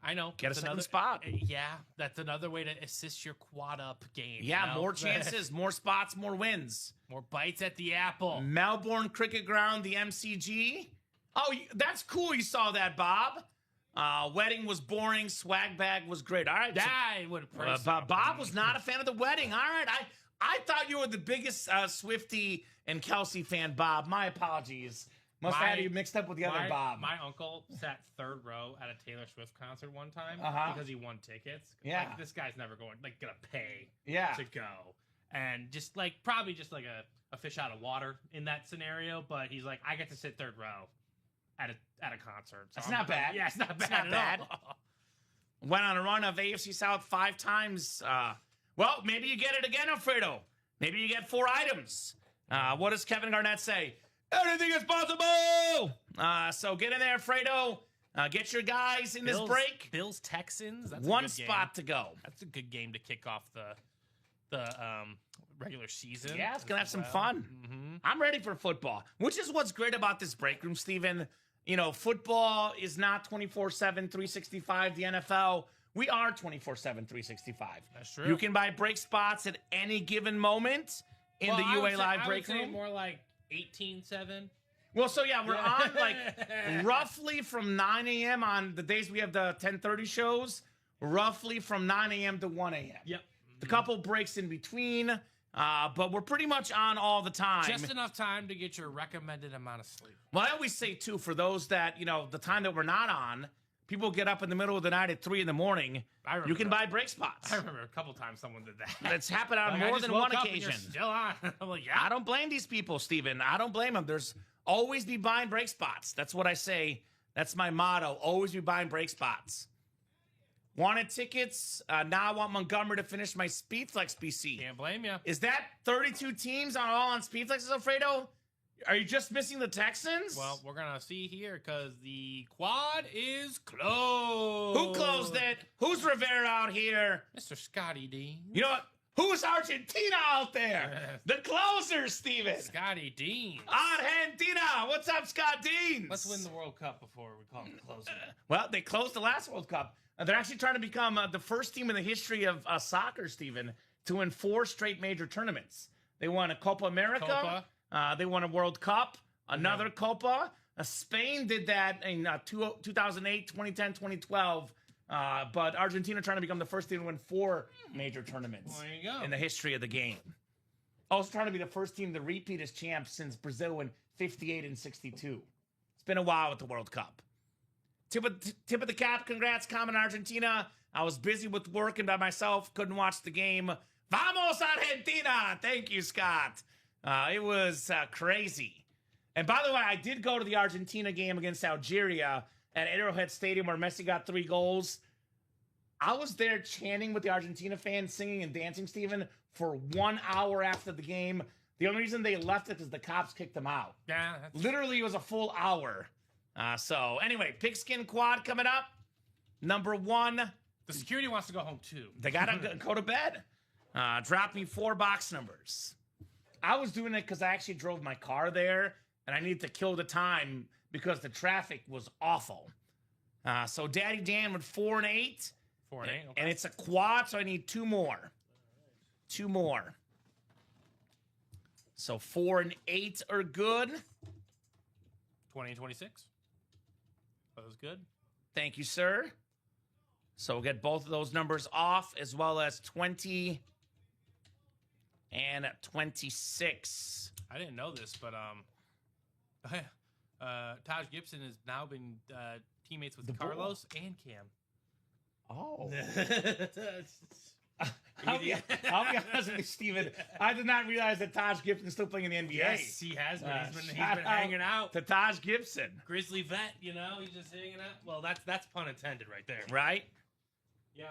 I know. Get a second spot. Yeah, that's another way to assist your quad up game. Yeah, more chances, more spots, more wins. More bites at the apple. Melbourne Cricket Ground, the MCG. Oh, that's cool you saw that, Bob. Wedding was boring. Swag bag was great. All right. I would Bob was not a fan of the wedding. All right. I thought you were the biggest Swiftie and Kelsey fan, Bob. My apologies. Must have had you mixed up with the other Bob. My uncle sat third row at a Taylor Swift concert one time because he won tickets. Yeah. Like, this guy's never gonna pay to go. And probably just like a fish out of water in that scenario. But he's like, I get to sit third row at a concert. So That's not bad. Yeah, it's not bad. It's not bad. Went on a run of AFC South 5 times. Well, maybe you get it again, Alfredo. Maybe you get 4 items. What does Kevin Garnett say? Anything is possible! So get in there, Fredo. Get your guys in this break. Bills Texans. That's one spot to go. That's a good game to kick off the regular season. Yeah, it's gonna have some fun. Mm-hmm. I'm ready for football, which is what's great about this break room, Steven. Football is not 24/7, 365. The NFL, we are 24/7, 365. That's true. You can buy break spots at any given moment in the UA Live break room. More like 18/7. Well, so yeah, we're on like roughly from 9 a.m. on the days we have the 10:30 shows, roughly from 9 a.m. to 1 a.m. Yep. The couple breaks in between, but we're pretty much on all the time. Just enough time to get your recommended amount of sleep. Well, I always say, too, for those that, the time that we're not on, people get up in the middle of the night at 3 in the morning. You can buy break spots. I remember a couple times someone did that. It's happened on more than one occasion. Still on. I'm like, yeah. I don't blame these people, Steven. I don't blame them. There's always be buying break spots. That's what I say. That's my motto. Always be buying break spots. Wanted tickets. Now I want Montgomery to finish my Speedflex BC. Can't blame you. Is that 32 teams all on Speedflexes, Alfredo? Are you just missing the Texans? Well, we're going to see here because the quad is closed. Who closed it? Who's Rivera out here? Mr. Scotty Dean. You know what? Who's Argentina out there? The closer, Steven. Scotty Dean. Argentina. What's up, Scott Dean? Let's win the World Cup before we call them closer. Well, they closed the last World Cup. They're actually trying to become the first team in the history of soccer, Steven, to win 4 straight major tournaments. They won a Copa America. They won a World Cup, another Copa. Spain did that in 2008, 2010, 2012. But Argentina trying to become the first team to win 4 major tournaments there you go. in the history of the game. Also trying to be the first team to repeat as champs since Brazil in 58 and 62. It's been a while with the World Cup. Tip of the cap. Congrats, Kamen Argentina. I was busy with work and by myself. Couldn't watch the game. Vamos, Argentina. Thank you, Scott. It was crazy. And by the way, I did go to the Argentina game against Algeria at Arrowhead Stadium where Messi got 3 goals. I was there chanting with the Argentina fans, singing and dancing, Steven, for 1 hour after the game. The only reason they left it is the cops kicked them out. Yeah. Literally, it was a full hour. So anyway, Pigskin Quad coming up. Number 1. The security wants to go home too. They got to go to bed. Drop me 4 box numbers. I was doing it because I actually drove my car there, and I needed to kill the time because the traffic was awful. So Daddy Dan with 4 and 8. 4 and 8, okay. And it's a quad, so I need 2 more. 2 more. So 4 and 8 are good. 20 and 26. That was good. Thank you, sir. So we'll get both of those numbers off, as well as 20 and 26. I didn't know this, but Taj Gibson has now been teammates with Carlos and Cam. Oh. I'll be honest with you, Steven. I did not realize that Taj Gibson's still playing in the NBA. Yes, he has been. He's been hanging out. To Taj Gibson. Grizzly vet, he's just hanging out. Well, that's pun intended right there. Right? Yeah.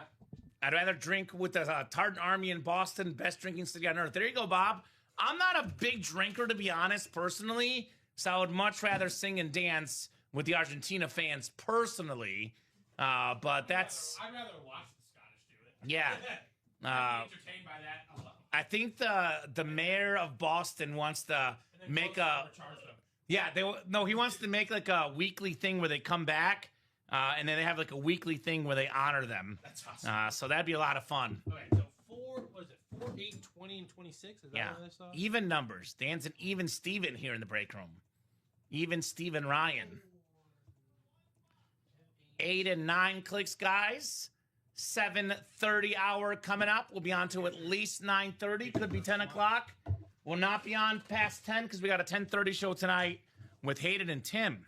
I'd rather drink with the Tartan Army in Boston, best drinking city on earth. There you go, Bob. I'm not a big drinker, to be honest, personally, so I would much rather sing and dance with the Argentina fans personally. But that's... I'd rather watch the Scottish do it. Yeah. I'm entertained by that alone. I think the mayor of Boston wants to make a... Yeah, he wants to make like a weekly thing where they come back, and then they have like a weekly thing where they honor them. That's awesome. So that'd be a lot of fun. Okay, so 4, 8, 20, and 26? Is that what I saw? Even numbers. Dan's an even Steven here in the break room. Even Steven Ryan. 8 and 9 clicks, guys. 7:30 hour coming up. We'll be on to at least 9:30. Could be 10 o'clock. We'll not be on past 10 because we got a 10:30 show tonight with Hayden and Tim.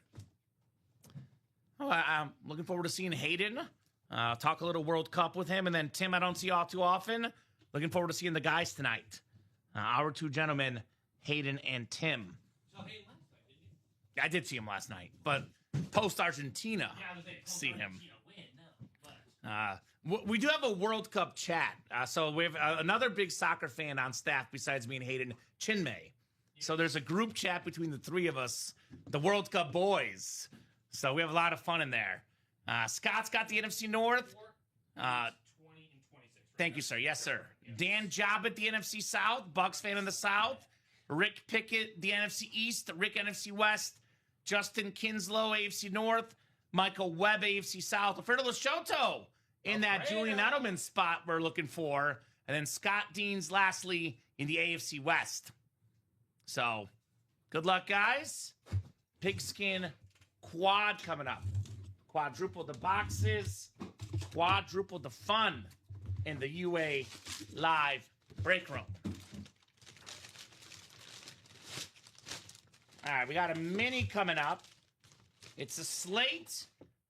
I'm looking forward to seeing Hayden. Talk a little World Cup with him. And then Tim, I don't see all too often. Looking forward to seeing the guys tonight. Our two gentlemen, Hayden and Tim. You saw Hayden last night, didn't you? I did see him last night, but post-Argentina, see him. We do have a World Cup chat. So we have another big soccer fan on staff besides me and Hayden, Chinmay. So there's a group chat between the three of us, the World Cup boys. So we have a lot of fun in there. Scott's got the NFC North. 20 and 26. Thank you, sir. Yes, sir. Dan Jobbett, the NFC South. Bucks fan in the South. Rick Pickett, the NFC East. Rick, NFC West. Justin Kinslow, AFC North. Michael Webb, AFC South. Alfredo Lashoto in that Julian Edelman spot we're looking for. And then Scott Deans, lastly, in the AFC West. So, good luck, guys. Pigskin Quad coming up. Quadruple the boxes. Quadruple the fun in the UA Live break room. All right, we got a mini coming up. It's a slate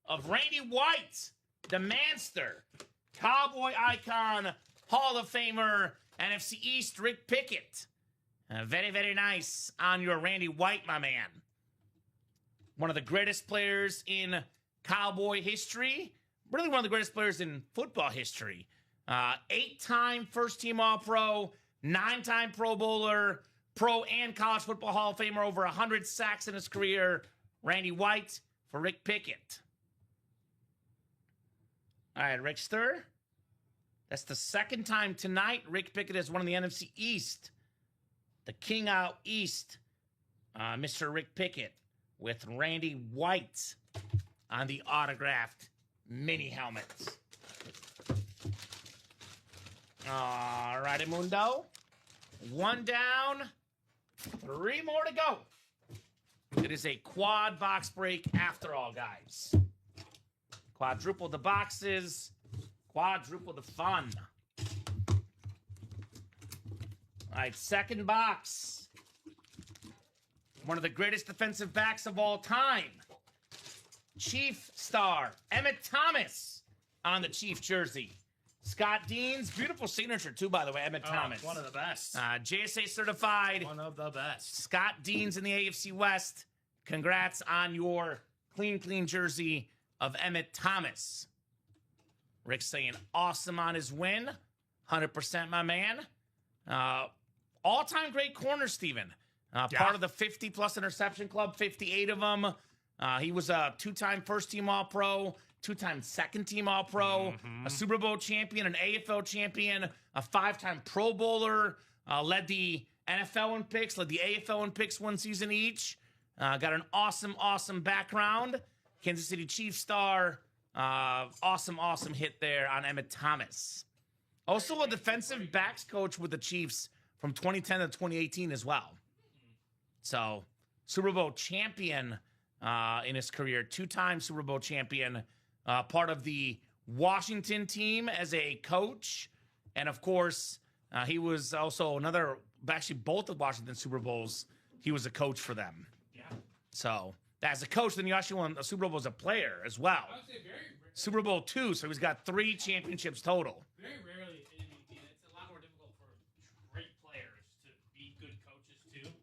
of Randy White, the Manster, Cowboy icon, Hall of Famer, NFC East, Rick Pickett. Very, very nice on your Randy White, my man. One of the greatest players in Cowboy history. Really one of the greatest players in football history. 8-time first-team All-Pro, 9-time Pro Bowler, Pro and College Football Hall of Famer, over 100 sacks in his career. Randy White for Rick Pickett. All right, Rick Stir. That's the second time tonight Rick Pickett has won the NFC East. The king out East, Mr. Rick Pickett, with Randy White on the autographed mini helmets. All righty, Mundo. 1 down, 3 more to go. It is a quad box break after all, guys. Quadruple the boxes, quadruple the fun. All right, second box. One of the greatest defensive backs of all time. Chief star, Emmett Thomas on the Chief jersey. Scott Deans, beautiful signature too, by the way, Emmett Thomas. One of the best. JSA certified. One of the best. Scott Deans in the AFC West. Congrats on your clean jersey of Emmett Thomas. Rick saying awesome on his win. 100%, my man. All-time great corner, Steven. Part of the 50-plus interception club, 58 of them. He was a 2-time first-team All-Pro, 2-time second-team All-Pro, a Super Bowl champion, an AFL champion, a 5-time Pro Bowler, led the NFL in picks, led the AFL in picks 1 season each. Got an awesome background. Kansas City Chiefs star. Awesome hit there on Emmett Thomas. Also a defensive backs coach with the Chiefs from 2010 to 2018 as well. So, Super Bowl champion in his career. 2-time Super Bowl champion, part of the Washington team as a coach. And, of course, he was also actually both of Washington Super Bowls, he was a coach for them. Yeah. So, as a coach, then he actually won a Super Bowl as a player as well. I would say Super Bowl II, so he's got 3 championships total. very rarely in MVP. It's a lot more difficult for great players to be good coaches, too,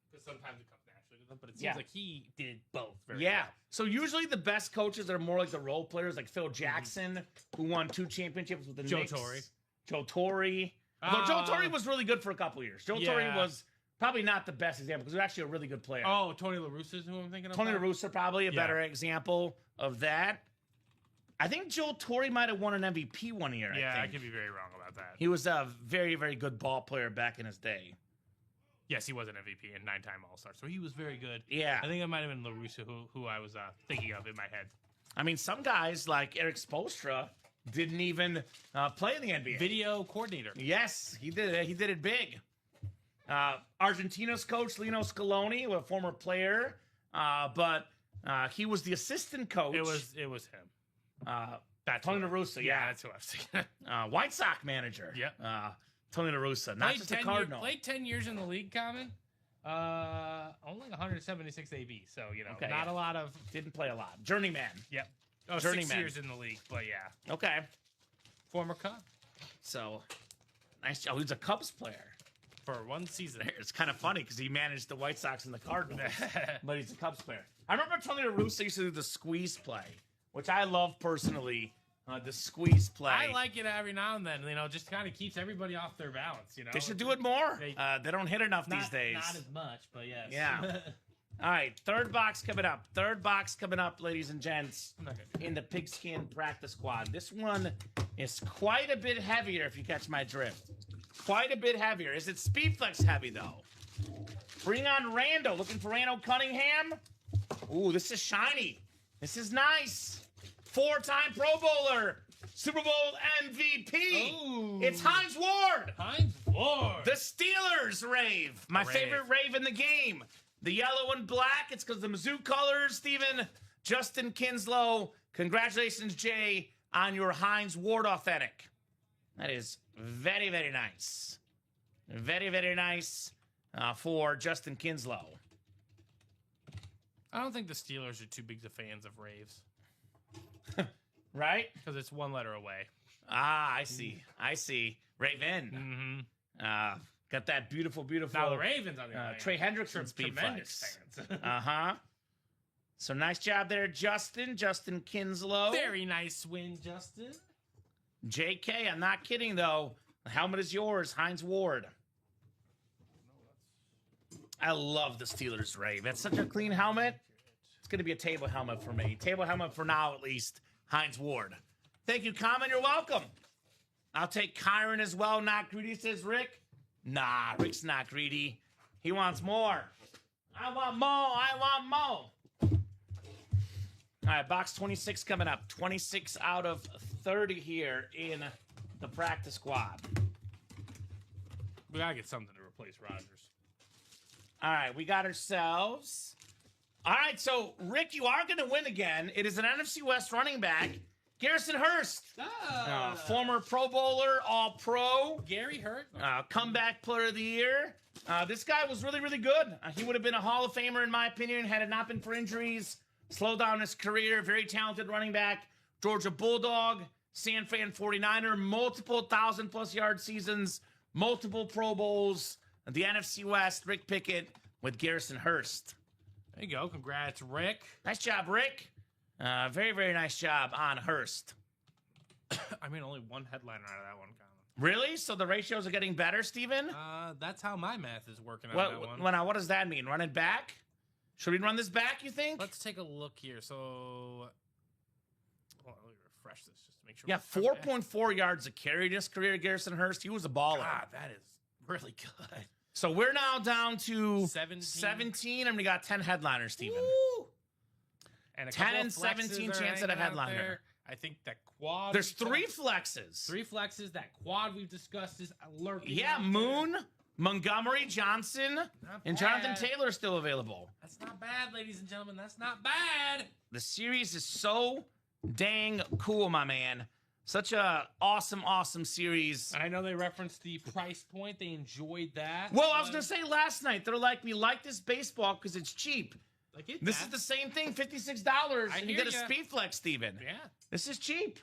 because sometimes it comes naturally to them. But it seems like he did both very well. So usually the best coaches are more like the role players, like Phil Jackson, who won 2 championships with the Knicks. Joe Torre. Although Joe Torre was really good for a couple years. Joe Torre was probably not the best example because he was actually a really good player. Oh, Tony La Russa is who I'm thinking of. Tony La Russa probably a better example of that. I think Joe Torre might have won an MVP one year. I could be very wrong about that. He was a very, very good ball player back in his day. Yes, he was an MVP and 9-time All-Star, so he was very good. Yeah. I think it might have been La Russa who I was thinking of in my head. I mean, some guys like Eric Spoelstra didn't even play in the NBA. Video coordinator. Yes, he did it. He did it big. Argentina's coach, Lino Scaloni, a former player, but he was the assistant coach. It was him. That's Tony La Russa, yeah, that's who I was thinking. White Sox manager. Yep. Tony La Russa, not just a Cardinal. Played 10 years in the league, Kamen. Only 176 AB, so, not a lot of... Didn't play a lot. Journeyman. Yep. Oh, Journeyman. 6 years in the league, but yeah. Okay. Former Cub. So, nice. Oh, he's a Cubs player. For 1 season. It's kind of funny because he managed the White Sox and the Cardinals, but he's a Cubs player. I remember Tony La Russa used to do the squeeze play, which I love personally. The squeeze play. I like it every now and then. Just kind of keeps everybody off their balance. They should do it more. They don't hit enough these days. Not as much, but yes. Yeah. All right, third box coming up. Third box coming up, ladies and gents, in the pigskin practice squad. This one is quite a bit heavier, if you catch my drift. Quite a bit heavier. Is it Speedflex heavy, though? Bring on Rando. Looking for Rando Cunningham? Ooh, this is shiny. This is nice. 4-time Pro Bowler. Super Bowl MVP. Ooh. It's Hines Ward. Hines Ward. The Steelers rave. My favorite rave in the game. The yellow and black. It's because the Mizzou colors, Steven. Justin Kinslow. Congratulations, Jay, on your Hines Ward authentic. That is very, very nice. Very, very nice for Justin Kinslow. I don't think the Steelers are too big of fans of raves. Right? Because it's 1 letter away. Ah, I see. I see. Raven. Mm-hmm. Got that beautiful, beautiful. Now the Ravens on the other Trey Hendrickson speed tremendous flex. fans. So nice job there, Justin. Justin Kinslow. Very nice win, Justin. JK, I'm not kidding, though. The helmet is yours, Hines Ward. I love the Steelers rave. That's such a clean helmet. It's going to be a table helmet for me. Table helmet for now, at least. Hines Ward. Thank you, Kamen. You're welcome. I'll take Kyron as well. Not greedy, says Rick. Nah, Rick's not greedy. He wants more. I want more. I want more. All right, box 26 coming up. 26 out of 30 here in the practice squad. We got to get something to replace Rodgers. All right, we got ourselves. All right, so, Rick, you are going to win again. It is an NFC West running back, Garrison Hurst. Former Pro Bowler, All-Pro. Gary Hurt. Comeback Player of the Year. This guy was really, really good. He would have been a Hall of Famer, in my opinion, had it not been for injuries. Slowed down his career. Very talented running back. Georgia Bulldog. San Fran 49er. Multiple 1,000-plus yard seasons. Multiple Pro Bowls. The NFC West, Rick Pickett with Garrison Hurst. There you go. Congrats, Rick. Nice job, Rick. Very, very nice job on Hurst. I mean, only one headliner out of that one, Colin. Really? So the ratios are getting better, Steven? That's how my math is working on that one. What does that mean? Run it back? Should we run this back, you think? Let's take a look here. So, let me refresh this just to make sure. Yeah, 4.4 yards a carry this career, Garrison Hurst. He was a baller. God, that is really good. So we're now down to 17, and we got 10 headliners, Steven. Woo! And 10 and 17 chance at a headliner. I think that quad. There's 3 flexes. 3 flexes. That quad we've discussed is lurking. Yeah, Moon, Montgomery, Johnson, and Jonathan Taylor are still available. That's not bad, ladies and gentlemen. That's not bad. The series is so dang cool, my man. Such a awesome series. I know they referenced the price point. They enjoyed that. Well, I was going to say last night, they're like, we like this baseball because it's cheap. This is the same thing, $56, and you get a Speed Flex, Steven. Yeah. This is cheap.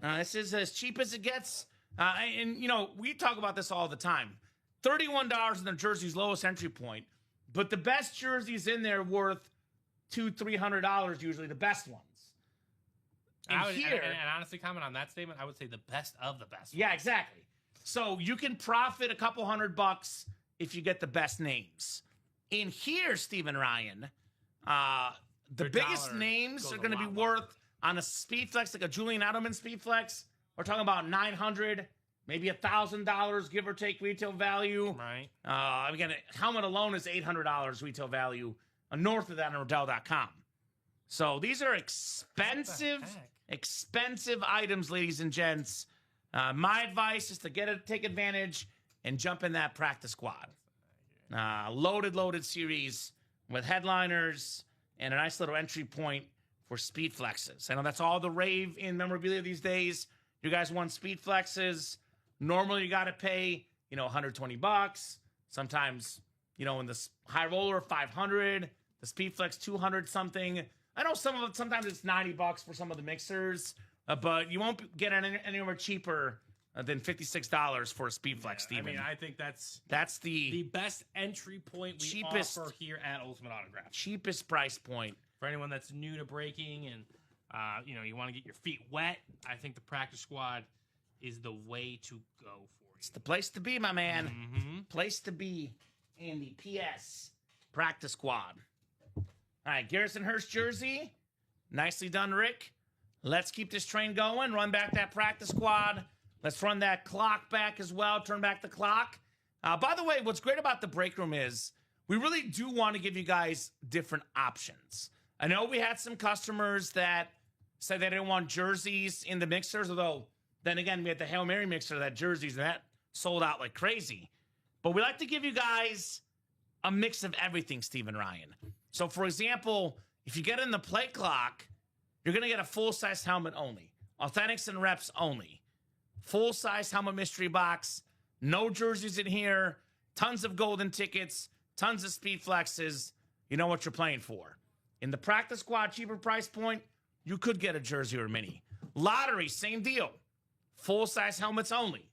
This is as cheap as it gets. And, you know, we talk about this all the time. $31 in the jersey's lowest entry point, but the best jerseys in there worth $200-$300 usually, the best ones. And honestly, comment on that statement, I would say the best of the best. Yeah, exactly. So you can profit a couple $100 if you get the best names. In here, Stephen Ryan, the biggest names are going to be worth on a Speed Flex, like a Julian Edelman Speed Flex. We're talking about $900, maybe $1,000, give or take retail value. Right. Again, a helmet alone is $800 retail value. North of that on Rodell.com. So these are expensive items, ladies and gents. My advice is to take advantage and jump in that practice squad. Loaded series with headliners and a nice little entry point for Speed Flexes. I know that's all the rave in memorabilia these days. You guys want Speed Flexes. Normally you got to pay, $120. Sometimes, in the high roller, $500. The Speed Flex, $200 something. I know some of it, sometimes it's $90 for some of the mixers, but you won't get anywhere cheaper than $56 for a Speed Flex, Steven. I mean, I think that's the best entry point we offer here at Ultimate Autograph. Cheapest price point. For anyone that's new to breaking and, you want to get your feet wet, I think the practice squad is the way to go for you. It's the place to be, my man. Mm-hmm. Place to be in the PS practice squad. All right, Garrison Hurst jersey. Nicely done, Rick. Let's keep this train going. Run back that practice squad. Let's run that clock back as well. Turn back the clock. By the way, what's great about the break room is we really do want to give you guys different options. I know we had some customers that said they didn't want jerseys in the mixers, although then again, we had the Hail Mary mixer that jerseys, and that sold out like crazy. But we like to give you guys a mix of everything, Stephen Ryan. So, for example, if you get in the play clock, you're going to get a full-size helmet only. Authentics and reps only. Full-size helmet mystery box. No jerseys in here. Tons of golden tickets. Tons of Speed Flexes. You know what you're playing for. In the practice squad, cheaper price point, you could get a jersey or a mini. Lottery, same deal. Full-size helmets only.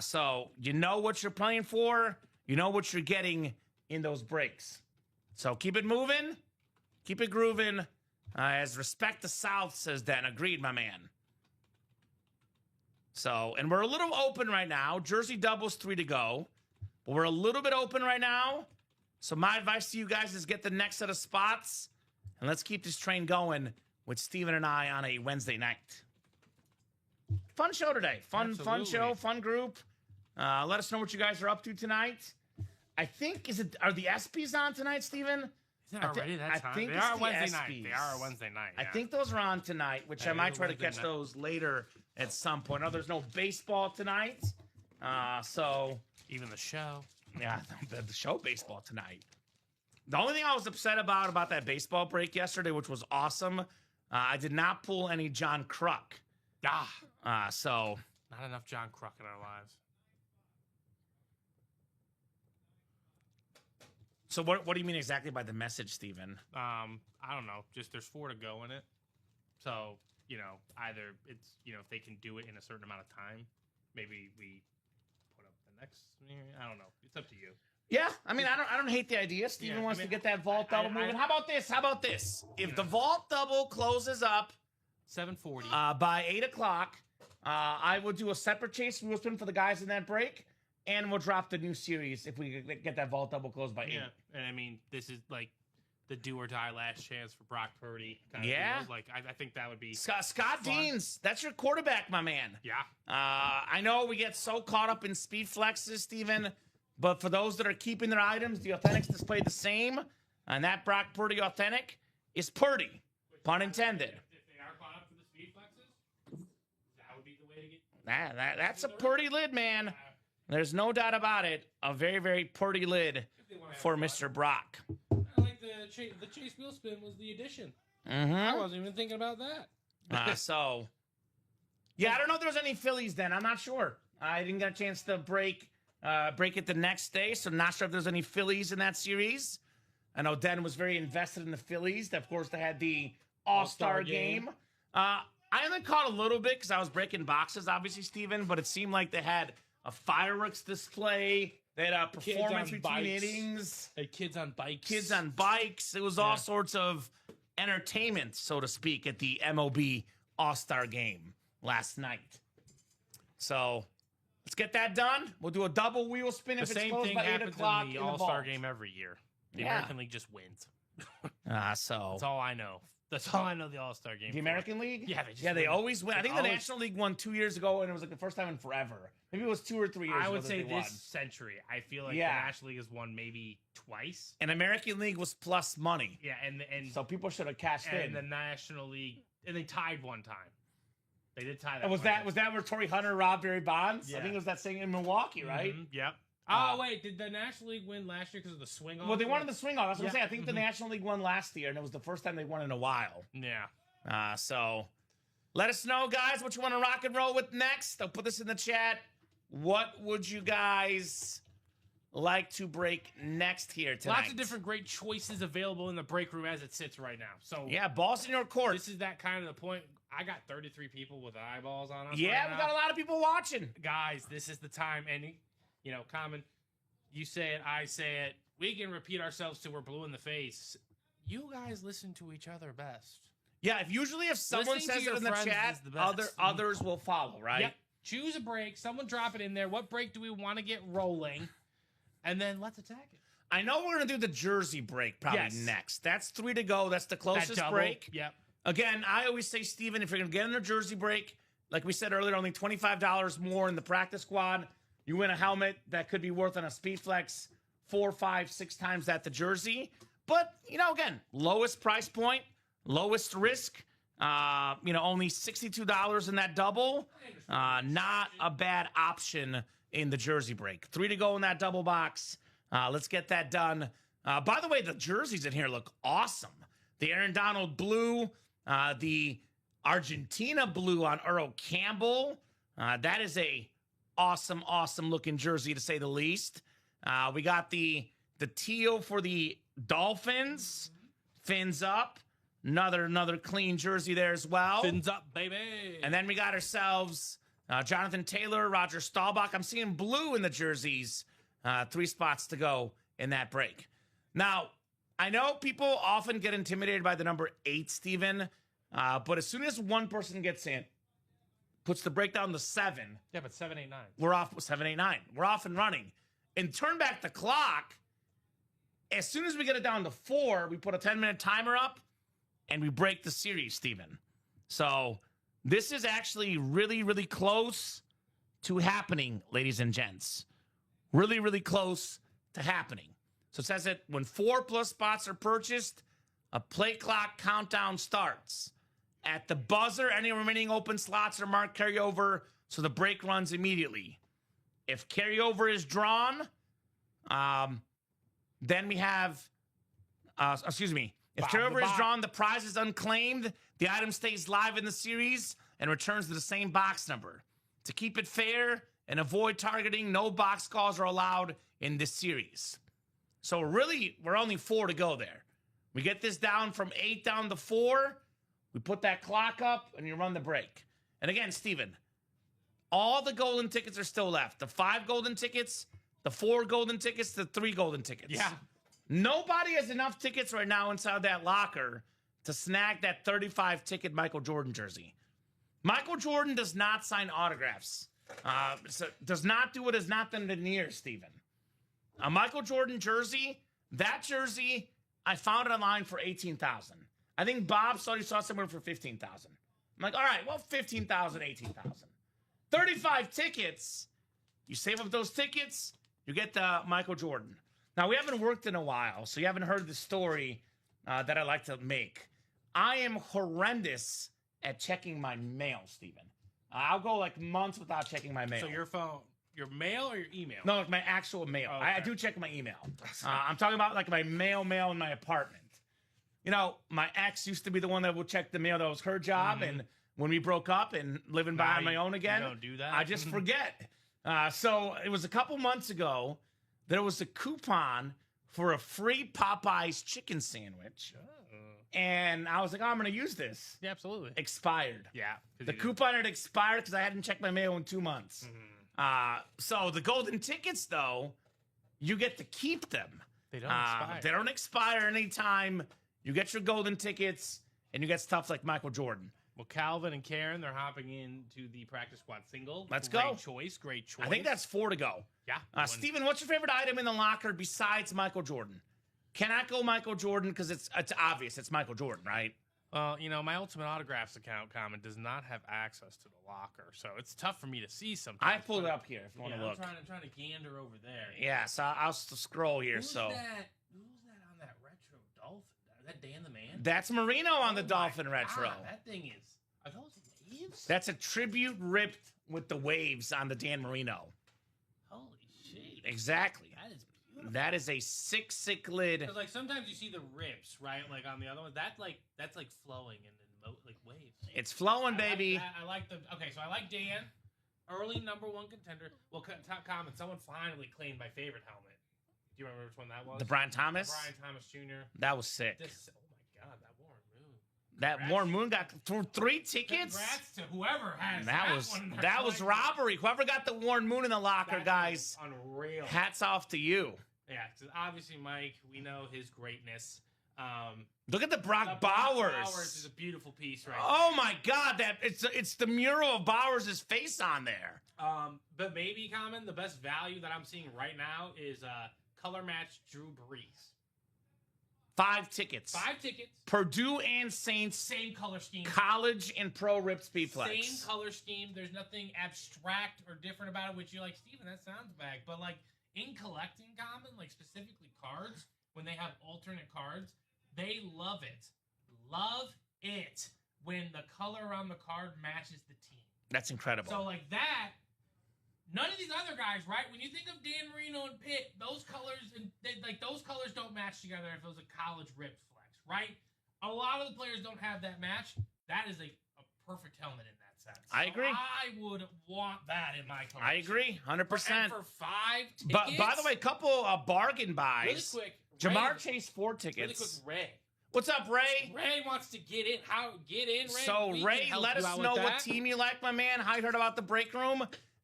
So you know what you're playing for. You know what you're getting in those breaks. So keep it moving. Keep it grooving. As Respect the South says, Dan. Agreed, my man. So, and we're a little open right now. Jersey doubles 3 to go. But we're a little bit open right now. So my advice to you guys is get the next set of spots. And let's keep this train going with Steven and I on a Wednesday night. Fun show today. Fun show, fun group. Let us know what you guys are up to tonight. I think, are the ESPYs on tonight, Steven? Is it already that time? Think they are Wednesday night. They are Wednesday night. Yeah. I think those are on tonight, which I might try to catch those later at some point. No, there's no baseball tonight. So even the show. Yeah, the show baseball tonight. The only thing I was upset about that baseball break yesterday, which was awesome, I did not pull any John Kruk. So not enough John Kruk in our lives. So what do you mean exactly by the message, Steven? I don't know. Just there's 4 to go in it. So, either it's, if they can do it in a certain amount of time, maybe we put up the next. I don't know. It's up to you. Yeah, I mean, I don't hate the idea. Steven wants to get that vault double moving. How about this? If the vault double closes up 7:40 by 8 o'clock, I will do a separate chase wheel spin for the guys in that break. And we'll drop the new series if we get that vault double closed by 8. Yeah, and I mean, this is like the do or die last chance for Brock Purdy. Kind of deal. Like, I think that would be Scott Deans. That's your quarterback, my man. Yeah. I know we get so caught up in Speed Flexes, Steven, but for those that are keeping their items, the Authentics display the same, and that Brock Purdy Authentic is Purdy, pun intended. If they are caught up for the Speed Flexes, that would be the way to get. That's a Purdy lid, man. There's no doubt about it. A very, very pretty lid for Mr. Brock. I like the Chase wheel spin was the addition. I wasn't even thinking about that. Yeah, I don't know if there was any Phillies then. I'm not sure. I didn't get a chance to break it the next day, so not sure if there's any Phillies in that series. I know Den was very invested in the Phillies. Of course, they had the All-Star game. I only caught a little bit because I was breaking boxes, obviously, Steven, but it seemed like they had a fireworks display. They had a performance between innings. They had kids on bikes. Kids on bikes. It was all sorts of entertainment, so to speak, at the MLB All-Star game last night. So let's get that done. We'll do a double wheel spin if it's close by 8 o'clock in the All-Star game every year. The American League just wins. That's all I know. That's all I know the All-Star game. The American League? Yeah, they always win. I think the National League won 2 years ago, and it was like the first time in forever. Maybe it was 2 or 3 years ago. I would say this century. I feel like the National League has won maybe twice. And American League was plus money. Yeah, and so people should have cashed in. And the National League, and they tied one time. They did tie that. And was that where Torrey Hunter robbed Barry Bonds? Yeah. I think it was that thing in Milwaukee, right? Yep. Oh, wait, did the National League win last year because of the swing off? Well, they won in the swing off. That's what I'm saying. I think the National League won last year, and it was the first time they won in a while. Yeah. So let us know, guys, what you want to rock and roll with next. I'll put this in the chat. What would you guys like to break next here tonight? Lots of different great choices available in the break room as it sits right now. So yeah, balls in your court. This is that kind of the point. I got 33 people with eyeballs on us. Yeah, we got a lot of people watching. Guys, this is the time. And, Kamen, you say it, I say it. We can repeat ourselves till we're blue in the face. You guys listen to each other best. Yeah, if someone says it in the chat, others will follow, right? Yep. Choose a break. Someone drop it in there. What break do we want to get rolling? And then let's attack it. I know we're going to do the Jersey break probably next. That's 3 to go. That's the closest break. Yep. Again, I always say, Steven, if you're going to get in a Jersey break, like we said earlier, only $25 more in the practice squad. You win a helmet that could be worth on a Speed Flex 4, 5, 6 times that the Jersey. But, again, lowest price point, lowest risk. Only $62 in that double. Not a bad option in the Jersey break. 3 to go in that double box. Let's get that done. By the way, the jerseys in here look awesome. The Aaron Donald blue, the Argentina blue on Earl Campbell. That is a awesome looking jersey to say the least. We got the teal for the Dolphins. Fins up. Another clean jersey there as well. Fins up, baby. And then we got ourselves Jonathan Taylor, Roger Staubach. I'm seeing blue in the jerseys. 3 spots to go in that break. Now, I know people often get intimidated by the number 8, Steven. But as soon as one person gets in, puts the break down to 7. Yeah, but 7, 8, 9. We're off 7, 8, 9. We're off and running. And turn back the clock. As soon as we get it down to 4, we put a 10-minute timer up. And we break the series, Steven. So this is actually really, really close to happening, ladies and gents. Really, really close to happening. So it says that when 4+ spots are purchased, a play clock countdown starts. At the buzzer, any remaining open slots are marked carryover, so the break runs immediately. If carryover is drawn, then we have, If carryover is drawn, the prize is unclaimed. The item stays live in the series and returns to the same box number. To keep it fair and avoid targeting, no box calls are allowed in this series. So really, we're only 4 to go there. We get this down from 8 down to 4. We put that clock up and you run the break. And again, Steven, all the golden tickets are still left. The 5 golden tickets, the 4 golden tickets, the 3 golden tickets. Yeah. Nobody has enough tickets right now inside that locker to snag that 35-ticket Michael Jordan jersey. Michael Jordan does not sign autographs. Does not do it as not done in years, Steven. A Michael Jordan jersey, that jersey, I found it online for $18,000. I think Bob saw somewhere for $15,000. I'm like, all right, well, $15,000, $18,000. 35 tickets. You save up those tickets, you get the Michael Jordan. Now, we haven't worked in a while, so you haven't heard the story that I like to make. I am horrendous at checking my mail, Steven. I'll go like months without checking my mail. So your your mail or your email? No, like my actual mail. Oh, okay. I do check my email. I'm talking about like my mail in my apartment. You know, my ex used to be the one that would check the mail. That was her job. And when we broke up and living by on my own again, you don't do that? I just forget. So it was a couple months ago. There was a coupon for a free Popeyes chicken sandwich. And I was like, oh, I'm going to use this. Yeah, absolutely. Expired. Yeah. The coupon had expired because I hadn't checked my mail in 2 months. So the golden tickets, though, you get to keep them. They don't expire. They don't expire anytime. You get your golden tickets, and you get stuff like Michael Jordan. Well, Calvin and Karen, they're hopping into the practice squad single. Let's go. Great choice. I think that's 4 to go. Yeah. Steven, what's your favorite item in the locker besides Michael Jordan? Cannot go Michael Jordan because it's obvious. It's Michael Jordan, right? You know, my Ultimate Autographs account, Kamen, does not have access to the locker, so it's tough for me to see sometimes. I pulled it up here if you want to look. I'm trying to gander over there. Yeah, so I'll scroll here. Who's that on that retro Dolphin? Is that Dan the Man? That's Marino on the Dolphin retro. God, that thing is... Are those waves? That's a tribute ripped with the waves on the Dan Marino. Holy shit. Exactly. That is beautiful. That is a sick lid. Because like sometimes you see the rips, right? Like on the other one, that's like flowing and then like waves. It's flowing, baby. I like the okay. So I like Dan, early number 1 contender. Well, Common. Someone finally claimed my favorite helmet. Do you remember which one that was? The Brian Thomas. Brian Thomas Jr. That was sick. Oh my God, that Warren Moon. That Warren Moon got 3 tickets. Congrats to whoever has that was robbery. Whoever got the Warren Moon in the locker, guys. Unreal. Hats off to you. Yeah, because obviously, Mike, we know his greatness. Look at the Brock Bowers. Bowers is a beautiful piece, right? Oh my God, it's the mural of Bowers' face on there. But maybe, Common, the best value that I'm seeing right now is color match Drew Brees. 5 tickets. 5 tickets. Purdue and Saints. Same color scheme. College and pro Rips B-Flex. Same color scheme. There's nothing abstract or different about it, which you're like, Steven, that sounds bad. But like in collecting, Common, like specifically cards, when they have alternate cards, they love it. Love it when the color on the card matches the team. That's incredible. So like that, none of these other guys, right? When you think of Dan Marino and Pitt, those colors those colors don't match together if it was a college Rips flex, right? A lot of the players don't have that match. That is a perfect helmet in that sense. I agree. I would want that in my collection. I agree, 100%. And for 5 tickets. But by the way, a couple bargain buys. Really quick, Jamar Chase 4 tickets. Really quick, Ray. What's up, Ray? Ray wants to get in. Get in, Ray? So, Ray, let us know what team you like, my man. How you heard about the break room?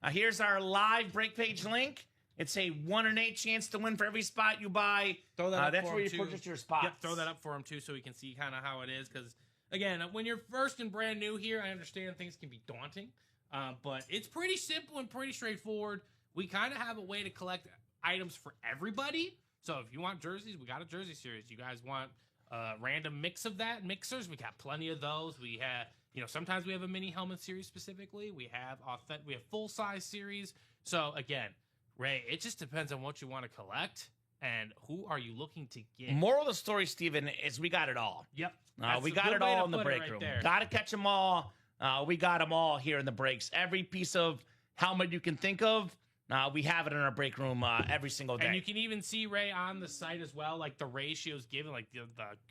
Here's our live break page link. It's a 1 in 8 chance to win for every spot you buy. Throw that up that's for where him you too. purchase your spots. Yep, throw that up for him too, so we can see kind of how it is. Because again, when you're first and brand new here, I understand things can be daunting, but it's pretty simple and pretty straightforward. We kind of have a way to collect items for everybody. So if you want jerseys, we got a jersey series. You guys want a random mix of that mixers? We got plenty of those. We have, sometimes we have a mini helmet series specifically. We have full size series. So again, Ray, it just depends on what you want to collect and who are you looking to get. Moral of the story, Steven, is we got it all. Yep. We got it all in the break room. Got to catch them all. We got them all here in the breaks. Every piece of helmet you can think of, we have it in our break room every single day. And you can even see, Ray, on the site as well, like the ratios given, like the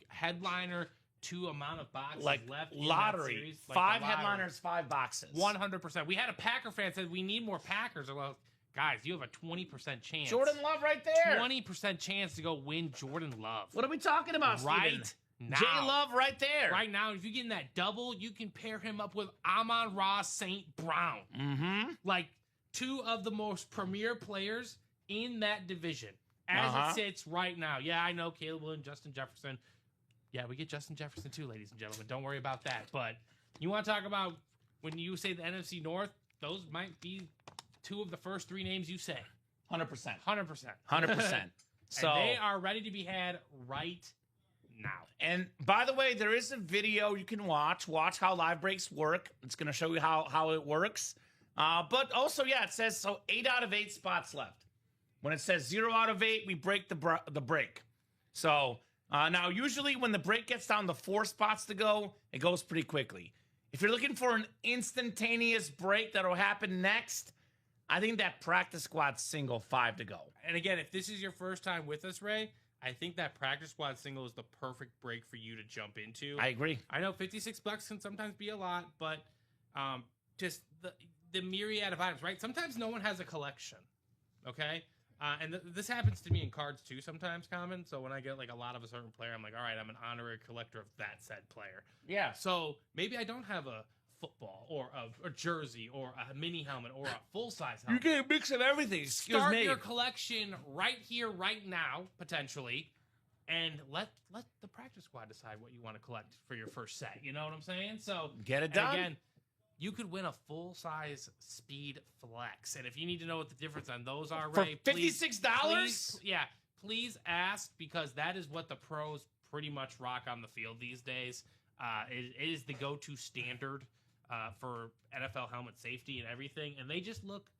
headliner to amount of boxes like left lottery. In that series. 5 headliners, 5 boxes. 100%. We had a Packer fan said we need more Packers. Well, guys, you have a 20% chance. Jordan Love right there. 20% chance to go win Jordan Love. What are we talking about, right Steven? now? J Love right there. Right now, if you're getting that double, you can pair him up with Amon-Ra St. Brown. Mm-hmm. Like 2 of the most premier players in that division as it sits right now. Yeah, I know Caleb Williams, Justin Jefferson. Yeah, we get Justin Jefferson too, ladies and gentlemen. Don't worry about that. But you want to talk about when you say the NFC North, those might be 2 of the first 3 names you say. 100%. 100%. 100%. So and they are ready to be had right now. And by the way, there is a video you can watch. Watch how live breaks work. It's going to show you how it works. But also, yeah, it says 8 out of 8 spots left. When it says 0 out of 8, we break the break. So now, usually when the break gets down to 4 spots to go, it goes pretty quickly. If you're looking for an instantaneous break that'll happen next, I think that practice squad single 5 to go. And again, if this is your first time with us, Ray, I think that practice squad single is the perfect break for you to jump into. I agree. I know $56 can sometimes be a lot, but just the myriad of items, right? Sometimes no one has a collection, okay? And this happens to me in cards too sometimes, Kamen. So when I get like a lot of a certain player, I'm like, all right, I'm an honorary collector of that said player. Yeah. So maybe I don't have a football or a jersey or a mini helmet or a full-size helmet. You're getting a mix of everything. Start your collection right here, right now, potentially, and let the practice squad decide what you want to collect for your first set. You know what I'm saying? So get it done. Again, you could win a full-size speed flex, and if you need to know what the difference on those are, Ray, for $56, please ask, because that is what the pros pretty much rock on the field these days. It is the go-to standard for NFL helmet safety and everything, and they just look.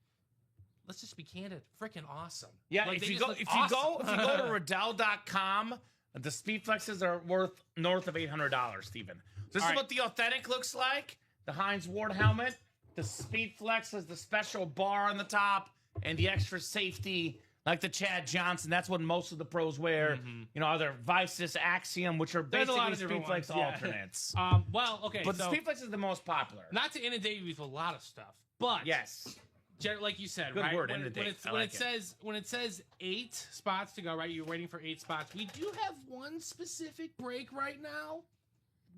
Let's just be candid, freaking awesome. Yeah, like, if you go to Riddell.com, the speed flexes are worth north of $800, Steven. This is what the authentic looks like. The Heinz Ward helmet. The speed flex has the special bar on the top and the extra safety, like the Chad Johnson. That's what most of the pros wear. Mm-hmm. You know, other Visis, Axiom, which are basically speed flex alternates. Well, okay, but the speed flex is the most popular. Not to inundate you with a lot of stuff, but yes. Like you said, good right? word, When it says 8 spots to go, right? You're waiting for 8 spots. We do have one specific break right now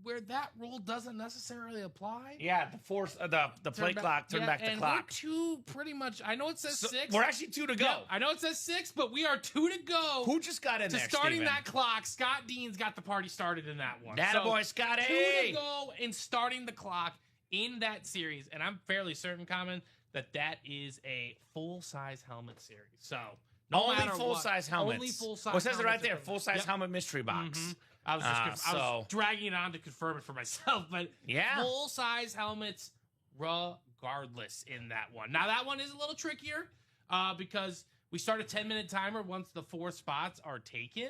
where that rule doesn't necessarily apply. Yeah, the play clock, turn back the clock. We're 2 pretty much. I know it says 6. We're actually 2 to go. Yeah, I know it says 6, but we are 2 to go. Who just got in there, starting Steven? that clock. Scott Dean's got the party started in that one. Attaboy, Scotty! 2 to go and starting the clock in that series, and I'm fairly certain, Kamen, that is a full-size helmet series. So only full-size helmets. Only full-size. Well, it says it right there, full-size helmet mystery box. Mm-hmm. I was dragging it on to confirm it for myself, but full-size helmets regardless in that one. Now that one is a little trickier because we start a 10-minute timer once the 4 spots are taken,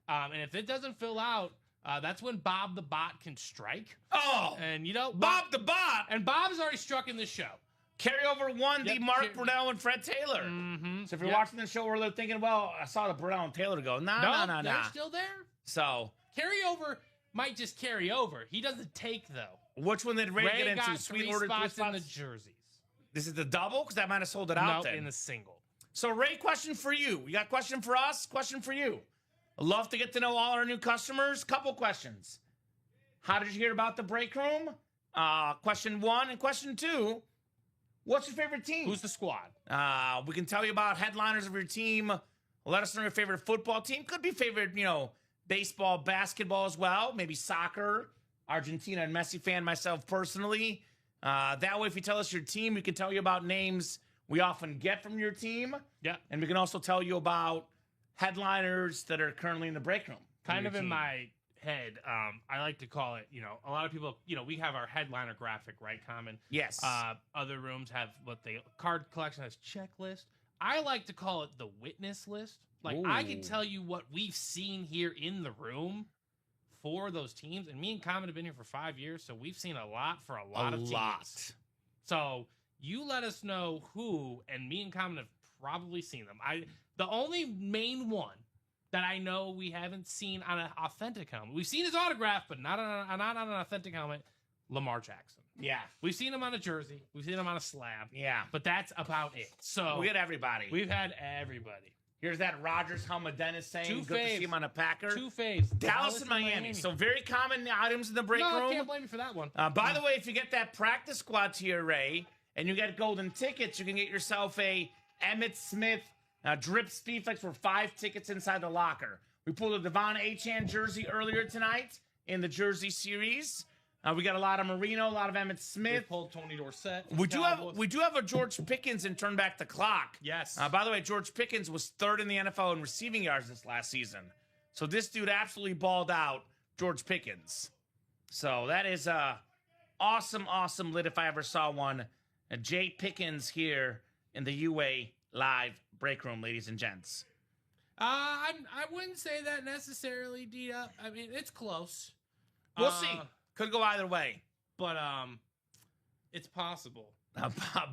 and if it doesn't fill out, that's when Bob the Bot can strike. Oh, and you know Bob the Bot, and Bob's already struck in the show. Carryover 1, the Mark Brunell and Fred Taylor. Mm-hmm. So if you're watching the show where they're thinking, well, I saw the Brunell and Taylor go, nah. They're still there. So carryover might just carry over. He doesn't take, though. Which one did Ray get into? Got Sweet 3 order spots 3 spots in the jerseys. This is the double? Because I might have sold it out then. In the single. So Ray, question for you. You got a question for us? Question for you. I'd love to get to know all our new customers. Couple questions. How did you hear about the break room? Question 1 and question 2. What's your favorite team? Who's the squad? We can tell you about headliners of your team. Let us know your favorite football team. Could be favorite, baseball, basketball as well. Maybe soccer. Argentina and Messi fan myself personally. That way, if you tell us your team, we can tell you about names we often get from your team. Yeah. And we can also tell you about headliners that are currently in the break room. Kind of in my head, I like to call it, a lot of people, we have our headliner graphic, right, Kamen? Yes. Other rooms have what the card collection has checklist. I like to call it the witness list. Like, I can tell you what we've seen here in the room for those teams. And me and Kamen have been here for 5 years, so we've seen a lot for a lot of teams. So you let us know who, and me and Kamen have probably seen them. The only main one that I know we haven't seen on an authentic helmet. We've seen his autograph, but not on an authentic helmet, Lamar Jackson. Yeah. We've seen him on a jersey. We've seen him on a slab. Yeah. But that's about it. So we had everybody. We've had everybody. Here's that Rodgers helmet Dennis saying. 2 good faves. to see him on a Packer. 2 faves. Dallas and Miami. So very common items in the break room. I can't blame you for that one. By the way, if you get that practice squad tier, Ray, and you get golden tickets, you can get yourself a Emmitt Smith drip speedflex for 5 tickets inside the locker. We pulled a Devon Achane jersey earlier tonight in the jersey series. We got a lot of Marino, a lot of Emmitt Smith. We pulled Tony Dorsett. We do have a George Pickens in Turn Back the Clock. Yes. By the way, George Pickens was 3rd in the NFL in receiving yards this last season. So this dude absolutely balled out, George Pickens. So that is awesome lid if I ever saw one. Jay Pickens here in the UA live break room, ladies and gents. I wouldn't say that necessarily, D-Up. I mean, it's close. We'll see. Could go either way. But it's possible.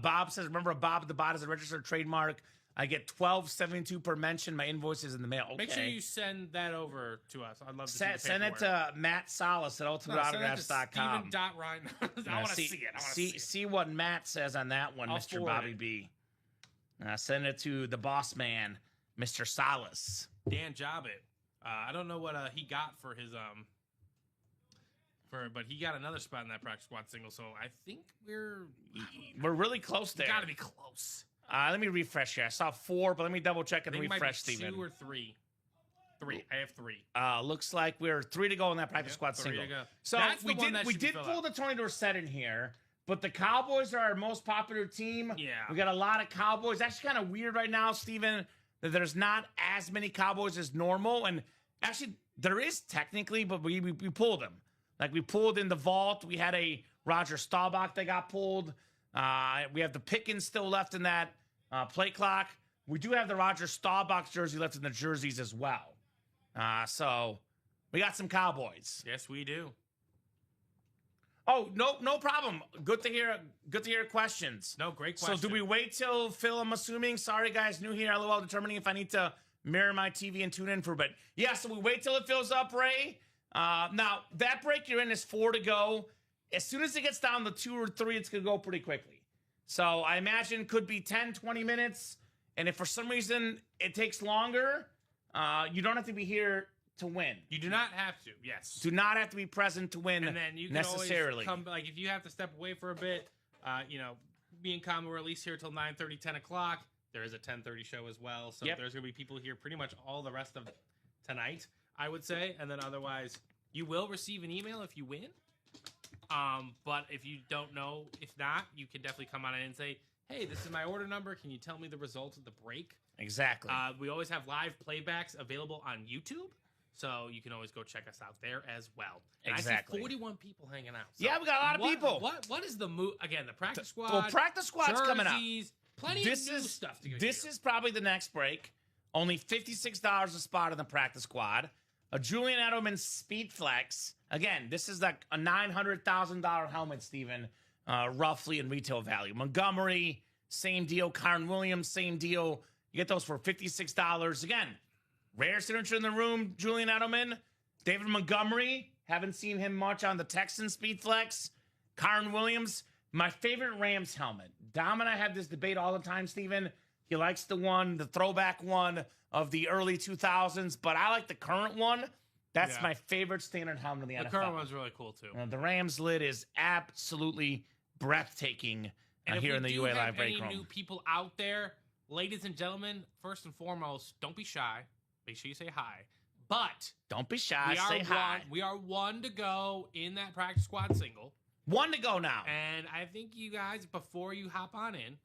Bob says, remember Bob at the bot is a registered trademark. I get $12.72 per mention. My invoice is in the mail. Okay. Make sure you send that over to us. I'd love to send it to Matt Salas at ultimateautographs.com. Steven.Ryan. I want to see it. I want to see what Matt says on that one, Mr. Bobby B. Send it to the boss man, Mr. Salas. Dan Jobbit. I don't know what he got for his but he got another spot in that practice squad single. So I think we're really close there. Got to be close. Let me refresh here. I saw 4, but let me double check and refresh, Steven. 2 or 3. 3. I have 3. Looks like we're 3 to go in that practice squad 3 single. To go. So we did pull the Tony Dorsett in here, but the Cowboys are our most popular team. Yeah. We got a lot of Cowboys. Actually kind of weird right now, Steven, that there's not as many Cowboys as normal. And actually, there is technically, but we pulled them. Like, we pulled in the vault. We had a Roger Staubach that got pulled. We have the Pickens still left in that play clock. We do have the Roger Staubach jersey left in the jerseys as well. So we got some Cowboys. Yes, we do. Oh, no problem. Good to hear questions. No, great question. So do we wait till Phil, I'm assuming? Sorry, guys, new here. LOL, determining if I need to mirror my TV and tune in for a bit. Yeah, so we wait till it fills up, Ray. Now, that break you're in is 4 to go. As soon as it gets down to 2 or 3, it's going to go pretty quickly. So I imagine it could be 10, 20 minutes. And if for some reason it takes longer, you don't have to be here to win. You do not have to, yes. Do not have to be present to win and then you can necessarily. Always come, like, if you have to step away for a bit, me and Kamen were at least here till 9:30, 10 o'clock. There is a 10:30 show as well. So there's going to be people here pretty much all the rest of tonight, I would say. And then otherwise, you will receive an email if you win. But if you don't know, if not, you can definitely come on in and say, hey, this is my order number. Can you tell me the results of the break? Exactly. We always have live playbacks available on YouTube. So you can always go check us out there as well. And exactly. I see 41 people hanging out. So yeah, we got a lot of people. What is the move? Again, the practice squad. Well, practice squad's jerseys, coming up. Plenty of new stuff to go This is probably the next break. Only $56 a spot in the practice squad. A Julian Edelman Speed Flex. Again, this is like a $900,000 helmet, Steven, roughly in retail value. Montgomery, same deal. Kyron Williams, same deal. You get those for $56. Again, rare signature in the room, Julian Edelman. David Montgomery, haven't seen him much on the Texans Speed Flex. Kyron Williams, my favorite Rams helmet. Dom and I have this debate all the time, Steven. He likes the throwback one of the early 2000s, but I like the current one. That's my favorite standard helmet in the NFL. The current one's really cool, too. The Rams lid is absolutely breathtaking here in the UA Live break room. If new people out there, ladies and gentlemen, first and foremost, don't be shy. Make sure you say hi. But don't be shy. Say hi. We are 1 to go in that practice squad single. 1 to go now. And I think you guys, before you hop on in,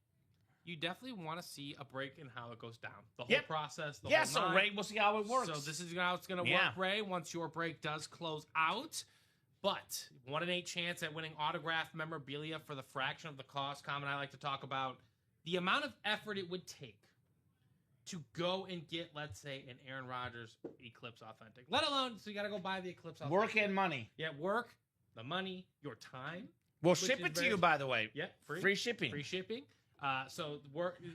you definitely want to see a break in how it goes down. The whole process, the whole so Ray, we'll see how it works. So this is how it's going to work, Ray, once your break does close out. But 1 in 8 chance at winning autographed memorabilia for the fraction of the cost. Kamen and I like to talk about the amount of effort it would take to go and get, let's say, an Aaron Rodgers Eclipse Authentic. Let alone, so you got to go buy the Eclipse Authentic. Work and money. Yeah, work, the money, your time. We'll ship it to you, by the way. Yeah, free shipping. Free shipping. So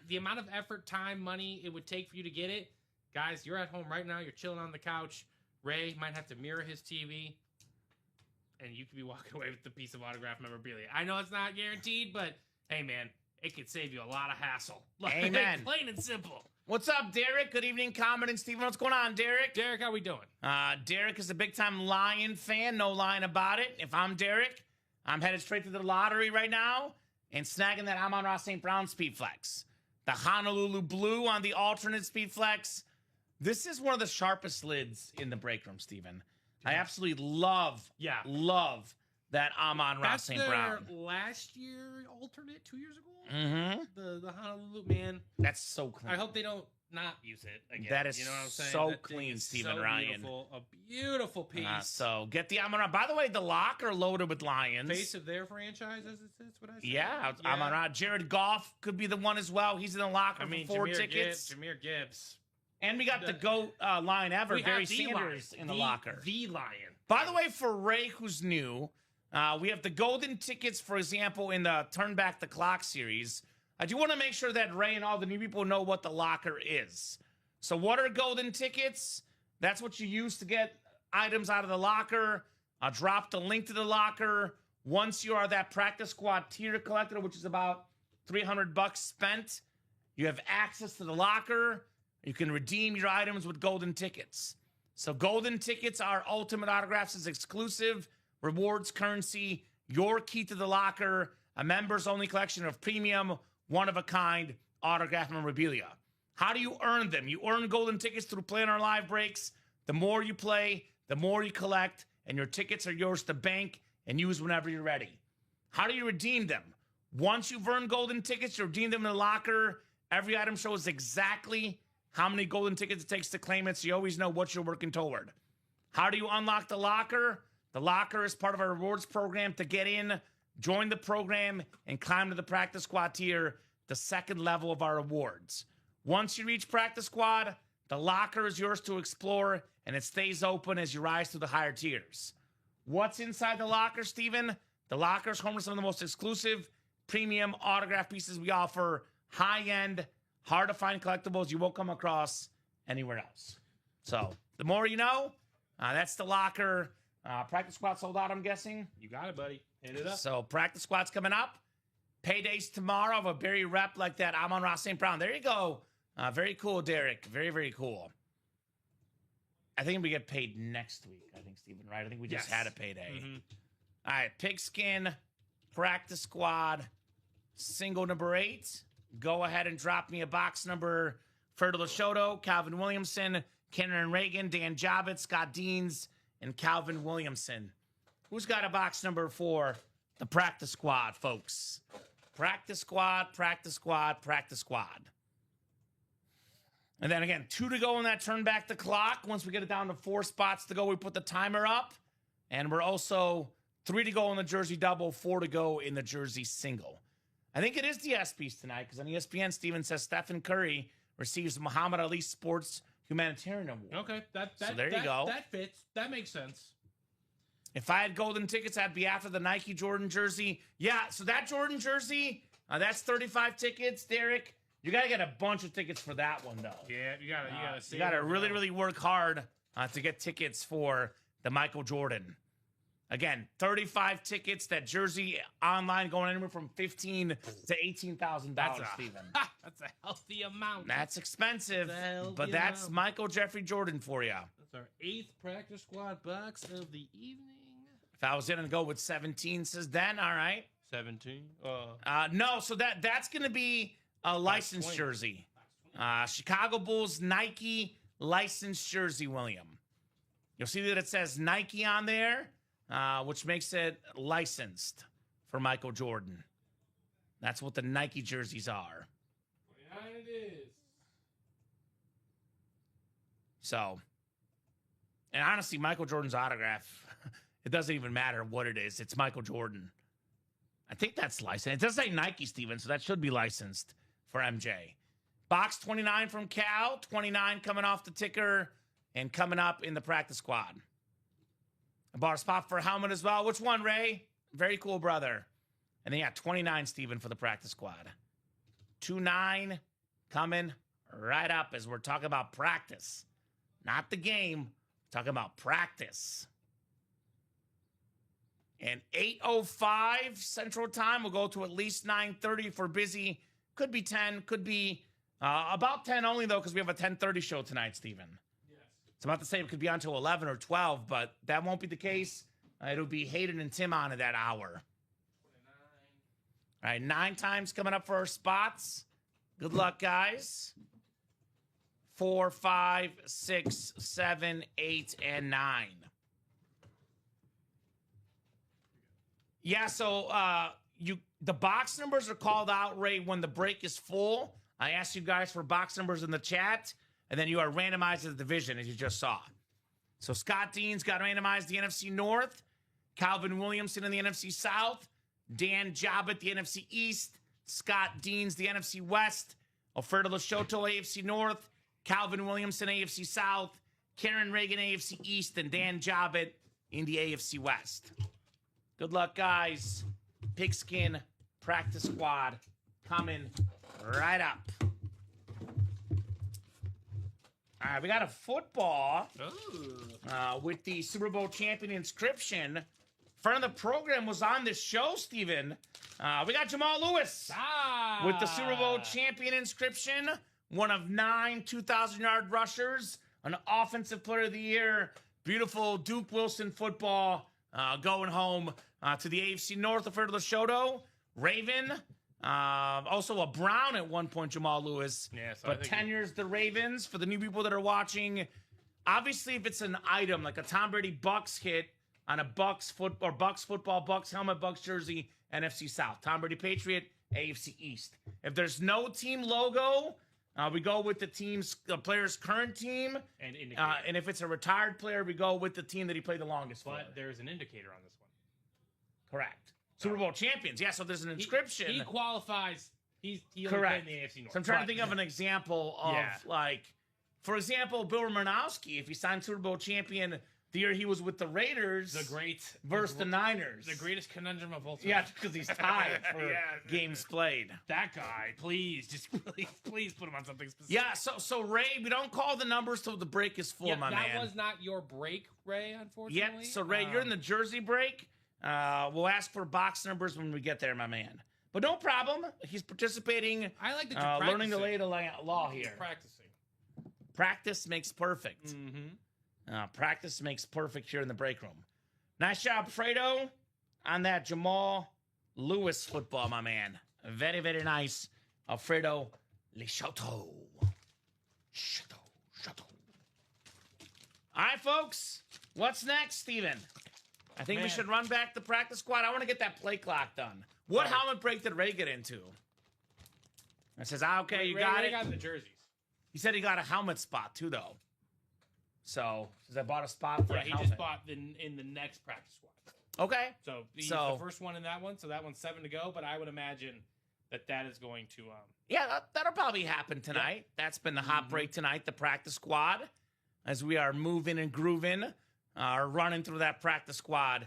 the amount of effort, time, money it would take for you to get it. Guys, you're at home right now. You're chilling on the couch. Ray might have to mirror his TV. And you could be walking away with the piece of autographed memorabilia. I know it's not guaranteed, but hey, man, it could save you a lot of hassle. Amen. Plain and simple. What's up, Derek? Good evening, Kamen and Steven. What's going on, Derek? Derek, how we doing? Derek is a big-time Lion fan. No lying about it. If I'm Derek, I'm headed straight to the lottery right now and snagging that Amon-Ra St. Brown Speed Flex. The Honolulu Blue on the alternate Speed Flex. This is one of the sharpest lids in the break room, Steven. I absolutely love that Amon-Ra St. Brown. That's their last year alternate, 2 years ago? Mm-hmm. The Honolulu, man. That's so clean. I hope they don't not use it again. That is, you know what I'm saying? so that clean, Steven so Ryan. Beautiful, a beautiful piece. So get the Amon-Ra. By the way, the locker loaded with Lions. Face of their franchise, as it's what I said. Yeah, Amon-Ra. Jared Goff could be the one as well. He's in the locker for 4 tickets. Jameer Gibbs. And we got the GOAT line ever, Barry Sanders, in the locker. The Lion. By the way, for Ray, who's new, We have the golden tickets, for example, in the Turn Back the Clock series. I do want to make sure that Ray and all the new people know what the locker is. So what are golden tickets? That's what you use to get items out of the locker. I'll drop the link to the locker. Once you are that practice squad tier collector, which is about $300 spent, you have access to the locker. You can redeem your items with golden tickets. So golden tickets are Ultimate Autographs is exclusive rewards currency, your key to the locker, a members-only collection of premium, one-of-a-kind autograph memorabilia. How do you earn them? You earn golden tickets through playing our live breaks. The more you play, the more you collect, and your tickets are yours to bank and use whenever you're ready. How do you redeem them? Once you've earned golden tickets, you redeem them in the locker. Every item shows exactly how many golden tickets it takes to claim it, so you always know what you're working toward. How do you unlock the locker? The locker is part of our rewards program to get in, join the program, and climb to the practice squad tier, the second level of our rewards. Once you reach practice squad, the locker is yours to explore, and it stays open as you rise through the higher tiers. What's inside the locker, Steven? The locker is home to some of the most exclusive premium autograph pieces we offer, high-end, hard-to-find collectibles you won't come across anywhere else. So, the more you know, that's the locker. Practice squad sold out, I'm guessing. You got it, buddy. Hit it up. So, practice squad's coming up. Payday's tomorrow of a Barry rep like that. I'm on Ross St. Brown. There you go. Very cool, Derek. Very, very cool. I think we get paid next week, I think, Steven, right? I think we just had a payday. Mm-hmm. All right, Pigskin, practice squad, single number 8. Go ahead and drop me a box number. Ferdo Lashoto, Calvin Williamson, Kenner Reagan, Dan Jobbitt, Scott Deans, and Calvin Williamson. Who's got a box number for the practice squad, folks? Practice squad, practice squad, practice squad. And then again, 2 to go in that turn back the clock. Once we get it down to 4 spots to go, we put the timer up. And we're also 3 to go in the jersey double, 4 to go in the jersey single. I think it is the ESPYs tonight, because on ESPN, Steven says Stephen Curry receives the Muhammad Ali Sports Humanitarian Award. Okay, so there you go. That fits. That makes sense. If I had golden tickets, I'd be after the Nike Jordan jersey. Yeah, so that Jordan jersey, that's 35 tickets, Derek. You got to get a bunch of tickets for that one, though. Yeah, you got to really, really work hard to get tickets for the Michael Jordan. Again, 35 tickets, that jersey online going anywhere from $15,000 to $18,000, Steven. That's a healthy amount. That's expensive, but that's Michael Jeffrey Jordan for you. That's our 8th practice squad box of the evening. If I was going to go with 17, says Dan, all right. 17? No, so that's going to be a licensed jersey. Chicago Bulls Nike licensed jersey, William. You'll see that it says Nike on there, which makes it licensed for Michael Jordan. That's what the Nike jerseys are. 29 it is. So, and honestly, Michael Jordan's autograph, it doesn't even matter what it is. It's Michael Jordan. I think that's licensed. It does say Nike, Steven, so that should be licensed for MJ. Box 29 from Cal, 29 coming off the ticker and coming up in the practice squad. I bought a spot for a helmet as well. Which one, Ray? Very cool, brother. And then, 29, Steven, for the practice squad. 2-9 coming right up as we're talking about practice. Not the game. We're talking about practice. And 8:05 Central Time. We'll go to at least 9:30 if we're busy. Could be 10. Could be about 10 only, though, because we have a 10:30 show tonight, Steven. Yes. It's about to say it could be on until 11 or 12, but that won't be the case. It'll be Hayden and Tim on at that hour. 29. All right, 9 times coming up for our spots. Good luck, guys. 4, 5, 6, 7, 8, and 9. Yeah, so the box numbers are called out, Ray, when the break is full. I asked you guys for box numbers in the chat, and then you are randomized to the division, as you just saw. So Scott Deans got randomized the NFC North, Calvin Williamson in the NFC South, Dan Jobbitt the NFC East, Scott Deans the NFC West, Alfredo Lashoto AFC North, Calvin Williamson AFC South, Karen Reagan AFC East, and Dan Jobbitt in the AFC West. Good luck, guys. Pigskin practice squad coming right up. All right, we got a football with the Super Bowl champion inscription. Friend of the program was on this show, Steven. We got Jamal Lewis with the Super Bowl champion inscription. One of 9 2,000-yard rushers, an offensive player of the year. Beautiful Duke Wilson football going home to the AFC North of Leshoto. Raven, also a Brown at one point, Jamal Lewis. Yeah, so but tenures the Ravens. For the new people that are watching, obviously if it's an item like a Tom Brady Bucks hit on a Bucks football, Bucks helmet, Bucks jersey, NFC South. Tom Brady Patriot, AFC East. If there's no team logo, we go with the player's current team. And if it's a retired player, we go with the team that he played the longest for. But there's an indicator on this one. Correct. Super Bowl champions. Yeah, so there's an inscription. He qualifies. He only correct. played in the AFC North. So I'm trying to think of an example of, for example, Bill Romanowski, if he signed Super Bowl champion the year he was with the Raiders versus the Niners. The greatest conundrum of all time. Yeah, because he's tied for games played. That guy, please put him on something specific. Yeah, so Ray, we don't call the numbers till the break is full, my man. That was not your break, Ray, unfortunately. Yep, so Ray, you're in the jersey break. We'll ask for box numbers when we get there, my man. But no problem. He's participating. I like that you're learning the lay of the law here. Practicing. Practice makes perfect. Mm-hmm. Practice makes perfect here in the break room. Nice job, Fredo, on that Jamal Lewis football, my man. Very, very nice. Alfredo Leshoto. Chateau. All right, folks. What's next, Steven? I think we should run back the practice squad. I want to get that play clock done. What helmet break did Ray get into? I says, okay, you got it. Ray got the jerseys. He said he got a helmet spot, too, though. So, says I bought a spot for a helmet. He just bought in the next practice squad. Okay. So, he's the first one in that one. So, that one's 7 to go. But I would imagine that is going to... Yeah, that'll probably happen tonight. Yep. That's been the hot break tonight, the practice squad. As we are moving and grooving, running through that practice squad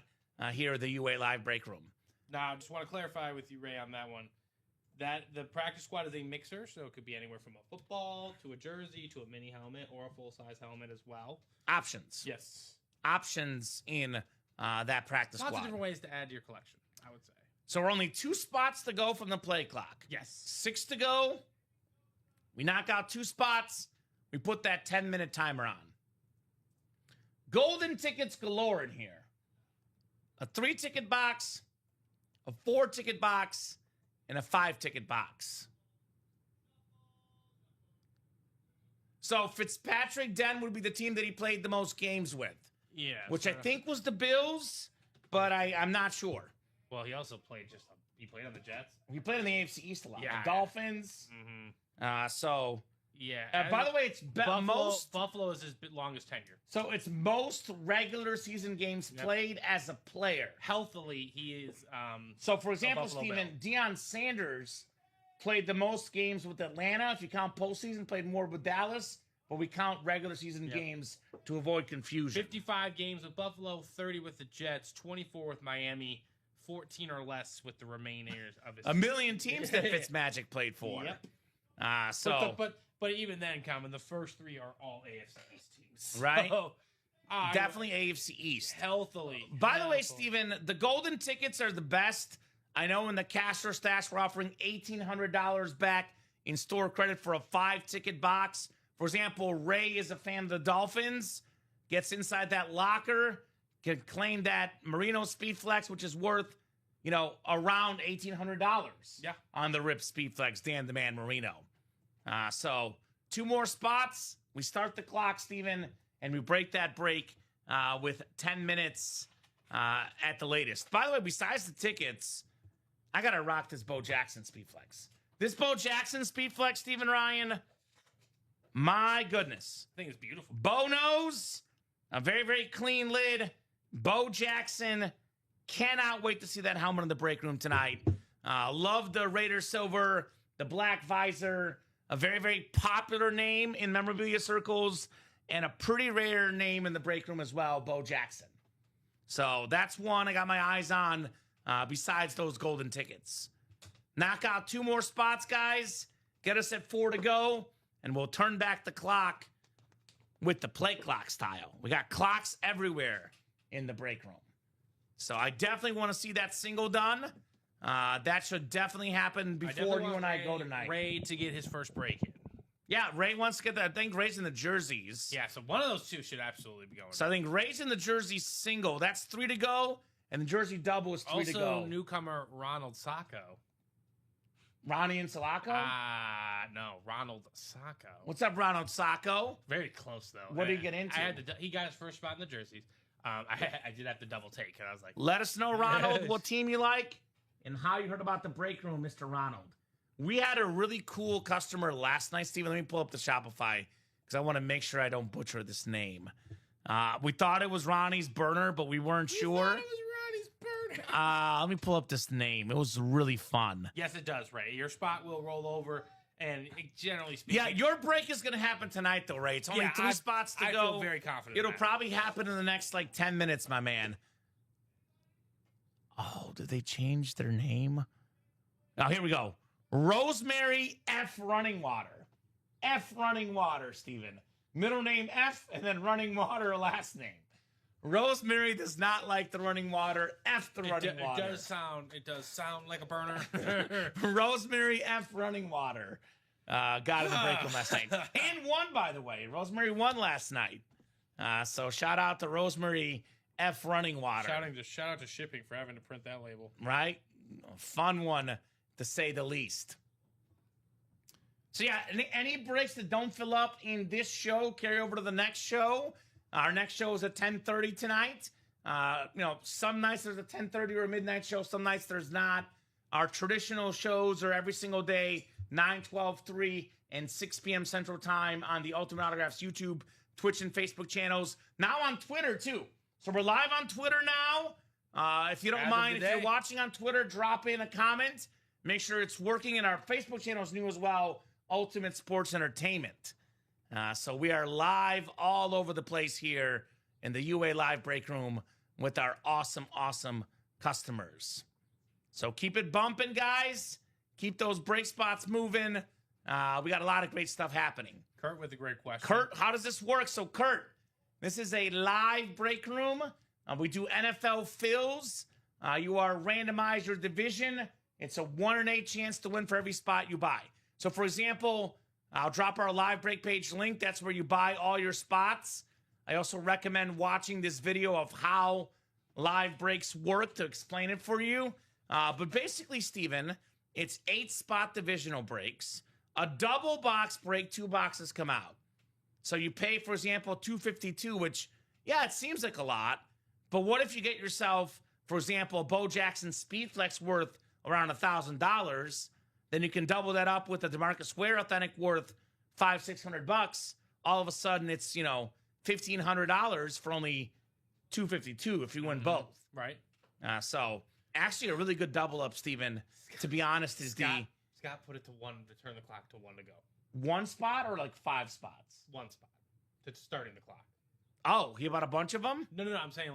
here at the UA Live break room. Now, I just want to clarify with you, Ray, on that one. That the practice squad is a mixer, so it could be anywhere from a football to a jersey to a mini helmet or a full-size helmet as well. Options. Yes. Options in that practice squad. Lots of different ways to add to your collection, I would say. So we're only 2 spots to go from the play clock. Yes. 6 to go. We knock out 2 spots. We put that 10-minute timer on. Golden tickets galore in here. A 3-ticket box, a 4-ticket box, and a 5-ticket box. So Fitzpatrick Den would be the team that he played the most games with. Yeah. Which I think was the Bills, but I'm not sure. Well, he also played he played on the Jets. He played in the AFC East a lot. Yeah. The Dolphins. Mm-hmm. Yeah. By the way, it's Buffalo is his longest tenure. So it's most regular season games played as a player. Healthily, he is. So, for example, Steven, Deion Sanders played the most games with Atlanta. If you count postseason, played more with Dallas. But we count regular season games to avoid confusion. 55 games with Buffalo, 30 with the Jets, 24 with Miami, 14 or less with the remainers of his. A million teams that Fitzmagic played for. Yep. But even then, Kamen, the first 3 are all AFC East teams. Right? So, definitely AFC East. Healthily. By the way, Steven, the golden tickets are the best. I know in the Cash or Stash, we're offering $1,800 back in store credit for a 5-ticket box. For example, Ray is a fan of the Dolphins, gets inside that locker, can claim that Marino Speed Flex, which is worth, around $1,800 on the RIP Speed Flex, Dan the Man Marino. So 2 more spots. We start the clock, Steven, and we break that break with 10 minutes at the latest. By the way, besides the tickets, I got to rock this Bo Jackson Speed Flex. This Bo Jackson Speed Flex, Steven Ryan, my goodness. I think it's beautiful. Bo nose, a very, very clean lid. Bo Jackson, cannot wait to see that helmet in the break room tonight. Love the Raider silver, the black visor. A very, very popular name in memorabilia circles and a pretty rare name in the break room as well, Bo Jackson. So that's one I got my eyes on besides those golden tickets. Knock out 2 more spots, guys. Get us at 4 to go, and we'll turn back the clock with the play clock style. We got clocks everywhere in the break room. So I definitely want to see that single done. That should definitely happen before you and I go tonight. Ray to get his first break in. Yeah, Ray wants to get that. I think Ray's in the jerseys. Yeah, so one of those two should absolutely be going. So I think Ray's in the jersey single. That's 3 to go, and the jersey double is 3 to go. Also, newcomer Ronald Sacco. Ronnie and Sacco? No, Ronald Sacco. What's up, Ronald Sacco? Very close, though. What did he get into? He got his first spot in the jerseys. I did have to double take, and I was like... Let us know, Ronald, what team you like and how you heard about the break room, Mr. Ronald. We had a really cool customer last night, Steven. Let me pull up the Shopify because I want to make sure I don't butcher this name. We thought it was Ronnie's burner, but we weren't sure. Thought it was Ronnie's burner. Let me pull up this name. It was really fun. Yes, it does, Ray. Your spot will roll over, and generally speaking... Yeah, your break is going to happen tonight, though, Ray. It's only 3 spots to go. I feel very confident. It'll probably happen in the next, 10 minutes, my man. Oh, did they change their name? Oh, here we go. Rosemary F. Running Water. F. Running Water, Steven. Middle name F, and then Running Water, last name. Rosemary does not like the running water. F the running water. It does sound like a burner. Rosemary F. Running Water. Got in the break room last night. And won, by the way. Rosemary won last night. So shout out to Rosemary F. Running Water. Shout out to shipping for having to print that label. Right? Fun one, to say the least. So yeah, any breaks that don't fill up in this show carry over to the next show. Our next show is at 10:30 tonight. Some nights there's a 10:30 or a midnight show. Some nights there's not. Our traditional shows are every single day, 9, 12, 3, and 6 p.m. Central Time on the Ultimate Autographs YouTube, Twitch, and Facebook channels. Now on Twitter, too. So we're live on Twitter now. If you don't mind, if you're watching on Twitter, drop in a comment. Make sure it's working. And our Facebook channel is new as well, Ultimate Sports Entertainment. So we are live all over the place here in the UA Live Break Room with our awesome, awesome customers. So keep it bumping, guys. Keep those break spots moving. We got a lot of great stuff happening. Kurt with a great question. Kurt, how does this work? So, Kurt, this is a live break room. We do NFL fills. You are randomized your division. It's a 1 in 8 chance to win for every spot you buy. So, for example, I'll drop our live break page link. That's where you buy all your spots. I also recommend watching this video of how live breaks work to explain it for you. But basically, Steven, it's 8 spot divisional breaks. A double box break, 2 boxes come out. So you pay, for example, $252, which, yeah, it seems like a lot. But what if you get yourself, for example, a Bo Jackson Speedflex worth around $1,000? Then you can double that up with a DeMarcus Ware Authentic worth $500-600. All of a sudden, it's $1,500 for only $252 if you win both. Right. So actually, a really good double up, Steven. To be honest, is Scott put it to 1 to turn the clock to 1 to go. 1 spot or 5 spots? 1 spot. It's starting the clock. Oh, he bought a bunch of them? No. I'm saying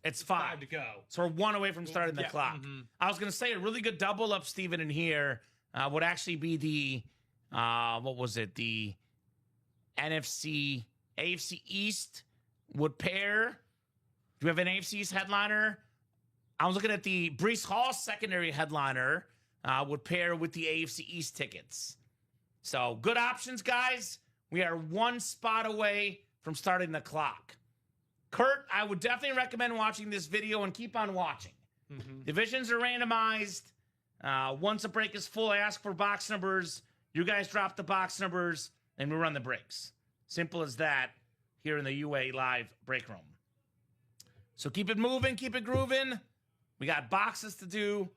it's 5 to go. So we're 1 away from starting the clock. Mm-hmm. I was going to say a really good double up, Steven, in here would actually be the, what was it? The AFC East would pair. Do we have an AFC East headliner? I was looking at the Breece Hall secondary headliner would pair with the AFC East tickets. So good options, guys. We are 1 spot away from starting the clock. Kurt, I would definitely recommend watching this video and keep on watching. Mm-hmm. Divisions are randomized. Once a break is full, I ask for box numbers. You guys drop the box numbers, and we run the breaks. Simple as that here in the UA Live Break Room. So keep it moving, keep it grooving. We got boxes to do,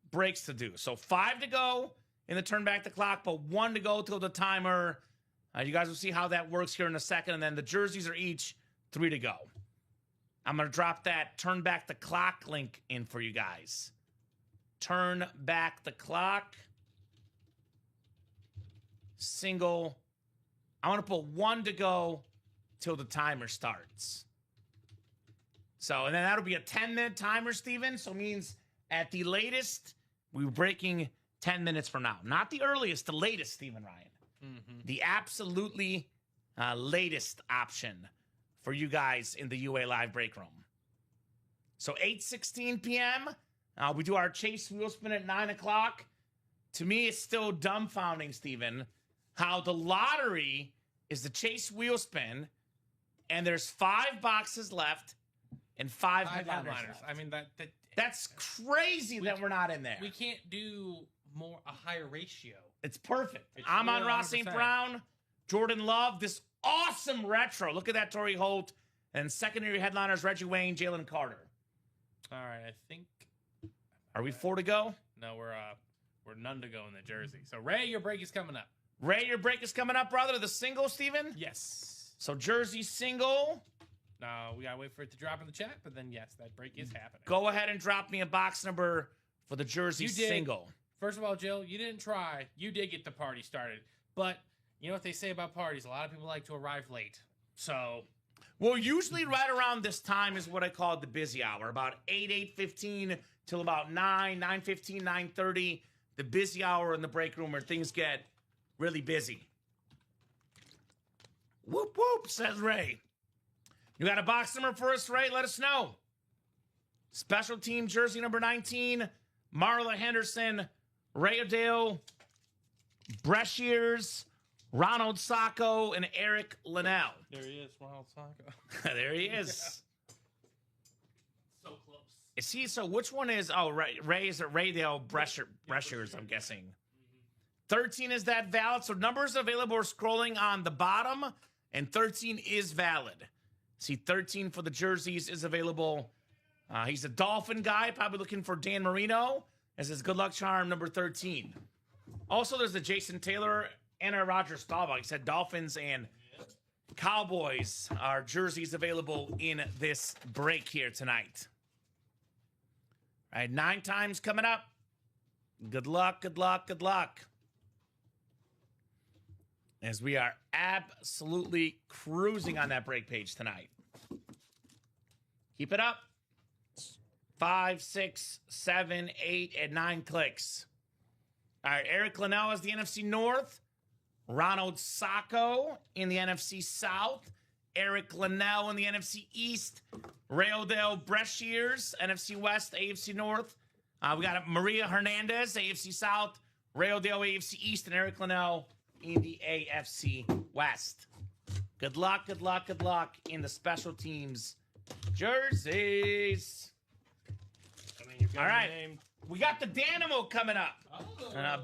breaks to do. So 5 to go in the turn back the clock, but 1 to go till the timer. You guys will see how that works here in a second, and then the jerseys are each 3 to go. I'm going to drop that turn back the clock link in for you guys. Turn back the clock. Single. I want to put 1 to go till the timer starts. So, and then that'll be a 10-minute timer, Steven. So it means at the latest, we're breaking 10 minutes from now. Not the earliest, the latest, Steven Ryan. The absolutely latest option for you guys in the UA Live break room. So 8:16 p.m., we do our Chase wheel spin at 9 o'clock. To me, it's still dumbfounding, Steven, how the lottery is the Chase wheel spin, and there's 5 boxes left and 5 headliners left. I mean, that's crazy that we're not in there. We can't do a higher ratio. It's perfect. It's I'm on really Ross St. 100%. Brown, Jordan Love, this awesome retro. Look at that, Torrey Holt. And secondary headliners, Reggie Wayne, Jalen Carter. All right, I think. Are we 4 to go? No, we're none to go in the jersey. So Ray, your break is coming up. Ray, your break is coming up, brother. The single, Steven? Yes. So jersey single. No, we gotta wait for it to drop in the chat, but then yes, that break is happening. Go ahead and drop me a box number for the jersey single. First of all, Jill, you didn't try. You did get the party started. But you know what they say about parties? A lot of people like to arrive late. So. Well, usually right around this time is what I call the busy hour. About 8:15 till about 9:15, 9:30. The busy hour in the break room where things get really busy. Whoop, whoop, says Ray. You got a box number for us, Ray? Let us know. Special team jersey number 19, Marla Henderson, Ray O'Dale, Bresciers, Ronald Sacco, and Eric Linnell. There he is, Ronald Sacco. There he is. So close. Is he? So which one is? Oh, Ray is it Raydale Bresciers, I'm guessing. 13 is that valid? So numbers available are scrolling on the bottom, and 13 is valid. See, 13 for the jerseys is available. He's a Dolphin guy, probably looking for Dan Marino as his good luck charm, number 13. Also, there's a Jason Taylor and a Roger Staubach. He said Dolphins and Cowboys are jerseys available in this break here tonight. All right, 9 times coming up. Good luck, good luck, good luck. As we are absolutely cruising on that break page tonight. Keep it up. 5, 6, 7, 8, and 9 clicks. All right, Eric Linnell is the NFC North. Ronald Sacco in the NFC South. Eric Linnell in the NFC East. Ray O'Dale Bresciers, NFC West, AFC North. We got Maria Hernandez, AFC South. Ray O'Dale, AFC East, and Eric Linnell in the AFC West. Good luck, good luck, good luck in the special teams jerseys. I mean, you've got all right, name. We got the Dynamo coming up.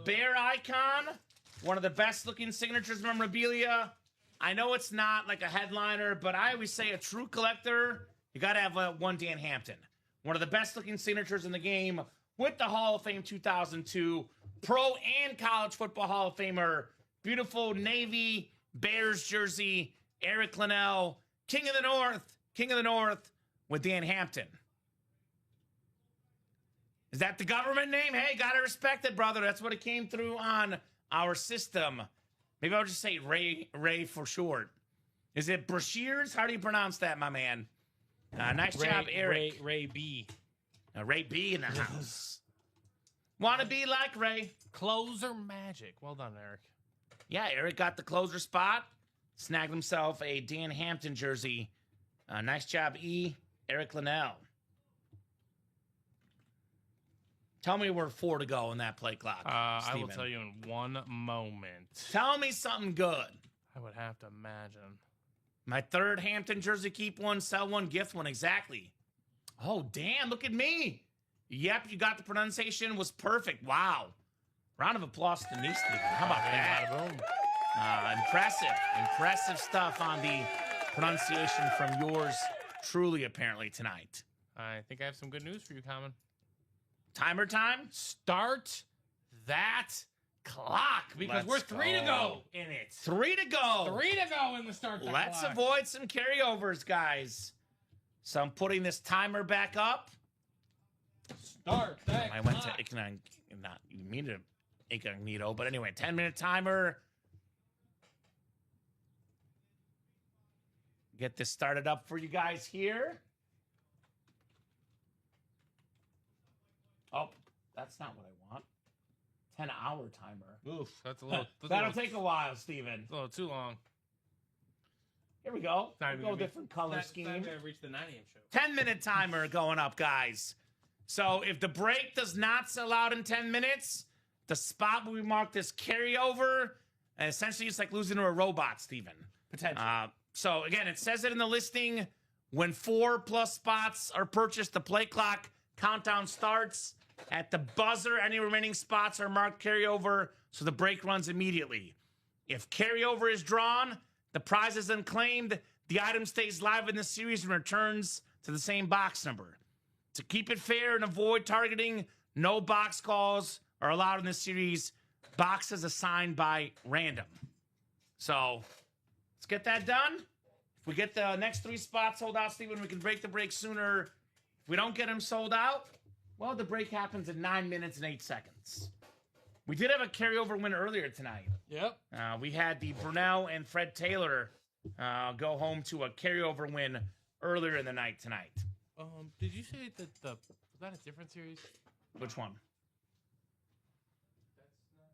Bear icon, one of the best looking signatures memorabilia. I know it's not like a headliner, but I always say a true collector, you got to have one Dan Hampton. One of the best looking signatures in the game with the Hall of Fame 2002 Pro and College Football Hall of Famer. Beautiful Navy Bears jersey, Eric Linnell, King of the North with Dan Hampton. Is that the government name? Hey, gotta respect it, brother. That's what it came through on our system. Maybe I'll just say Ray for short. Is it Bresciers? How do you pronounce that, my man? Nice job, Eric. Ray B. Ray B in the house. Want to be like Ray. Closer magic. Well done, Eric. Yeah, Eric got the closer spot. Snagged himself a Dan Hampton jersey. Nice job, E. Eric Linnell. Tell me we're 4 to go in that play clock. I will tell you in one moment. Tell me something good. I would have to imagine. My 3rd Hampton jersey, keep one, sell one, gift one. Exactly. Oh, damn, look at me. Yep, you got the pronunciation. Was perfect. Wow. Round of applause to me, Steven. How about that? Impressive stuff on the pronunciation from yours truly, apparently, tonight. I think I have some good news for you, Kamen. Timer time? Start that clock because Let's we're 3 to go in it. 3 to go. 3 to go in the start the Let's clock. avoid some carryovers, guys. So I'm putting this timer back up. Start that I went to incognito, but anyway, 10-minute timer. Get this started up for you guys here. Oh, that's not what I want. 10-hour timer. Oof, that's a little. That'll take a while, Steven. A little too long. Here we go. Not We'll go different color scheme. Not gonna reach the 9 a.m. show. 10-minute timer going up, guys. So if the break does not sell out in 10 minutes, the spot will be marked as carryover. And essentially, it's like losing to a robot, Steven. Potentially. So again, it says it in the listing. When 4+ spots are purchased, the play clock countdown starts. At the buzzer, any remaining spots are marked carryover, so the break runs immediately. If carryover is drawn, the prize is unclaimed, the item stays live in the series and returns to the same box number. To keep it fair and avoid targeting, no box calls are allowed in this series. Boxes assigned by random. So, let's get that done. If we get the next 3 spots sold out, Steven, we can break the break sooner. If we don't get them sold out, well, the break happens in 9 minutes and 8 seconds. We did have a carryover win earlier tonight. Yep. We had the Brunel and Fred Taylor go home to a carryover win earlier in the night tonight. Did you say that was that a different series? Which one? That's not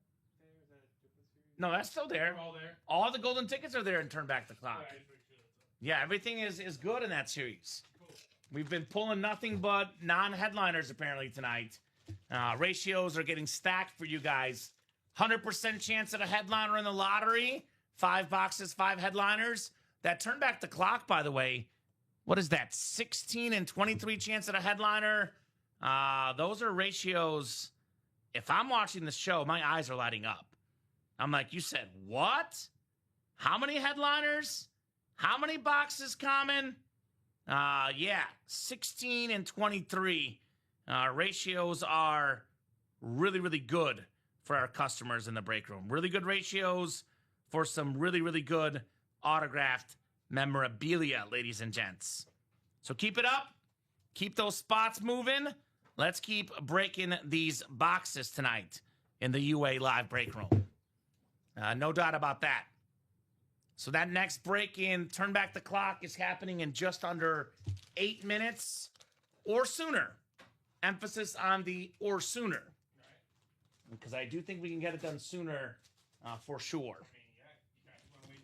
there. Is that a different series? No, that's still there. They're all there. All the golden tickets are there and Turn Back the Clock. All right, Yeah, everything is good in that series. We've been pulling nothing but non-headliners apparently tonight. Ratios are getting stacked for you guys. 100% chance at a headliner in the lottery. 5 boxes, 5 headliners. That Turn Back the Clock, by the way, what is that? 16 and 23 chance at a headliner. Those are ratios. If I'm watching the show, my eyes are lighting up. I'm like, you said what? How many headliners? How many boxes common? Yeah, 16 and 23. Ratios are really, really good for our customers in the break room. Really good ratios for some really, really good autographed memorabilia, ladies and gents. So keep it up. Keep those spots moving. Let's keep breaking these boxes tonight in the UA Live break room. No doubt about that. So that next break in Turn Back the Clock is happening in just under 8 minutes or sooner. Emphasis on the or sooner. Because I do think we can get it done sooner for sure. I mean, yeah, you guys want to wait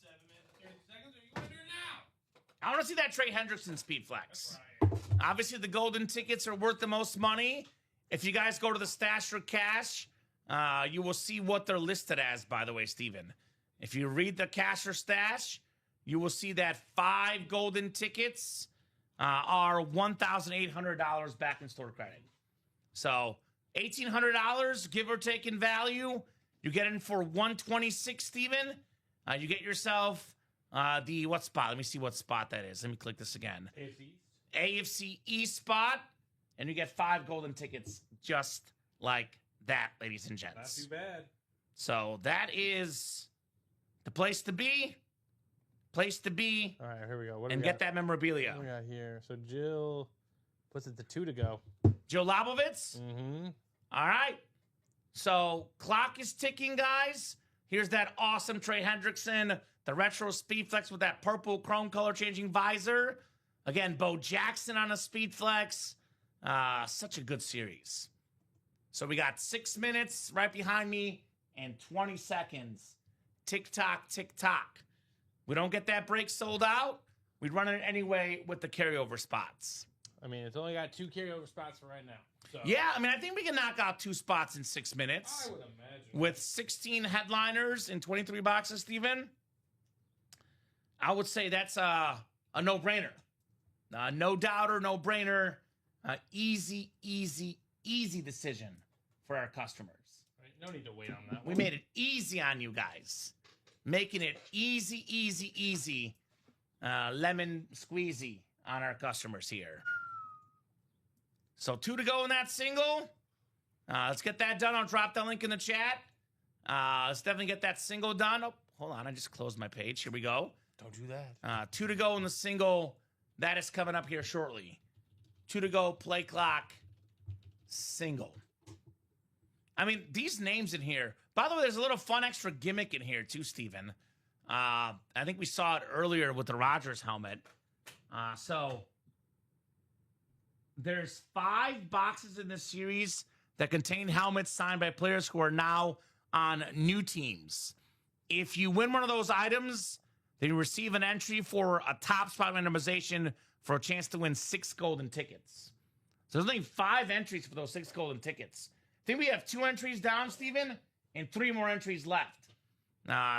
7 minutes, 30 seconds, or you want to do it now? I want to see that Trey Hendrickson speed flex. Right. Obviously, the golden tickets are worth the most money. If you guys go to the stash for cash, you will see what they're listed as, by the way, Steven. If you read the cash or stash, you will see that 5 golden tickets are $1,800 back in store credit. So $1,800, give or take in value. You get in for $126, Steven. You get yourself the what spot? Let me see what spot that is. Let me click this again. AFC East spot, and you get 5 golden tickets just like that, ladies and gents. Not too bad. So that is the place to be. Place to be. All right, here we go. What do And we get got? that memorabilia. What do we got here? So Jill puts it to 2 to go. Joe Labovitz. Mm-hmm. All right. So clock is ticking, guys. Here's that awesome Trey Hendrickson, the retro speed flex with that purple chrome color changing visor. Again, Bo Jackson on a speed flex. Such a good series. So we got 6 minutes right behind me and 20 seconds. Tick tock, tick tock. We don't get that break sold out. We'd run it anyway with the carryover spots. I mean, it's only got 2 carryover spots for right now. So, Yeah, I mean, I think we can knock out 2 spots in 6 minutes. I would imagine. With 16 headliners in 23 boxes, Steven, I would say that's a no-brainer. No doubter, no-brainer. Easy, easy, easy decision for our customers. Right, no need to wait on that We one. made it easy on you guys. Making it easy, easy, easy. Lemon squeezy on our customers here. So 2 to go in that single. Let's get that done. I'll drop that link in the chat. Let's definitely get that single done. Oh, hold on. I just closed my page. Here we go. Don't do that. 2 to go in the single. That is coming up here shortly. 2 to go, play clock, single. I mean, these names in here. By the way, there's a little fun extra gimmick in here too, Steven. I think we saw it earlier with the Rodgers helmet. So There's 5 boxes in this series that contain helmets signed by players who are now on new teams. If you win one of those items, then you receive an entry for a top spot randomization for a chance to win 6 golden tickets. So there's only 5 entries for those 6 golden tickets. I think we have 2 entries down, Steven, and 3 more entries left.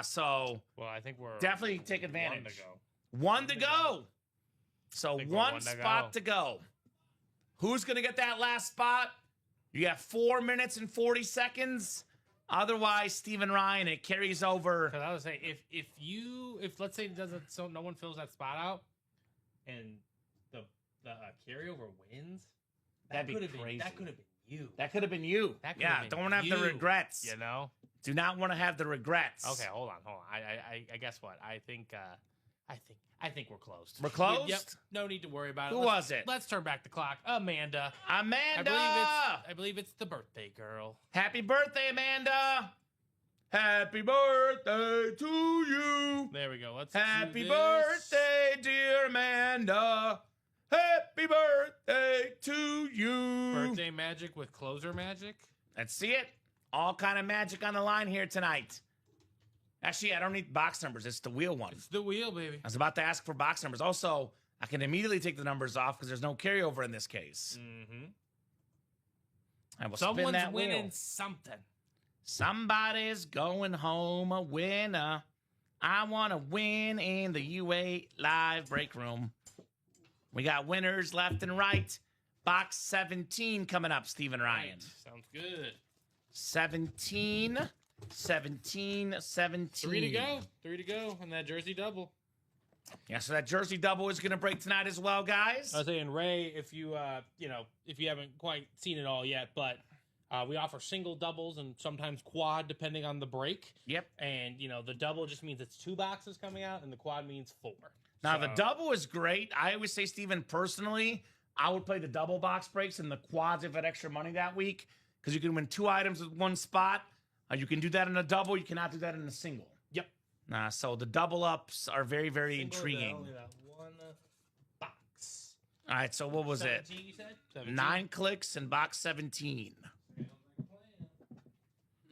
So well, I think we're definitely take advantage. 1 to go. 1 to go. So 1 spot to go. Who's going to get that last spot? You have 4 minutes and 40 seconds. Otherwise, Steven Ryan, it carries over. Because I was saying, if let's say it doesn't, so no one fills that spot out, and the carryover wins, that'd be crazy. That could have been you. That could have been you. That don't want to have the regrets. You know? Do not want to have the regrets. Okay, hold on. I guess what? I think we're closed. We're closed? Yep. No need to worry about it. Who was it? Let's turn back the clock. Amanda. I believe it's the birthday girl. Happy birthday, Amanda. Happy birthday to you. There we go. Happy birthday, dear Amanda. Happy birthday to you. Birthday magic with closer magic. Let's see it. All kind of magic on the line here tonight. Actually, I don't need box numbers. It's the wheel one. It's the wheel, baby. I was about to ask for box numbers. Also, I can immediately take the numbers off because there's no carryover in this case. Mm-hmm. I will spin that wheel. Winning something. Somebody's going home a winner. I want to win in the UA live break room. We got winners left and right. Box 17 coming up, Steven Ryan. Right. Sounds good. 17. 3 to go on that jersey double. Yeah, so that jersey double is going to break tonight as well, guys. I was saying, Ray, if you haven't quite seen it all yet, but we offer single doubles and sometimes quad depending on the break. Yep. And, the double just means it's 2 boxes coming out and the quad means 4. Now, the double is great. I always say, Steven, personally, I would play the double box breaks and the quads if I had extra money that week because you can win 2 items with 1 spot. You can do that in a double. You cannot do that in a single. Yep. So the double ups are very, very intriguing. Only that 1 box. All right, so what was 17, it? You said? 17? 9 clicks in box 17. All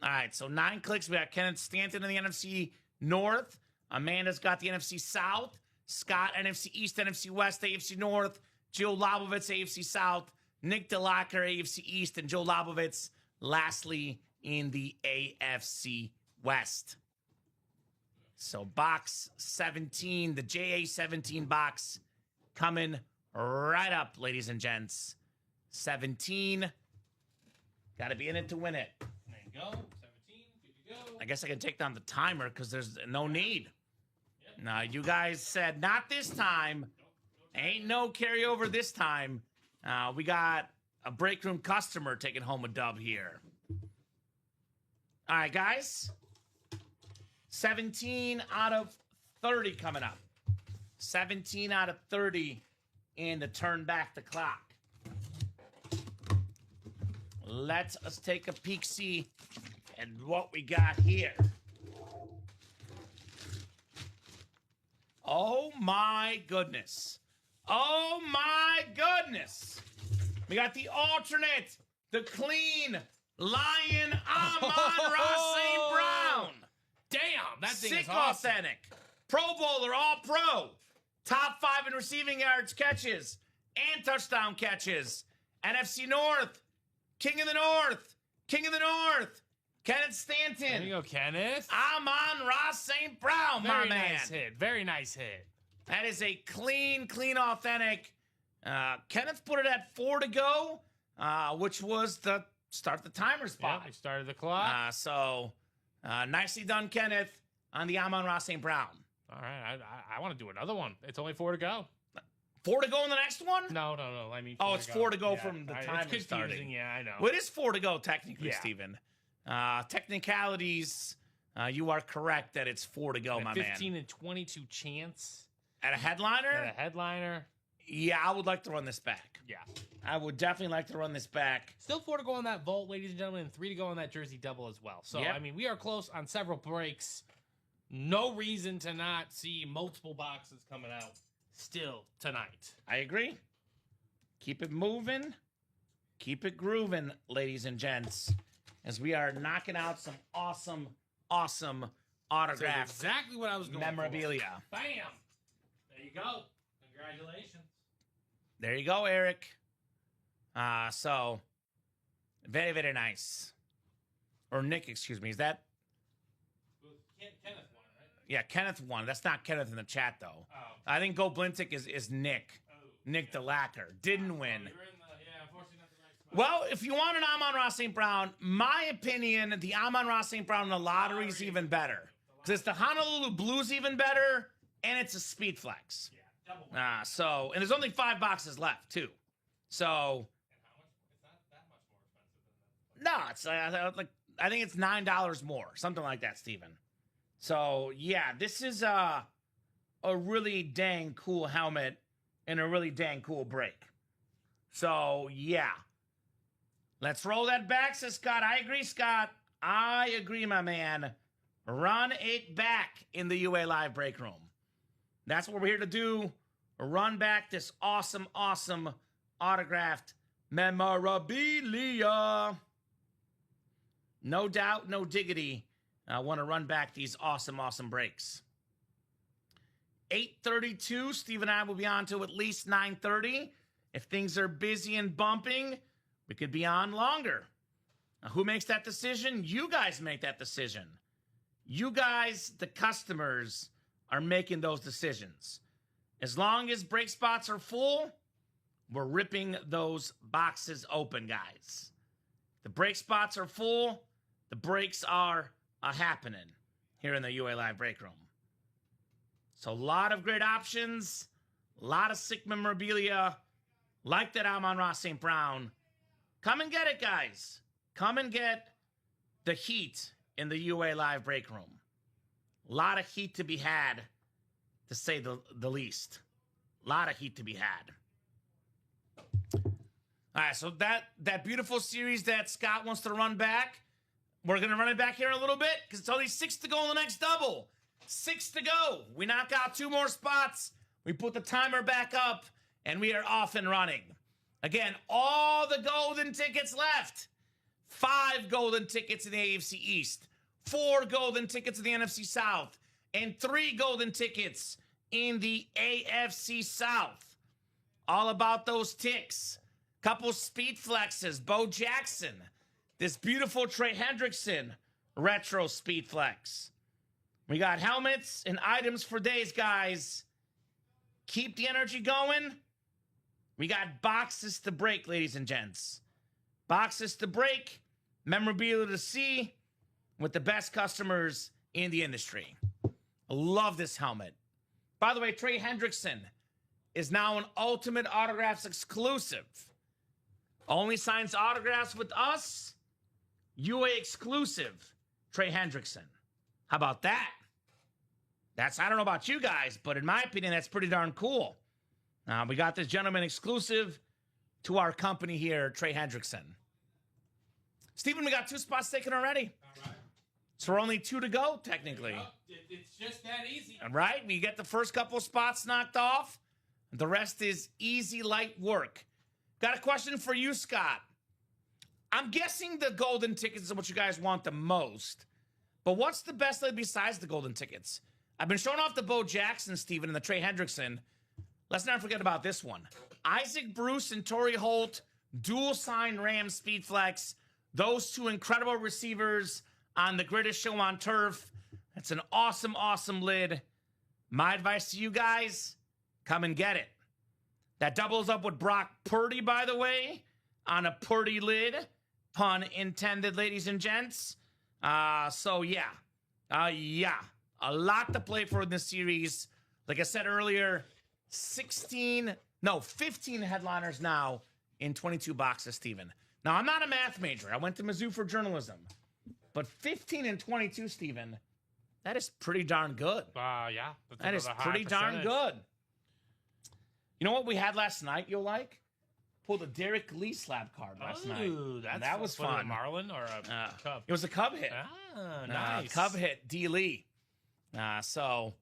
right, so 9 clicks. We got Kenneth Stanton in the NFC North. Amanda's got the NFC South. Scott, NFC East, NFC West, AFC North. Joe Lobovitz, AFC South. Nick DeLacker, AFC East. And Joe Lobovitz, lastly, in the AFC West. So box 17, the JA17 box coming right up, ladies and gents. 17. Got to be in it to win it. There you go. 17. Good to go. I guess I can take down the timer because there's no need. Yep. Now, you guys said not this time. Ain't no carryover this time. We got a break room customer taking home a dub here. All right, guys. 17 out of 30 coming up. 17 out of 30 and to turn back the clock. Let us take a peek-see at what we got here. Oh, my goodness. Oh, my goodness. We got the alternate, the clean Lion Amon-Ra St. Brown. Damn, that thing Sick is awesome. authentic. Pro Bowler, all pro. Top 5 in receiving yards catches and touchdown catches. NFC North. King of the North. King of the North. Kenneth Stanton. There you go, Kenneth. Amon-Ra St. Brown, Very my man. nice hit. Very nice hit. That is a clean, authentic. Kenneth put it at 4 to go, which was the start the timer spot. Yeah, we started the clock. Nicely done, Kenneth, on the Amon-Ra St. Brown. All right, I want to do another one. It's only 4 to go. 4 to go in the next one? No. I mean, it's 4 to go from the timer it's starting. Yeah, I know. Well, it is 4 to go technically, Yeah. Steven. Technicalities, you are correct that it's 4 to go, my 15 man. and 22 chance. At a headliner? At a headliner. Yeah, I would like to run this back. Yeah. I would definitely like to run this back. Still 4 to go on that vault, ladies and gentlemen, and 3 to go on that jersey double as well. So, Yep. I mean, we are close on several breaks. No reason to not see multiple boxes coming out still tonight. I agree. Keep it moving. Keep it grooving, ladies and gents, as we are knocking out some awesome, awesome autograph exactly what I was going memorabilia. for. Bam! There you go. Congratulations. There you go, Eric. So, very, very nice. Or Nick, excuse me. Is that? Kenneth won, right? Yeah, Kenneth won. That's not Kenneth in the chat, though. Oh. I think Go Blintic is Nick. Oh. Nick the Lacquer. Didn't win. Unfortunately not the right spot. Well, if you want an Amon-Ra St. Brown, my opinion, the Amon-Ra St. Brown in the lottery is even better. Because it's the Honolulu Blues even better, and it's a speed flex. Yeah, double. So, and there's only 5 boxes left, too. So, And how much? It's not that much more expensive than that. no, it's like I think it's $9 more, something like that, Steven. So, yeah, this is a really dang cool helmet and a really dang cool break. So, yeah. Let's roll that back, says Scott. I agree, Scott. I agree, my man. Run it back in the UA Live break room. That's what we're here to do. Run back this awesome, awesome autographed memorabilia. No doubt, no diggity. I want to run back these awesome, awesome breaks. 8:32. Steve and I will be on till at least 9:30. If things are busy and bumping, we could be on longer. Now, who makes that decision? You guys make that decision. You guys, the customers, are making those decisions. As long as break spots are full, we're ripping those boxes open, guys. The break spots are full. The breaks are happening here in the UA Live break room. So a lot of great options, a lot of sick memorabilia, like that Amon-Ra St. Brown. Come and get it, guys. Come and get the heat in the UA Live break room. A lot of heat to be had, to say the least. A lot of heat to be had. All right, so that beautiful series that Scott wants to run back, we're going to run it back here in a little bit because it's only 6 to go in the next double. 6 to go. We knock out 2 more spots. We put the timer back up, and we are off and running. Again, all the golden tickets left. 5 golden tickets in the AFC East, 4 golden tickets in the NFC South, and 3 golden tickets in the AFC South. All about those ticks. Couple speed flexes. Bo Jackson. This beautiful Trey Hendrickson retro speed flex. We got helmets and items for days, guys. Keep the energy going. We got boxes to break, ladies and gents. Boxes to break. Memorabilia to see with the best customers in the industry. I love this helmet. By the way, Trey Hendrickson is now an Ultimate Autographs exclusive. Only signs autographs with us. UA exclusive, Trey Hendrickson. How about that? I don't know about you guys, but in my opinion, that's pretty darn cool. We got this gentleman exclusive to our company here, Trey Hendrickson. Steven, we got 2 spots taken already. All right. So we're only 2 to go, technically. It's just that easy. All right, we get the first couple spots knocked off. The rest is easy, light work. Got a question for you, Scott. I'm guessing the golden tickets is what you guys want the most. But what's the best thing besides the golden tickets? I've been showing off the Bo Jackson, Steven, and the Trey Hendrickson. Let's not forget about this one. Isaac Bruce and Torrey Holt, dual sign Rams speed flex. Those 2 incredible receivers on the greatest show on turf. That's an awesome, awesome lid. My advice to you guys, come and get it. That doubles up with Brock Purdy, by the way, on a Purdy lid. Pun intended, ladies and gents. So, yeah. A lot to play for in this series. Like I said earlier, 15 headliners now in 22 boxes, Steven. Now, I'm not a math major. I went to Mizzou for journalism. But 15 and 22, Steven, that is pretty darn good. Yeah. That is pretty darn good. You know what we had last night you'll like? Pulled a Derek Lee slab card last night. That was fun. A Marlin or a Cub? It was a Cub hit. Nice. Cub hit, D. Lee. So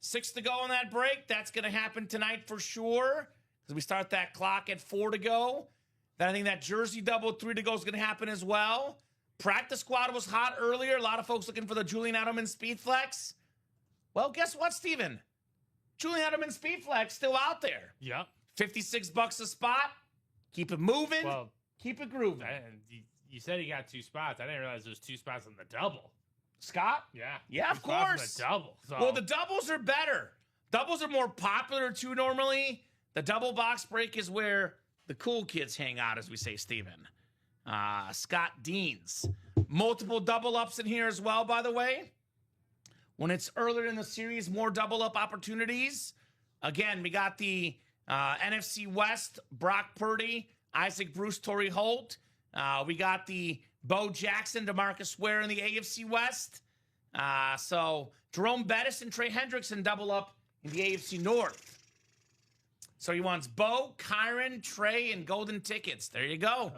6 to go on that break. That's going to happen tonight for sure. because we start that clock at 4 to go. Then I think that jersey double 3 to go is going to happen as well. Practice squad was hot earlier. A lot of folks looking for the Julian Edelman Speed Flex. Well, guess what, Steven? Julian Edelman Speed Flex still out there. Yeah. $56 a spot. Keep it moving. Well, keep it grooving. You said he got 2 spots. I didn't realize there was 2 spots on the double. Scott? Yeah. Yeah, of course. The double. So. Well, the doubles are better. Doubles are more popular too normally. The double box break is where the cool kids hang out, as we say, Steven. Scott Deans. Multiple double ups in here as well, by the way. When it's earlier in the series, more double up opportunities. Again, we got the NFC West, Brock Purdy, Isaac Bruce, Torrey Holt. We got the Bo Jackson, DeMarcus Ware in the AFC West. So Jerome Bettis and Trey Hendrickson double up in the AFC North. So he wants Bo, Kyron, Trey, and golden tickets. There you go.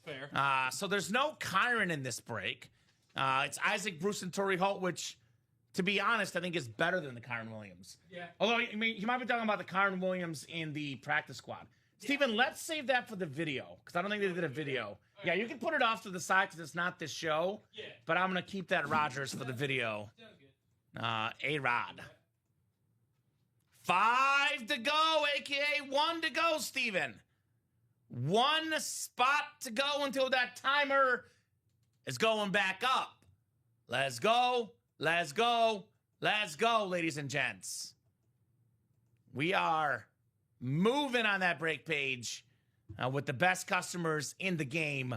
That's fair. So there's no Kyron in this break. It's Isaac Bruce and Torrey Holt, which, to be honest, I think is better than the Kyron Williams. Yeah. Although, I mean, you might be talking about the Kyron Williams in the practice squad. Steven, let's save that for the video, because I don't think they did a video. Yeah, you can put it off to the side because it's not this show. Yeah. But I'm going to keep that Rogers for the video. A-Rod. 5 to go, a.k.a. 1 to go, Steven. 1 spot to go until that timer is going back up. Let's go, let's go, let's go, ladies and gents. We are moving on that break page with the best customers in the game,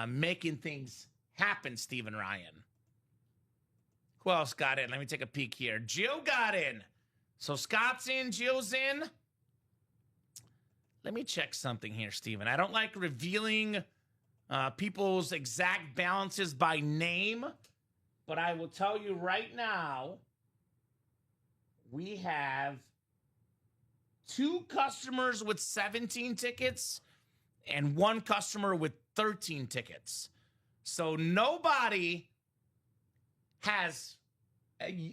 making things happen, Steven Ryan. Who else got in? Let me take a peek here. Gio got in. So Scott's in, Gio's in. Let me check something here, Steven. I don't like revealing people's exact balances by name, but I will tell you right now, we have 2 customers with 17 tickets and 1 customer with 13 tickets. So nobody has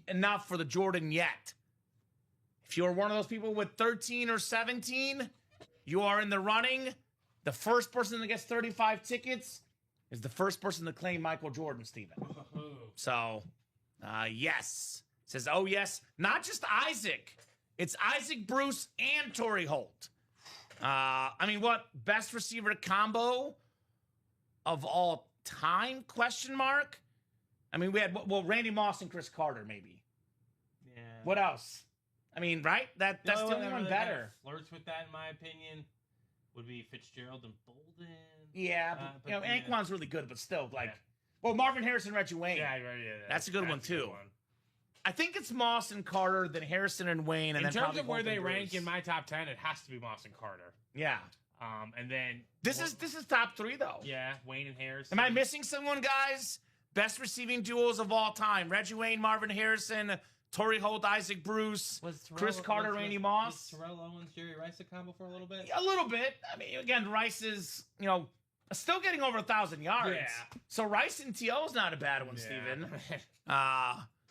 enough for the Jordan yet. If you're one of those people with 13 or 17, you are in the running. The first person that gets 35 tickets is the first person to claim Michael Jordan, Steven. So, yes. It says, oh, yes. Not just Isaac. It's Isaac Bruce and Torrey Holt. I mean, what? Best receiver combo of all time? Question mark. I mean, we had, well, Randy Moss and Chris Carter, maybe. Yeah. What else? I mean, right? That's the only one better. Flirts with that, in my opinion, would be Fitzgerald and Bolden. Yeah, but you know, Anquan's really good, but still, like, well, Marvin Harrison, Reggie Wayne. Yeah, that's a good one too. I think it's Moss and Carter, then Harrison and Wayne, and in then terms of where they Bruce. rank in my top 10, it has to be Moss and Carter. Yeah. And then this is top 3 though. Yeah, Wayne and Harrison. Am I missing someone, guys? Best receiving duos of all time: Reggie Wayne, Marvin Harrison, Torrey Holt, Isaac Bruce, Chris Carter, Randy Moss. Was Terrell Owens, Jerry Rice a combo for a little bit? A little bit. I mean, again, Rice is, you know, still getting over 1,000 yards. Yeah. So Rice and T.O. is not a bad one, Steven.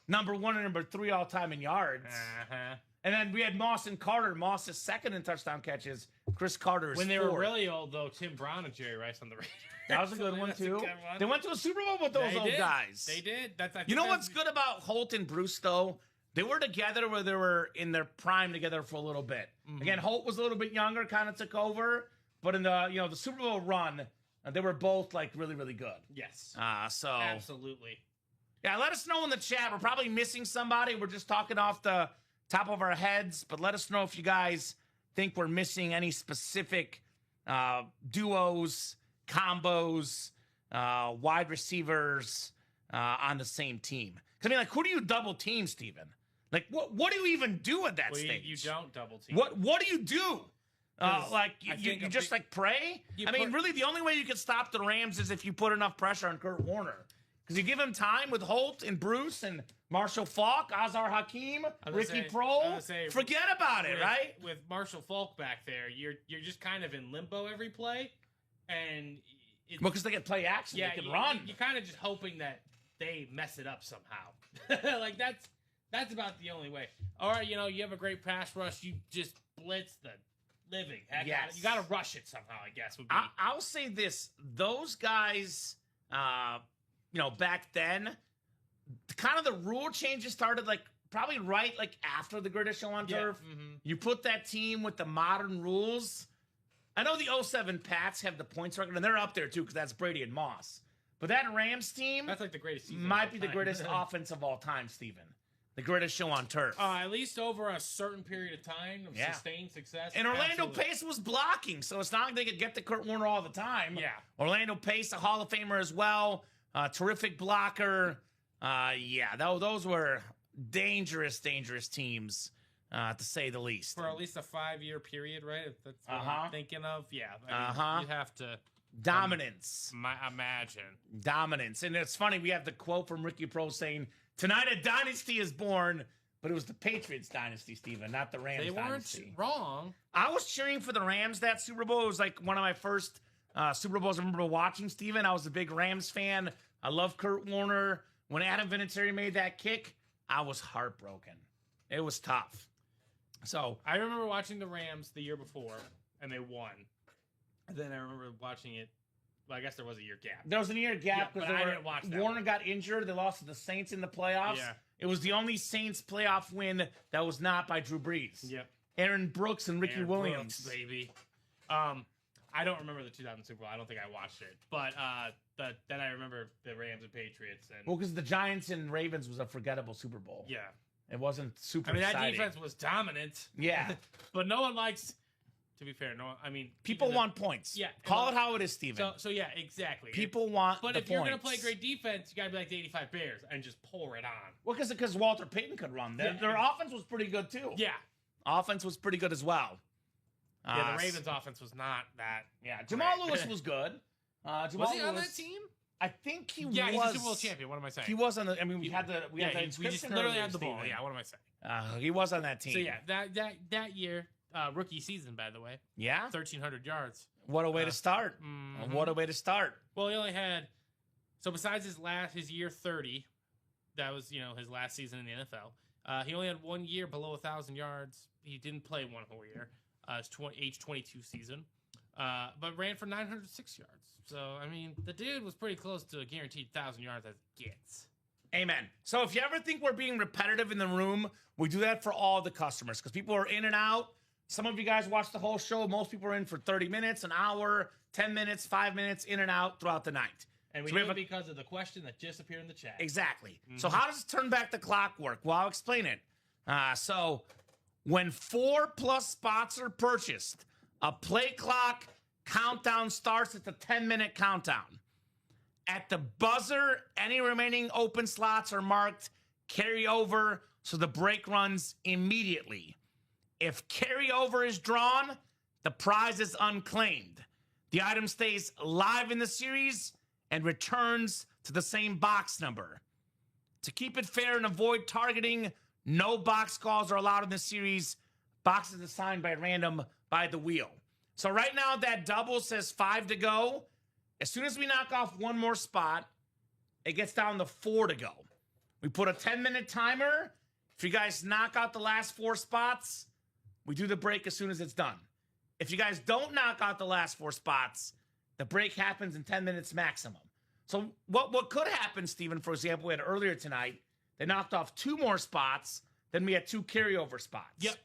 Number 1 and number 3 all time in yards. And then we had Moss and Carter. Moss is second in touchdown catches. Chris Carter is when they fourth. were really old, though, Tim Brown and Jerry Rice on the Raiders. That was a good one, too. They went to a Super Bowl with those old guys. They did. You know what's good about Holt and Bruce, though? They were together where they were in their prime together for a little bit. Again, Holt was a little bit younger, kind of took over. But in the, you know, the Super Bowl run, they were both, like, really, really good. Yes. So absolutely. Yeah, let us know in the chat. We're probably missing somebody. We're just talking off the top of our heads. But let us know if you guys think we're missing any specific duos, combos, wide receivers on the same team. Because, I mean, like, who do you double team, Steven? Like, what do you even do at that stage? You don't double team. What do you do? Like, you just, like, pray? I mean, really, the only way you can stop the Rams is if you put enough pressure on Kurt Warner. Because you give him time with Holt and Bruce and Marshall Faulk, Azar Hakim, Ricky Prohl. Forget about it, right? With Marshall Faulk back there, you're just kind of in limbo every play. And because they get play action, they can run. You're kind of just hoping that they mess it up somehow. Like, that's about the only way. All right, you know, you have a great pass rush. You just blitz the living. Heck, Yes. you got to rush it somehow, I guess. Would be. I'll say this: those guys, back then, kind of the rule changes started probably right after the Greatest Show on Turf. Mm-hmm. You put that team with the modern rules. I know the 07 Pats have the points record, and they're up there too because that's Brady and Moss. But that Rams team That's like the greatest season might of be all the time. greatest offense of all time, Steven. The Greatest Show on Turf. At least over a certain period of time of Yeah. sustained success. And Orlando Absolutely. Pace was blocking, so it's not like they could get to Kurt Warner all the time. Yeah. Orlando Pace, a Hall of Famer as well. Terrific blocker. Those were dangerous teams, to say the least. For at least a 5-year period, right? If that's what Uh-huh. I'm thinking of. Yeah. You have to Dominance. imagine. Dominance. And it's funny, we have the quote from Ricky Pro saying, "Tonight a dynasty is born," but it was the Patriots dynasty, Steven, not the Rams They weren't dynasty. wrong. I was cheering for the Rams that Super Bowl. It was like one of my first Super Bowls I remember watching, Steven. I was a big Rams fan. I love Kurt Warner. When Adam Vinatieri made that kick, I was heartbroken. It was tough. So I remember watching the Rams the year before, and they won. And then I remember watching it. Well, I guess there was a year gap. there was a year gap Yeah, because but I didn't watch that Warner one. got injured. They lost to the Saints in the playoffs. Yeah. It was the only Saints playoff win that was not by Drew Brees. Yep. Aaron Brooks and Ricky Aaron Williams. Brooks, baby. I don't remember the 2000 Super Bowl. I don't think I watched it. But then I remember the Rams and Patriots. And Well, because the Giants and Ravens was a forgettable Super Bowl. yeah. It wasn't super I mean, that exciting. defense was dominant. Yeah. But no one likes, to be fair, People even want points. Yeah. Call it how it is, Steven. So yeah, exactly. People want But the if you're going to points. play great defense, you got to be like the 85 Bears and just pour it on. Well, because Walter Payton could run. Their offense was pretty good, too. Yeah. Offense was pretty good as well. Yeah, the Ravens offense was not that. Yeah, Jamal great. Lewis was good. Jamal Was he on Lewis- that team? I think he Yeah, was. he's a Super Bowl champion. What am I saying? He was on the. I mean, we had the we just inscription literally earlier, had the ball. Steven. Yeah, what am I saying? He was on that team. So yeah, that year, rookie season, by the way, Yeah. 1,300 yards. What a way to start. Mhm. What a way to start. Well, he only had. So besides his year 30, that was his last season in the NFL. He only had 1 year below 1,000 yards. He didn't play one whole year. His age 22 season, but ran for 906 yards. So I mean, the dude was pretty close to a guaranteed 1,000 yards as it gets. Amen. So if you ever think we're being repetitive in the room, we do that for all the customers because people are in and out. Some of you guys watch the whole show. Most people are in for 30 minutes, an hour, 10 minutes, 5 minutes, in and out throughout the night. And we So do have it because of the question that just appeared in the chat. Exactly. So how does turn back the clock work? Well, I'll explain it. So when 4+ spots are purchased, a play clock countdown starts at the 10-minute countdown. At the buzzer, any remaining open slots are marked carry over, so the break runs immediately. If carryover is drawn, the prize is unclaimed. The item stays live in the series and returns to the same box number. To keep it fair and avoid targeting, no box calls are allowed in the series. Boxes assigned by random by the wheel. So right now that double says 5 to go. As soon as we knock off one more spot, it gets down to 4 to go. We put a 10-minute timer. If you guys knock out the last 4 spots, we do the break as soon as it's done. If you guys don't knock out the last 4 spots, the break happens in 10 minutes maximum. So what could happen, Steven, for example, we had earlier tonight, they knocked off 2 more spots, then we had 2 carryover spots. Yep.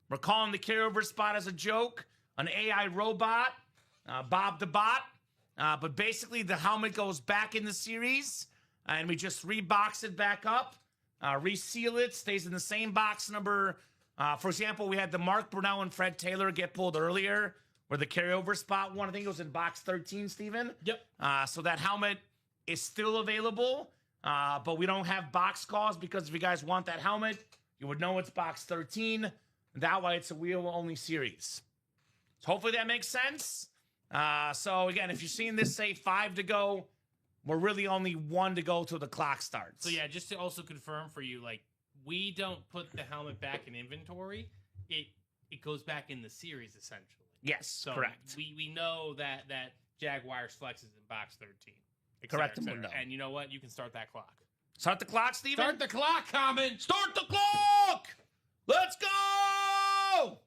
We're calling the carryover spot as a joke, an AI robot, Bob the Bot. But basically, the helmet goes back in the series, and we just rebox it back up, reseal it, stays in the same box number. For example, we had the Mark Brunell and Fred Taylor get pulled earlier, where the carryover spot one, I think it was in box 13, Steven. Yep. So that helmet is still available, but we don't have box calls because if you guys want that helmet, you would know it's box 13. That way, it's a wheel-only series. So hopefully that makes sense. So again, if you're seeing this say 5 to go, we're really only 1 to go till the clock starts. So yeah, just to also confirm for you, like we don't put the helmet back in inventory. It goes back in the series essentially. Yes, So correct. We know that Jaguars Flex is in box 13. et Correct, cetera, et cetera. Mundo. And you know what? You can start that clock. Start the clock, Steven. Start the clock, Kamen. Start the clock! Let's go!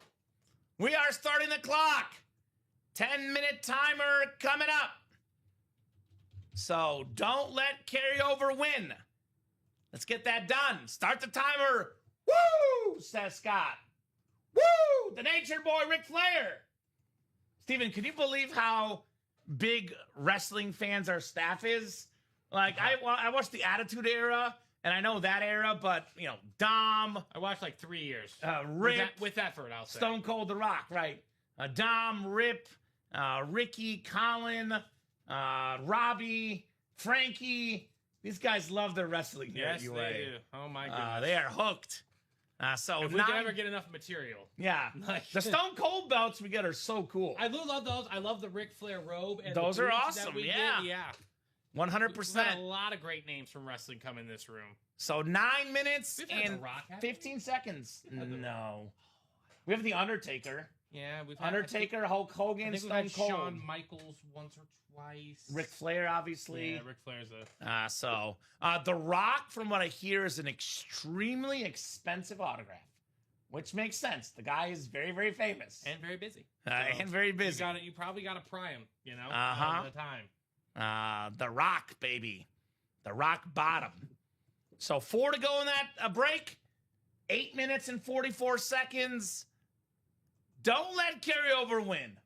We are starting the clock. 10-minute timer coming up. So don't let carryover win. Let's get that done. Start the timer. Woo, says Scott. Woo, the nature boy, Ric Flair. Steven, can you believe how big wrestling fans our staff is? Like, I watched the Attitude Era, and I know that era, but, you know, Dom. I watched like 3 years. Rip. With effort, I'll say. Stone Cold The Rock, right. Dom, Rip, Ricky, Colin, Robbie, Frankie. These guys love their wrestling here at UA. They do. Oh, my goodness. They are hooked. So if we can ever get enough material. Yeah. The Stone Cold belts we get are so cool. I do love those. I love the Ric Flair robe. And those the are awesome. Yeah. Yeah. 100%. We've had a lot of great names from wrestling come in this room. So 9 minutes and The Rock, 15 seconds. No. We have The Undertaker. Yeah, we've had Undertaker, Hulk Hogan, Stone Cold. Shawn Michaels once or twice. Ric Flair, obviously. Yeah, Ric Flair's The Rock, from what I hear, is an extremely expensive autograph, which makes sense. The guy is very, very famous. And very busy. And very busy. You probably got to pry him, you know, Uh-huh. all the time. The Rock, baby. The Rock bottom. So 4 to go in that break. 8 minutes and 44 seconds. Don't let carryover win.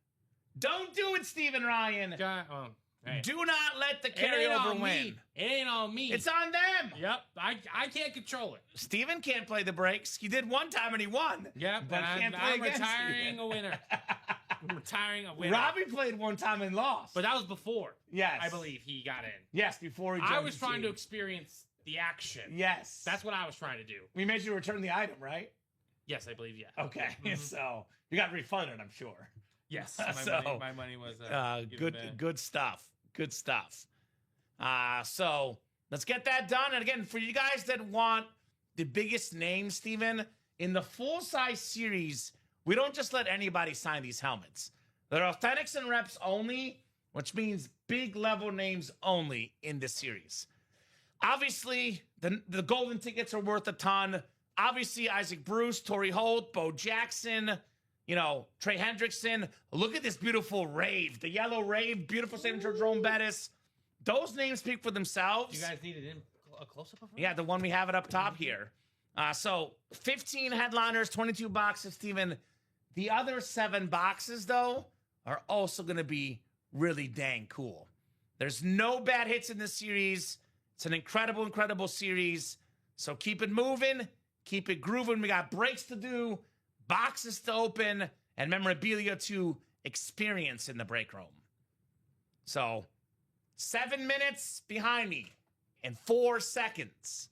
Don't do it, Stephen Ryan. Hey. Do not let the carryover win. It ain't on me. It's on them. Yep. I can't control it. Steven can't play the breaks. He did one time and he won. Yep. But I'm retiring a winner. I'm retiring a winner. Robbie played one time and lost. But that was before. Yes. I believe he got in. Yes, before he I joined was the trying to team. experience the action. Yes. That's what I was trying to do. We made you return the item, right? Yes, I believe, yeah. Okay. Mhm. So you got refunded, I'm sure. Yes. My money was given back. Good stuff. Good stuff. So let's get that done. And again, for you guys that want the biggest names, Steven, in the full-size series, we don't just let anybody sign these helmets. They're authentics and reps only, which means big level names only in this series. Obviously, the golden tickets are worth a ton. Obviously, Isaac Bruce, Torrey Holt, Bo Jackson, you know, Trey Hendrickson. Look at this beautiful rave. The yellow rave, beautiful signature Jerome Bettis. Those names speak for themselves. You guys needed a close-up of Yeah, the one we have it up top here. So 15 headliners, 22 boxes, Steven. The other 7 boxes, though, are also going to be really dang cool. There's no bad hits in this series. It's an incredible, incredible series. So keep it moving. Keep it grooving. We got breaks to do, boxes to open, and memorabilia to experience in the break room. So 7 minutes behind me and 4 seconds.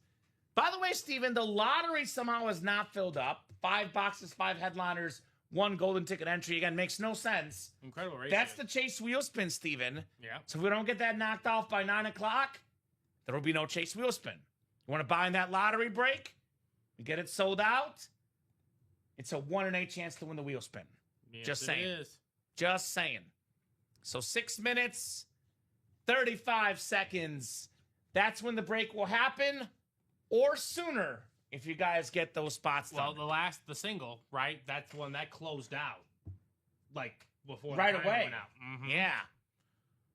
By the way, Steven, the lottery somehow is not filled up. 5 boxes, 5 headliners, 1 golden ticket entry. Again, makes no sense. Incredible ratio. That's the Chase wheel spin, Steven. Yeah. So if we don't get that knocked off by 9 o'clock, there will be no Chase wheel spin. You want to buy in that lottery break? You get it sold out. It's a 1 in 8 chance to win the wheel spin. Yes, Just saying. It is. Just saying. So 6 minutes, 35 seconds. That's when the break will happen, or sooner if you guys get those spots done. Well, the single, right? That's the one that closed out, like before right the timer away. went out. Mm-hmm. Yeah.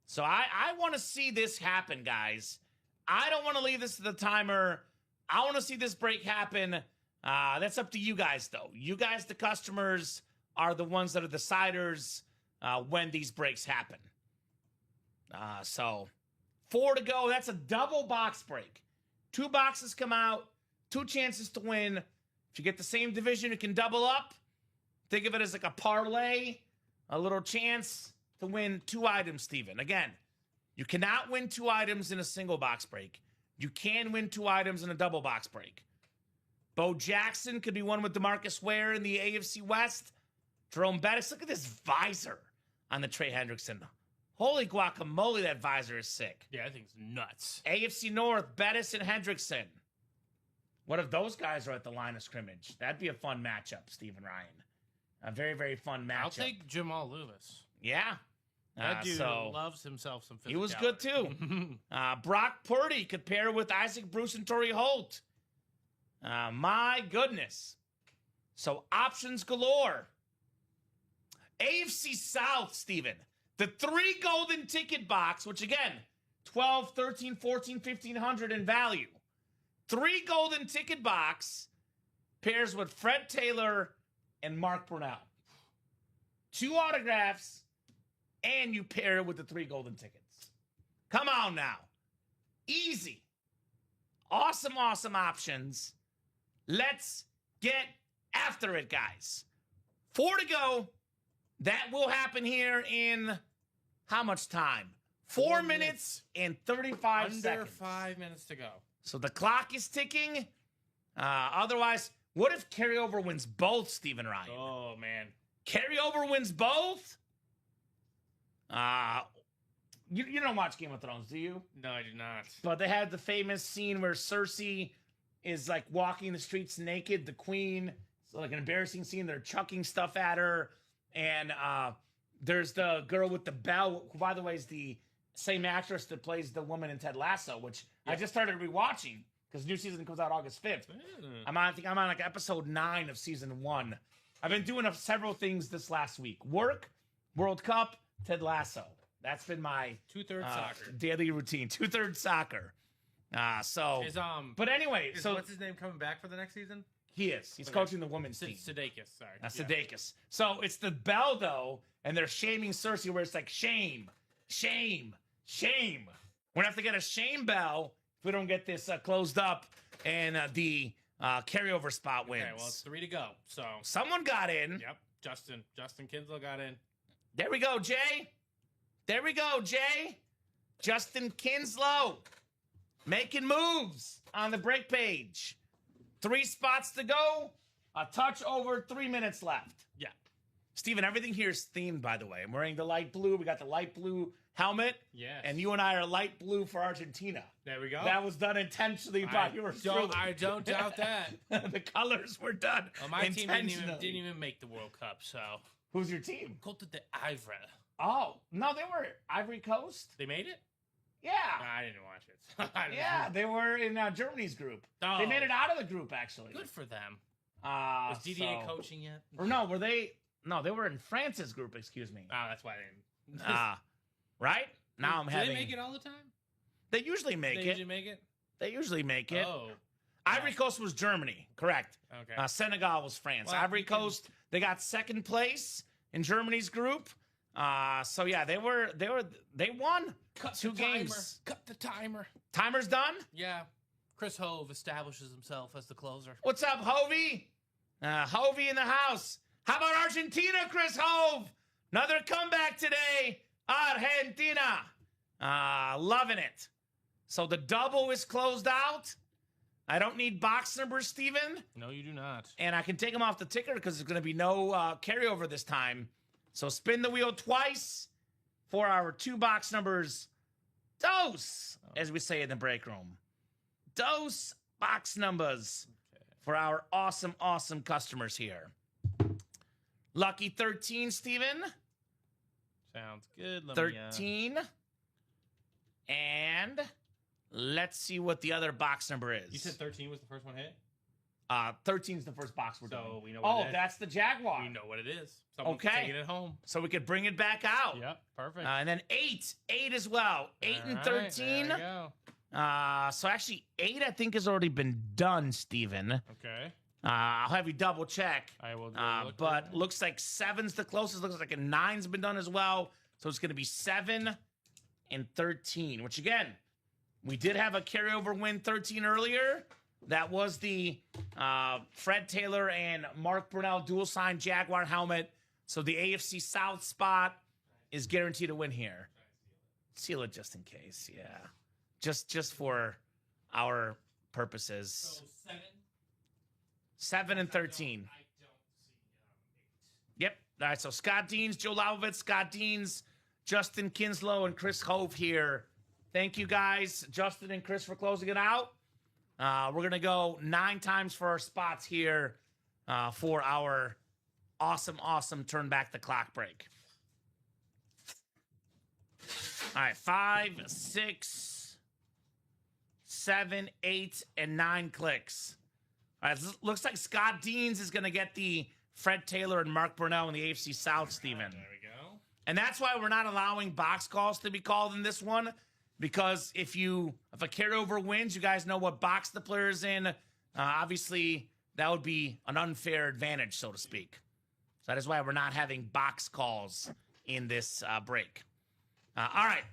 So I want to see this happen, guys. I don't want to leave this to the timer. I want to see this break happen. That's up to you guys, though. You guys, the customers, are the ones that are deciders when these breaks happen. So 4 to go. That's a double box break. 2 boxes come out, 2 chances to win. If you get the same division, you can double up. Think of it as like a parlay, a little chance to win 2 items, Steven. Again, you cannot win 2 items in a single box break. You can win 2 items in a double box break. Bo Jackson could be one with DeMarcus Ware in the AFC West. Jerome Bettis, look at this visor on the Trey Hendrickson. Holy guacamole, that visor is sick. Yeah, I think it's nuts. AFC North, Bettis and Hendrickson. What if those guys are at the line of scrimmage? That'd be a fun matchup, Stephen Ryan. A very, very fun matchup. I'll take Jamal Lewis. Yeah. That dude loves himself some physicality. He was good, too. Brock Purdy could pair with Isaac Bruce and Torrey Holt. My goodness. So options galore. AFC South, Steven. The 3 golden ticket box, which again, 12, 13, 14, 1,500 in value. 3 golden ticket box pairs with Fred Taylor and Mark Brunell. 2 autographs, and you pair it with the 3 golden tickets. Come on now. Easy. Awesome, awesome options. Let's get after it, guys. 4 to go. That will happen here in how much time? 4 minutes and 35 seconds. Under 5 minutes to go. So the clock is ticking. Otherwise, what if carryover wins both, Stephen Ryan? Oh, man. Carryover wins both? You don't watch Game of Thrones, do you? No, I do not. But they had the famous scene where Cersei is like walking the streets naked. The queen, so like an embarrassing scene. They're chucking stuff at her. And there's the girl with the bell, who, by the way, is the same actress that plays the woman in Ted Lasso, which I just started rewatching because new season comes out August 5th. I think I'm on like episode 9 of season 1. I've been doing several things this last week. Work, World Cup, Ted Lasso. That's been my 2/3 soccer daily routine. 2/3 soccer. But anyway, what's his name coming back for the next season? He is. He's coaching the women's team. Sudeikis, sorry. Sudeikis. So it's the bell, though, and they're shaming Cersei where it's like, shame, shame, shame. We're going to have to get a shame bell if we don't get this closed up and the carryover spot wins. Okay, well, it's 3 to go. So someone got in. Yep, Justin Kinslow got in. There we go, Jay. There we go, Jay. Justin Kinslow making moves on the break page. 3 spots to go. A touch over 3 minutes left. Yeah. Steven, everything here is themed, by the way. I'm wearing the light blue. We got the light blue helmet. Yes. And you and I are light blue for Argentina. There we go. That was done intentionally by yours truly. I don't doubt that. The colors were done Well, my team intentionally. didn't even make the World Cup, so. Who's your team? Côte d'Ivoire. Oh, no, they were Ivory Coast. They made it? Yeah. I didn't watch it. Yeah, they were in Germany's group. Oh. They made it out of the group, actually. Good for them. Was Didier coaching yet? Or no, were they? No, they were in France's group, excuse me. Oh, that's why they didn't. Right? Now I'm having... Do they make it all the time? They usually make it. They usually make it? They usually make it. Oh. Ivory Coast was Germany, correct. Okay. Senegal was France. Well, Ivory Coast, they got second place in Germany's group. So yeah, they won Cut 2 the timer. games. Cut the timer. Timer's done? Yeah. Chris Hove establishes himself as the closer. What's up, Hovey? Hovey in the house. How about Argentina, Chris Hove? Another comeback today. Argentina. Loving it. So the double is closed out. I don't need box numbers, Steven. No, you do not. And I can take them off the ticker because there's going to be no carryover this time. So spin the wheel twice for our 2 box numbers. Dos, as we say in the break room. Dos box numbers for our awesome, awesome customers here. Lucky 13, Steven. Sounds good. Let 13. And let's see what the other box number is. You said 13 was the first one hit? 13 is the first box we're doing. So we know what it is. That's the Jaguar. We know what it is. Someone's Okay. taking it home. So we could bring it back out. Yep, perfect. And then 8 as well. 8 and 13. There we go. So actually 8 I think has already been done, Steven. Okay. I'll have you double check. I will. Look But right looks like 7's the closest. Looks like a 9's been done as well. So it's going to be 7 and 13, which again, we did have a carryover win 13 earlier. That was the Fred Taylor and Mark Brunell dual sign Jaguar helmet. So the AFC South spot is guaranteed to win here. Seal it just in case, yeah. Just for our purposes. So 7. 7 and 13. I don't see 8. Yep. All right, so Scott Deans, Joe Lavovitz, Scott Deans, Justin Kinslow, and Chris Hove here. Thank you, guys, Justin and Chris, for closing it out. We're going to go 9 times for our spots here for our awesome, awesome turn back the clock break. All right, 5, 6, 7, 8, and 9 clicks. All right, looks like Scott Deans is going to get the Fred Taylor and Mark Brunell in the AFC South, Steven. There we go. And that's why we're not allowing box calls to be called in this one, because if a carryover wins, you guys know what box the player's in. Obviously, that would be an unfair advantage, so to speak. So that is why we're not having box calls in this break. All right.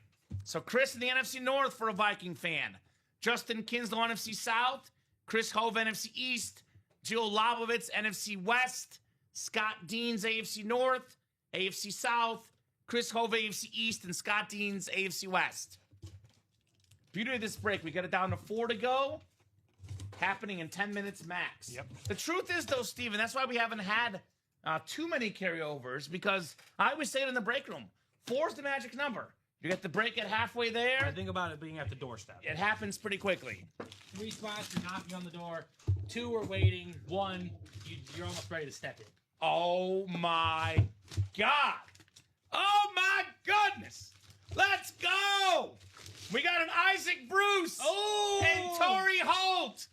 So Chris in the NFC North for a Viking fan. Justin Kinslow, NFC South. Chris Hove, NFC East. Jill Lobovitz, NFC West. Scott Deans, AFC North. AFC South. Chris Hove, AFC East. And Scott Deans, AFC West. Beauty of this break, we got it down to 4 to go. Happening in 10 minutes max. Yep. The truth is, though, Steven, that's why we haven't had too many carryovers, because I always say it in the break room. 4 is the magic number. You get the break at halfway there. I think about it being at the doorstep. It happens pretty quickly. 3 spots, you're knocking on the door. 2 are waiting. 1, you're almost ready to step in. Oh, my God. Oh, my goodness. Let's go. We got an Isaac Bruce and Torrey Holt.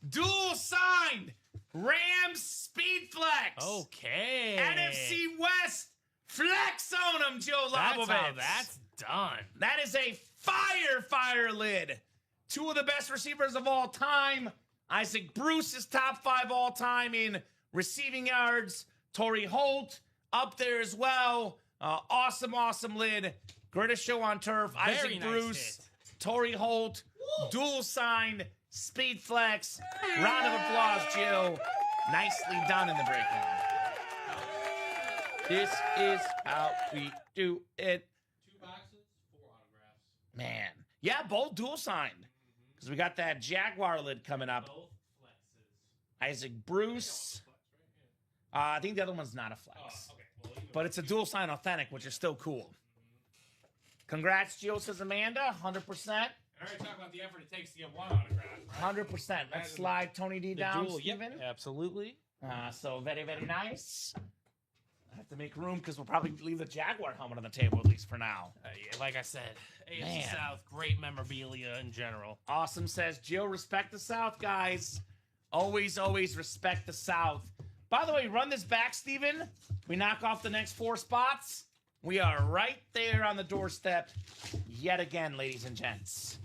Dual signed. Rams Speed Flex. Okay. NFC West Flex on him, Joe Lobovitz. That's how that's done. That is a fire lid. 2 of the best receivers of all time. Isaac Bruce is top 5 all time in receiving yards. Torrey Holt up there as well. Awesome lid. Greatest show on turf. Very Isaac nice Bruce, hit. Torrey Holt, dual signed, Speed Flex. Round of applause, Jill. Nicely done in the break room. This is how we do it. 2 boxes, 4 autographs. Man. Yeah, both dual signed. Because we got that Jaguar lid coming up. Both flexes. Isaac Bruce. I think the other one's not a flex. Oh, okay. Well, you go. But it's a dual sign authentic, which is still cool. Congrats, Gio, says Amanda. 100%. I already talked about the effort it takes to get 1 autograph. Right? 100%. Let's slide Tony D down, Steven. Absolutely. So very nice. I have to make room because we'll probably leave the Jaguar helmet on the table, at least for now. Yeah, like I said, AFC Man. South, great memorabilia in general. Awesome says, Jill, respect the South, guys. Always respect the South. By the way, run this back, Steven. We knock off the next 4 spots. We are right there on the doorstep yet again, ladies and gents.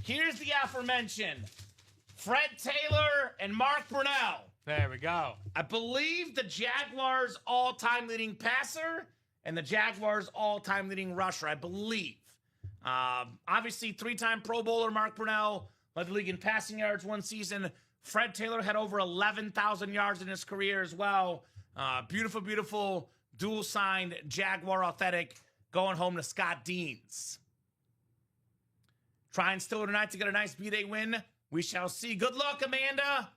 Here's the aforementioned Fred Taylor and Mark Brunell. There we go. I believe the Jaguars' all-time leading passer and the Jaguars' all-time leading rusher, I believe. Obviously, 3-time Pro Bowler Mark Brunell led the league in passing yards 1 season. Fred Taylor had over 11,000 yards in his career as well. Beautiful dual-signed Jaguar authentic going home to Scott Deans. Trying still tonight to get a nice B-Day win. We shall see. Good luck, Amanda.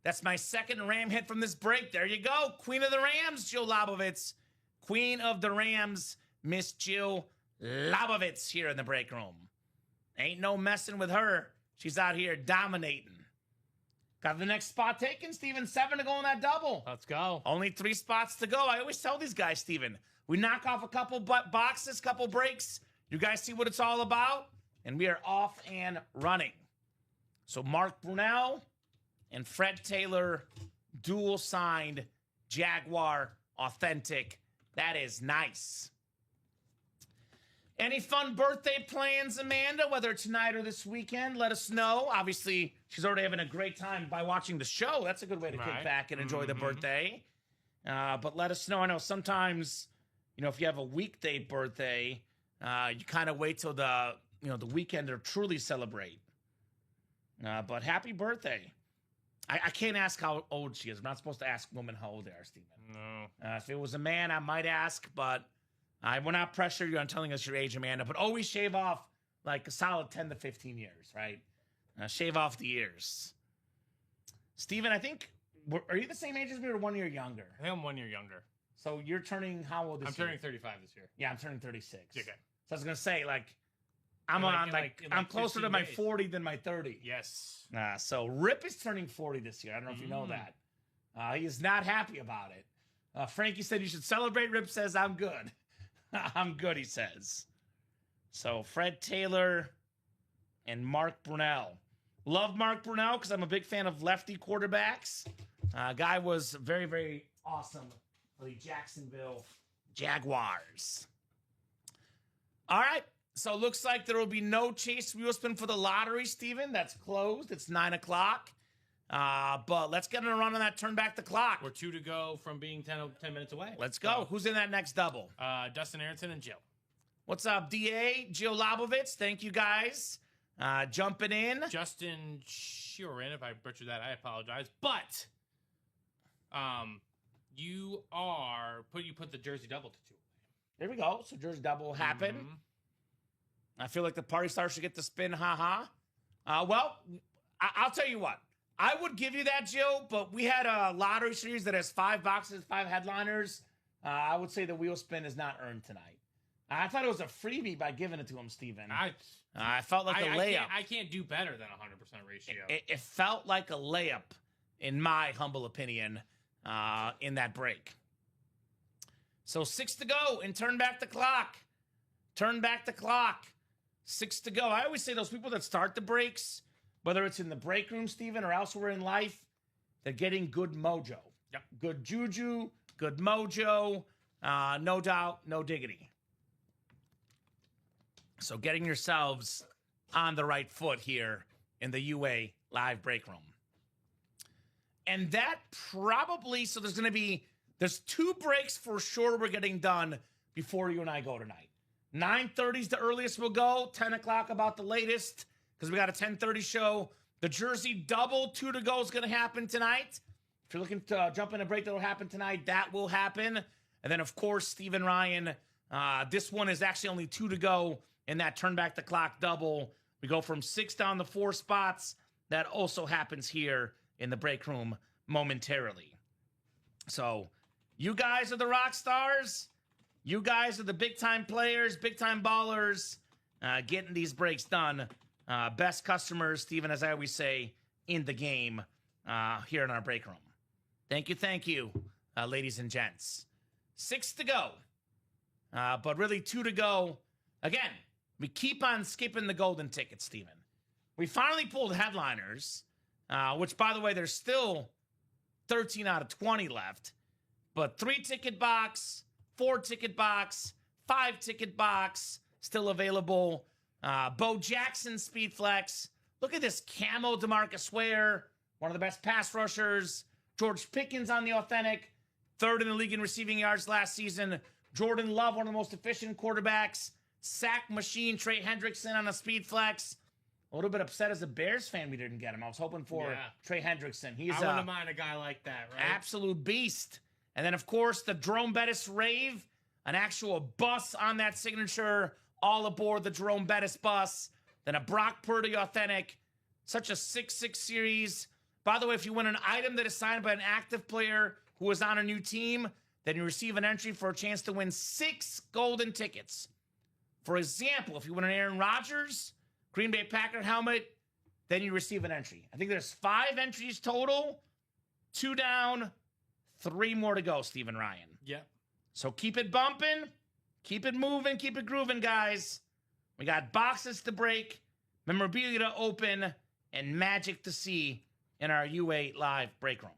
That's my second Ram hit from this break. There you go. Queen of the Rams, Jill Lobovitz. Queen of the Rams, Miss Jill Lobovitz here in the break room. Ain't no messing with her. She's out here dominating. Got the next spot taken, Steven. 7 to go in that double. Let's go. Only 3 spots to go. I always tell these guys, Steven, we knock off a couple boxes, couple breaks. You guys see what it's all about? And we are off and running. So Mark Brunell and Fred Taylor, dual signed Jaguar authentic. That is nice. Any fun birthday plans, Amanda, whether tonight or this weekend? Let us know. Obviously, she's already having a great time by watching the show. That's a good way to kick back and enjoy the birthday. But let us know. I know sometimes, if you have a weekday birthday, you kind of wait till the weekend to truly celebrate. But happy birthday. I can't ask how old she is. I'm not supposed to ask women how old they are, Steven. No. If it was a man, I might ask, but I will not pressure you on telling us your age, Amanda. But always shave off like a solid 10 to 15 years, right? Shave off the ears. Steven, I think, are you the same age as me or 1 year younger? I think I'm 1 year younger. So you're turning how old this year? I'm turning 35 this year. Yeah, I'm turning 36. Okay. So I was going to say, I'm in closer to 15 my days. 40 than my 30. Yes. So Rip is turning 40 this year. I don't know if you know that. He is not happy about it. Frankie said you should celebrate. Rip says, I'm good. I'm good, he says. So Fred Taylor and Mark Brunell. Love Mark Brunell because I'm a big fan of lefty quarterbacks. Guy was very awesome for the Jacksonville Jaguars. All right. So it looks like there will be no chase wheel spin for the lottery, Steven. That's closed. It's 9 o'clock. But let's get on a run on that. Turn back the clock. We're 2 to go from being 10 minutes away. Let's go. Who's in that next double? Dustin Aronson and Jill. What's up, DA? Jill Lobovitz. Thank you, guys. Jumping in. Justin Shurin, if I butchered that, I apologize. But you put the jersey double to 2. There we go. So jersey double will happen. Mm-hmm. I feel like the party star should get the spin. Well, I'll tell you what. I would give you that, Jill, but we had a lottery series that has 5 boxes, 5 headliners. I would say the wheel spin is not earned tonight. I thought it was a freebie by giving it to him, Steven. I felt like a layup. I can't do better than 100% ratio. It felt like a layup, in my humble opinion, in that break. So 6 to go, and turn back the clock. Turn back the clock. 6 to go. I always say those people that start the breaks, whether it's in the break room, Steven, or elsewhere in life, they're getting good mojo. Yep. Good juju, good mojo, no doubt, no diggity. So getting yourselves on the right foot here in the UA live break room. And that probably, so there's 2 breaks for sure we're getting done before you and I go tonight. 9:30 is the earliest we'll go, 10 o'clock about the latest, because we got a 10:30 show. The jersey double 2 to go is going to happen tonight. If you're looking to jump in a break that will happen tonight, that will happen. And then, of course, Steve and Ryan, this one is actually only 2 to go in that turn back the clock double. We go from 6 down to 4 spots. That also happens here in the break room momentarily. So you guys are the rock stars. You guys are the big-time players, big-time ballers, getting these breaks done. Best customers, Steven, as I always say, in the game here in our break room. Thank you, ladies and gents. 6 to go, but really 2 to go. Again, we keep on skipping the golden tickets, Steven. We finally pulled headliners, which, by the way, there's still 13 out of 20 left. But 3-ticket box, 4-ticket box, 5-ticket box, still available. Bo Jackson Speed Flex. Look at this camo DeMarcus Ware, one of the best pass rushers. George Pickens on the authentic, 3rd in the league in receiving yards last season. Jordan Love, one of the most efficient quarterbacks. Sack machine, Trey Hendrickson on a Speed Flex. A little bit upset as a Bears fan we didn't get him. I was hoping for Trey Hendrickson. I wouldn't mind a guy like that, right? Absolute beast. And then, of course, the Jerome Bettis Rave, an actual bus on that signature, all aboard the Jerome Bettis bus. Then a Brock Purdy authentic. Such a 6-6 series. By the way, if you win an item that is signed by an active player who is on a new team, then you receive an entry for a chance to win 6 golden tickets. For example, if you win an Aaron Rodgers Green Bay Packer helmet, then you receive an entry. I think there's 5 entries total. 2 down, 3 more to go, Stephen Ryan. Yep. So keep it bumping, keep it moving, keep it grooving, guys. We got boxes to break, memorabilia to open, and magic to see in our UA live break room.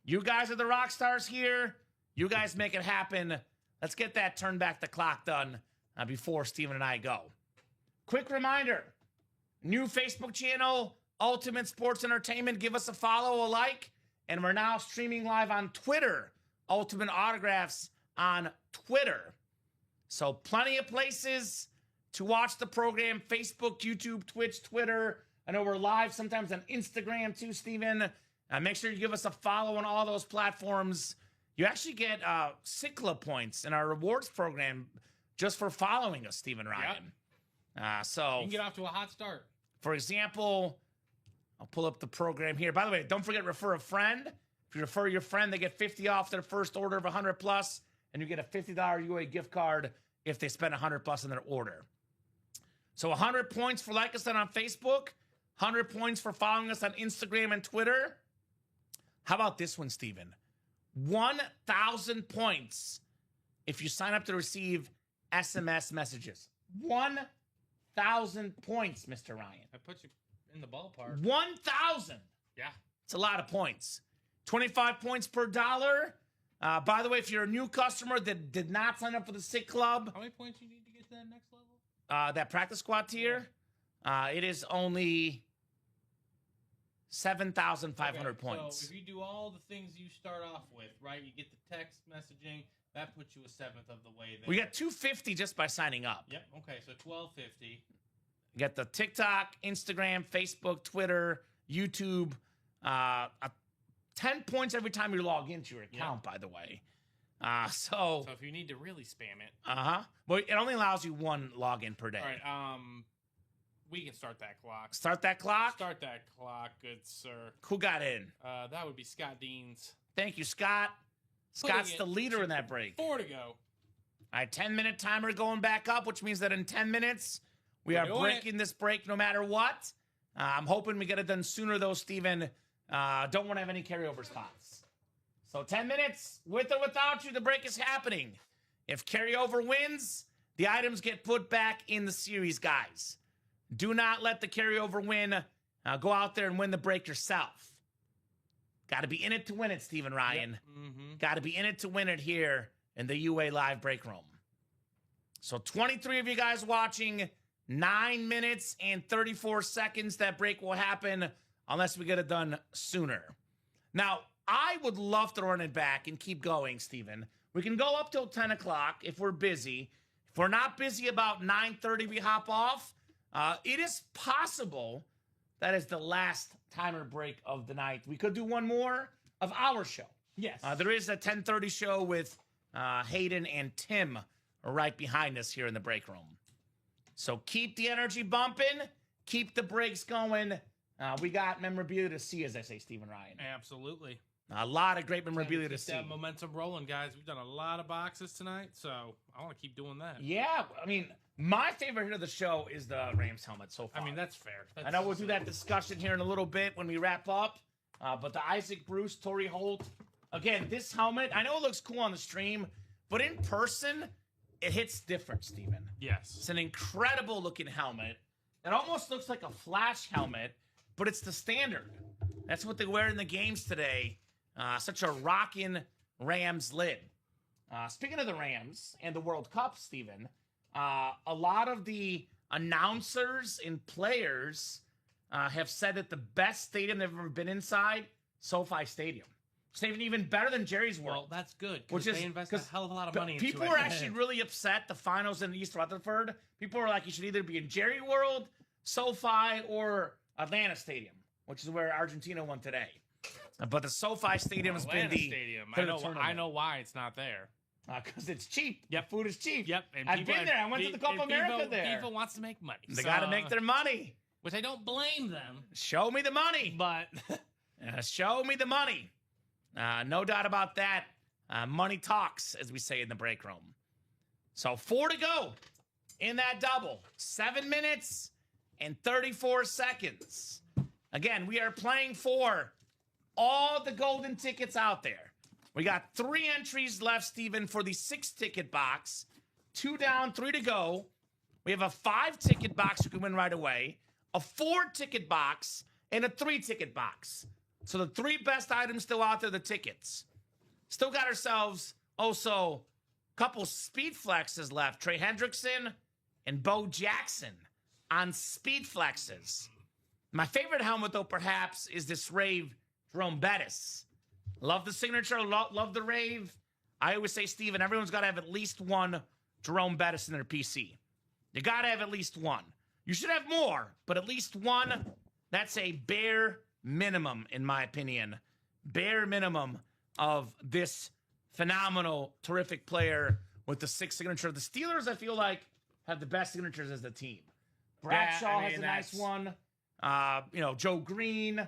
You guys are the rock stars here. You guys make it happen. Let's get that turn back the clock done before Steven and I go. Quick reminder, new Facebook channel, Ultimate Sports Entertainment. Give us a follow, a like. And we're now streaming live on Twitter. Ultimate Autographs on Twitter. So plenty of places to watch the program. Facebook, YouTube, Twitch, Twitter. I know we're live sometimes on Instagram too, Steven. Make sure you give us a follow on all those platforms. You actually get Cicla points in our rewards program just for following us, Stephen Ryan. Yep. So you can get off to a hot start. For example, I'll pull up the program here. By the way, don't forget refer a friend. If you refer your friend, they get 50 off their first order of 100 plus, and you get a $50 UA gift card if they spend 100 plus in their order. So 100 points for like us on Facebook, 100 points for following us on Instagram and Twitter. How about this one, Steven? 1,000 points if you sign up to receive SMS messages. 1,000 points, Mr. Ryan. I put you in the ballpark. 1,000. Yeah. It's a lot of points. 25 points per dollar. By the way, if you're a new customer that did not sign up for the Sick Club, How many points you need to get to that next level? that practice squad tier, it is only 7,500 points. So if you do all the things you start off with, right? You get the text messaging. That puts you a seventh of the way there. We got 250 just by signing up. Yep. Okay. So 1250. You got the TikTok, Instagram, Facebook, Twitter, YouTube. 10 points every time you log into your account, by the way. So if you need to really spam it. But it only allows you one login per day. All right. We can start that clock. Start that clock. Start that clock, good sir. Who got in? That would be Scott Deans. Thank you, Scott. Scott's the leader in that break. 4 to go. All right, 10-minute timer going back up, which means that in 10 minutes, we are breaking this break no matter what. I'm hoping we get it done sooner, though, Steven. Don't want to have any carryover spots. So 10 minutes, with or without you, the break is happening. If carryover wins, the items get put back in the series, guys. Do not let the carryover win. Go out there and win the break yourself. Got to be in it to win it, Stephen Ryan. Yep. Mm-hmm. Got to be in it to win it here in the UA Live break room. So 23 of you guys watching, 9 minutes and 34 seconds. That break will happen unless we get it done sooner. Now, I would love to run it back and keep going, Stephen. We can go up till 10 o'clock if we're busy. If we're not busy, about 9:30 we hop off. It is possible that is the last timer break of the night. We could do one more of our show. Yes. There is a 10:30 show with Hayden and Tim right behind us here in the break room. So keep the energy bumping. Keep the breaks going. We got memorabilia to see, as I say, Stephen Ryan. Absolutely. A lot of great memorabilia to Get see. that momentum rolling, guys. We've done a lot of boxes tonight, so I want to keep doing that. Yeah, I mean, my favorite hit of the show is the Rams helmet so far. I mean, that's fair. I know we'll do that discussion here in a little bit when we wrap up. But the Isaac Bruce, Torrey Holt, again, this helmet, I know it looks cool on the stream, but in person, it hits different, Steven. Yes. It's an incredible looking helmet. It almost looks like a Flash helmet, but it's the standard. That's what they wear in the games today. Such a rockin' Rams lid. Speaking of the Rams and the World Cup, Steven, a lot of the announcers and players have said that the best stadium they've ever been inside, SoFi Stadium. It's even better than Jerry's World. Well, that's good. Which is they invest a hell of a lot of money into it. People were actually really upset. The finals in East Rutherford. People were like, you should either be in Jerry World, SoFi, or Atlanta Stadium, which is where Argentina won today. But the SoFi Stadium has been the stadium. tournament. I know why it's not there. Because it's cheap. Yep. Food is cheap. Yep. And I've been there. I went to the Copa America there. People wants to make money. They got to make their money. Which I don't blame them. Show me the money. But show me the money. No doubt about that. Money talks, as we say in the break room. So 4 to go in that double. 7 minutes and 34 seconds. Again, we are playing for all the golden tickets out there. We got 3 entries left, Steven, for the 6-ticket box. 2 down, 3 to go. We have a 5-ticket box you can win right away, a 4-ticket box, and a 3-ticket box. So the 3 best items still out there, the tickets. Still got ourselves also a couple speed flexes left. Trey Hendrickson and Bo Jackson on speed flexes. My favorite helmet, though, perhaps, is this Rave Jerome Bettis. Love the signature, love the Rave. I always say, Steven, everyone's got to have at least one Jerome Bettis in their PC. You got to have at least one. You should have more, but at least one, that's a bare minimum, in my opinion. Bare minimum of this phenomenal, terrific player with the 6 signature. The Steelers, I feel like, have the best signatures as the team. Bradshaw has a nice one. Joe Green.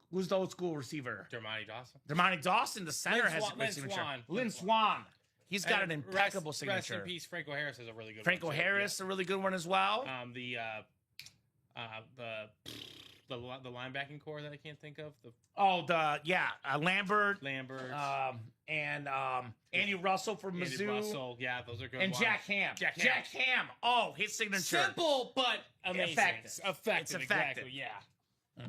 Who's the old school receiver? Dermontti Dawson, the center, has a great signature. Lynn Swan. He's got an impeccable signature. Rest in peace, Franco Harris is a really good one. Franco Harris, a really good one as well. The linebacking core that I can't think of. Lambert. And Andy Russell from Mizzou. Andy Russell, yeah, those are good and ones. Jack Ham. Jack Ham. Oh, his signature. Simple, but amazing. Effective. Effective, It's effective. exactly, yeah.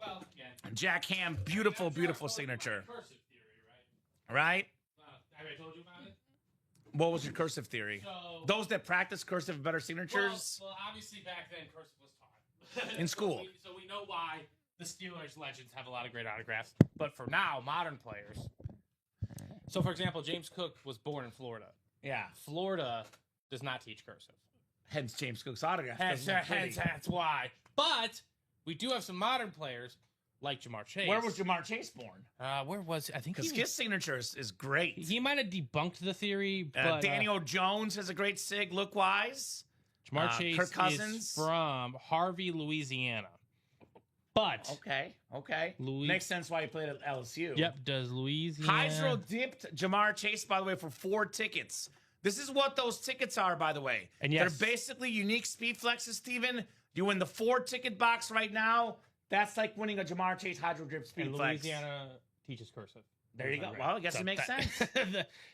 Well, yeah. Jack Ham, beautiful, beautiful signature. Cursive theory, Right? Have I told you about it? What was your cursive theory? So, Those that practice cursive have better signatures? Well, obviously back then cursive was taught. In school. So we know why the Steelers legends have a lot of great autographs. But for now, modern players. So, for example, James Cook was born in Florida. Yeah. Florida does not teach cursive. Hence James Cook's autograph. Hence, that's why. But we do have some modern players like Jamar Chase. Where was Jamar Chase born? Where was I think Because his signature is great. He might have debunked the theory, but Daniel Jones has a great sig look-wise. Jamar Chase Kirk Cousins is from Harvey, Louisiana. But okay. Makes sense why he played at LSU. Yep, does Louisiana. Hydro dipped Jamar Chase, by the way, for 4 tickets. This is what those tickets are, by the way. And yes, they're basically unique speed flexes, Steven. You win the 4-ticket box right now. That's like winning a Jamar Chase Hydro Drip speed flex. Louisiana teaches cursive. There you go. Well, I guess it makes sense.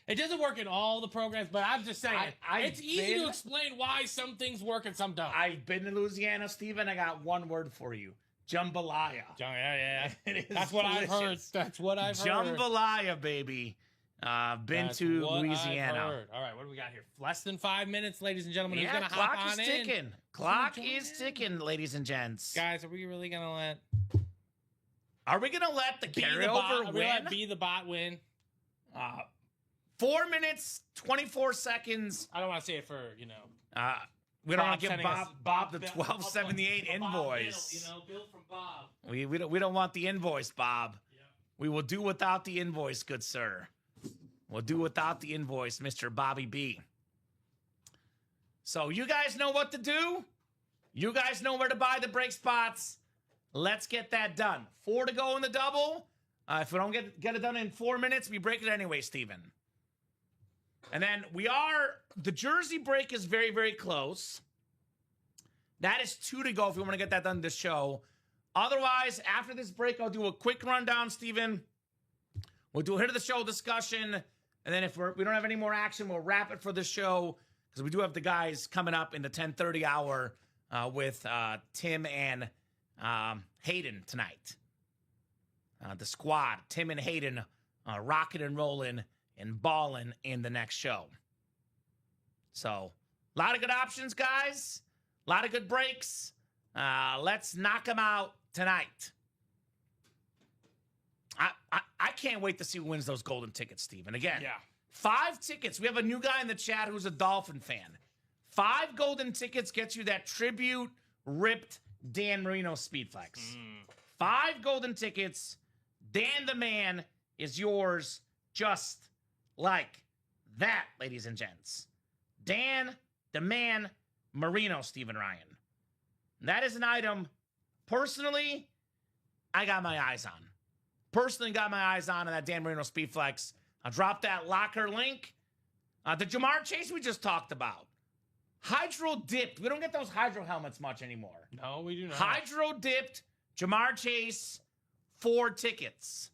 It doesn't work in all the programs, but I'm just saying it's easy to explain why some things work and some don't. I've been to Louisiana, Steven. I got one word for you. Jambalaya. Yeah. That's what I've heard. That's what I've heard. Jambalaya, baby. Been to Louisiana. All right, what do we got here? Less than 5 minutes, ladies and gentlemen. Yeah, Who's gonna clock hop is on ticking. in? Clock is ticking, ladies and gents. Guys, are we really gonna let? Are we gonna let the carryover win? Let Be the Bot win. 4 minutes, 24 seconds. I don't want to say it for We don't want to give Bob the 1278 invoice. Bill from Bob. We don't want the invoice, Bob. Yeah. We will do without the invoice, good sir. We'll do without the invoice, Mr. Bobby B. So you guys know what to do. You guys know where to buy the break spots. Let's get that done. 4 to go in the double. If we don't get it done in 4 minutes, we break it anyway, Steven. And then the jersey break is very, very close. That is 2 to go if we want to get that done this show. Otherwise, after this break, I'll do a quick rundown, Steven. We'll do a hit of the show discussion. And then if we don't have any more action, we'll wrap it for the show. Because we do have the guys coming up in the 10:30 hour with Tim and Hayden tonight. The squad, Tim and Hayden, rocking and rolling and balling in the next show. So, a lot of good options, guys. A lot of good breaks. Let's knock them out tonight. I can't wait to see who wins those golden tickets, Steven. Again, 5 tickets. We have a new guy in the chat who's a Dolphin fan. 5 golden tickets gets you that tribute ripped Dan Marino speed flex. 5 golden tickets. Dan the man is yours just like that, ladies and gents. Dan the man Marino, Steven Ryan. That is an item, personally, I got my eyes on. Personally got my eyes on that Dan Marino speed flex. I'll drop that locker link. The Jamar Chase we just talked about. Hydro dipped. We don't get those hydro helmets much anymore. No, we do not. Hydro dipped Jamar Chase 4 tickets.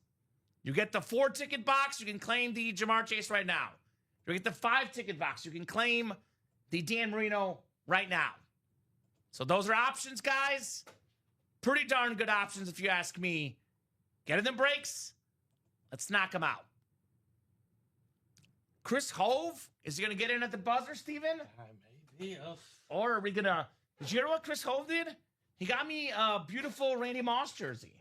You get the 4-ticket box, you can claim the Jamar Chase right now. You get the 5-ticket box, you can claim the Dan Marino right now. So those are options, guys. Pretty darn good options if you ask me. Get in the breaks. Let's knock them out. Chris Hove, is he going to get in at the buzzer, Steven? Maybe. Or are we going to... Did you hear what Chris Hove did? He got me a beautiful Randy Moss jersey.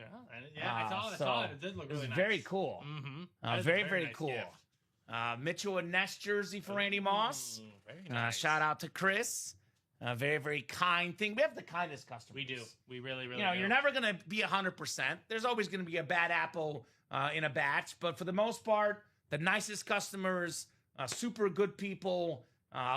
I saw it. It did look really nice. Very cool. Mm-hmm. Very nice cool. gift. Mitchell and Ness jersey for Randy Moss. Very nice. Shout out to Chris. Very, very kind thing. We have the kindest customers. We do. We really, really do. do. You're never going to be 100%. There's always going to be a bad apple in a batch. But for the most part, the nicest customers, super good people.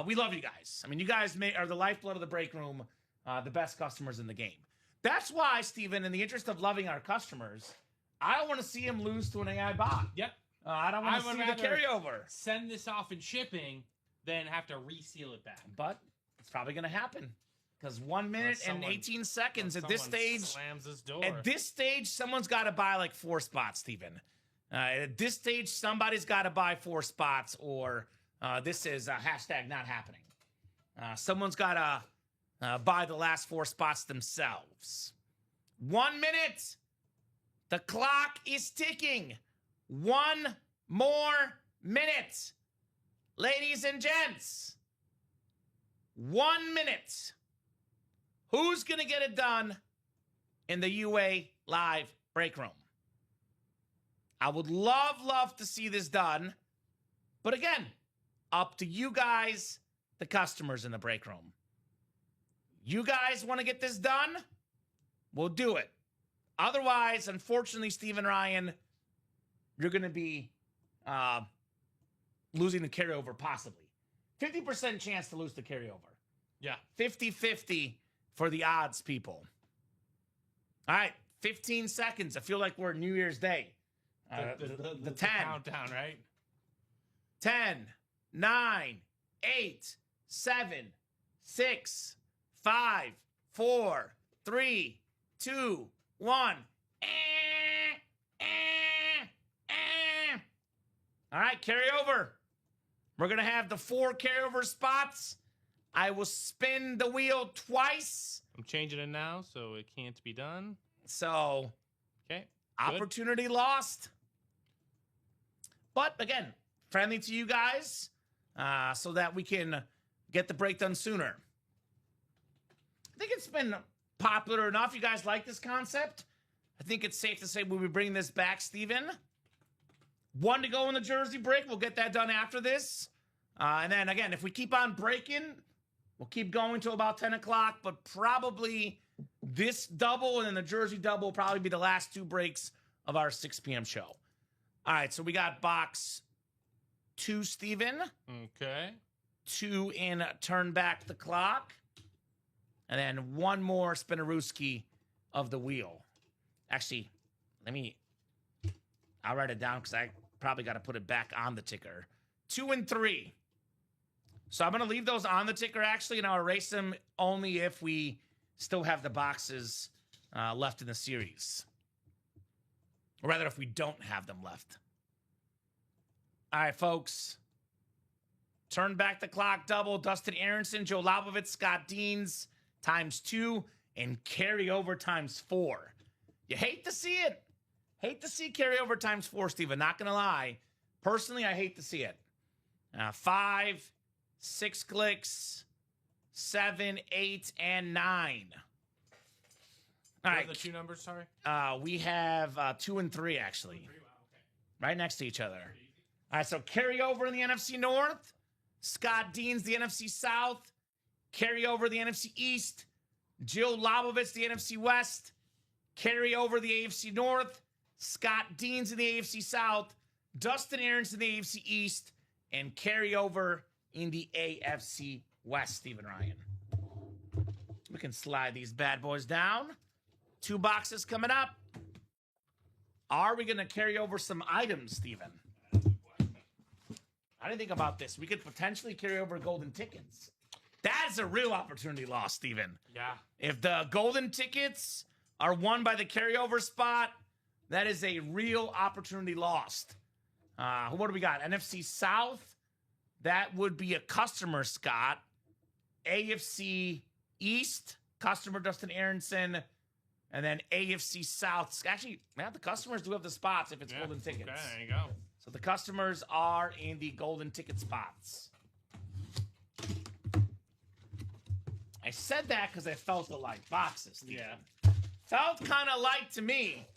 We love you guys. I mean, you guys are the lifeblood of the break room, the best customers in the game. That's why, Steven, in the interest of loving our customers, I don't want to see him lose to an AI bot. Yep. I don't want to see the carryover. Send this off in shipping, then have to reseal it back. But it's probably going to happen. Because 1 minute and 18 seconds at this stage. Slams his door. At this stage, someone's got to buy like 4 spots, Steven. At this stage, somebody's got to buy 4 spots, or this is a hashtag not happening. Someone's got to buy the last 4 spots themselves. 1 minute The clock is ticking. 1 more minute. Ladies and gents, 1 minute. Who's going to get it done in the UA Live break room? I would love to see this done. But again, up to you guys, the customers in the break room. You guys want to get this done? We'll do it. Otherwise, unfortunately, Stephen Ryan, you're going to be losing the carryover possibly. 50% chance to lose the carryover. Yeah. 50-50 for the odds, people. All right, 15 seconds. I feel like we're New Year's Day. The 10. Countdown, right? 10, 9, 8, 7, 6, 5, 4, 3, 2, 1. All right, carryover. We're going to have the 4 carryover spots. I will spin the wheel twice. I'm changing it now, so it can't be done. So, okay, opportunity lost. But again, friendly to you guys so that we can get the break done sooner. I think it's been popular enough. You guys like this concept? I think it's safe to say we'll be bringing this back, Steven. 1 to go in the jersey break. We'll get that done after this. And then, again, if we keep on breaking, we'll keep going till about 10 o'clock. But probably this double and then the jersey double will probably be the last 2 breaks of our 6 p.m. show. All right, so we got box 2, Steven. Okay. 2 in turn back the clock. And then 1 more Spinarooski of the wheel. Actually, I'll write it down because I probably got to put it back on the ticker. 2 and 3. So I'm going to leave those on the ticker, actually, and I'll erase them only if we still have the boxes left in the series. Or rather, if we don't have them left. All right, folks. Turn back the clock double. Dustin Aronson, Joe Labovitz, Scott Deans ×2, and carryover ×4. You hate to see it. Hate to see carryover ×4, Steven. Not going to lie. Personally, I hate to see it. 5, 6 clicks, 7, 8, and 9. All right. The 2 numbers, sorry? We have 2 and 3, actually. 3, wow, okay. Right next to each other. All right, so carryover in the NFC North. Scott Deans, the NFC South. Carryover the NFC East. Jill Labovitz, the NFC West. Carryover the AFC North. Scott Deans in the AFC South. Dustin Aronson in the AFC East. And carryover in the AFC West, Stephen Ryan. We can slide these bad boys down. 2 boxes coming up. Are we going to carry over some items, Stephen? I didn't think about this. We could potentially carry over golden tickets. That is a real opportunity loss, Stephen. Yeah. If the golden tickets are won by the carryover spot, that is a real opportunity lost. What do we got? NFC South. That would be a customer, Scott. AFC East, customer Dustin Aronson. And then AFC South. Actually, man, the customers do have the spots if it's golden tickets. Okay, there you go. So the customers are in the golden ticket spots. I said that because I felt the light boxes. Steve. Yeah. Felt kind of light to me.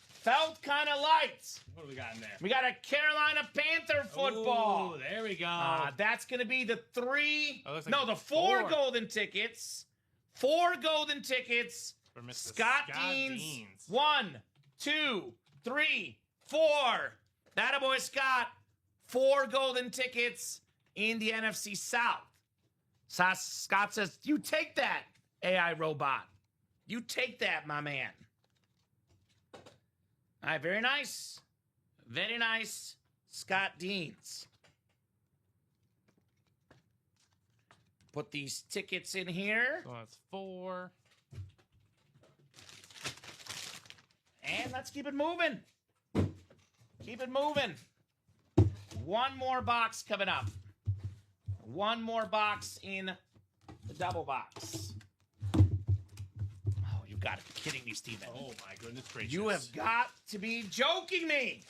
Felt kind of light. What do we got in there? We got a Carolina Panther football. Oh, there we go. That's going to be the 3. Oh, looks like no, the 4 4 golden tickets. 4 golden tickets. For Mr. Scott Deans. 1, 2, 3, 4. Attaboy Scott. 4 golden tickets in the NFC South. Scott says, you take that, AI robot. You take that, my man. All right, very nice. Very nice, Scott Deans. Put these tickets in here. So that's 4. And let's keep it moving. Keep it moving. 1 more box coming up. 1 more box in the double box. Oh, you got to be kidding me, Steven. Oh, my goodness gracious. You have got to be joking me.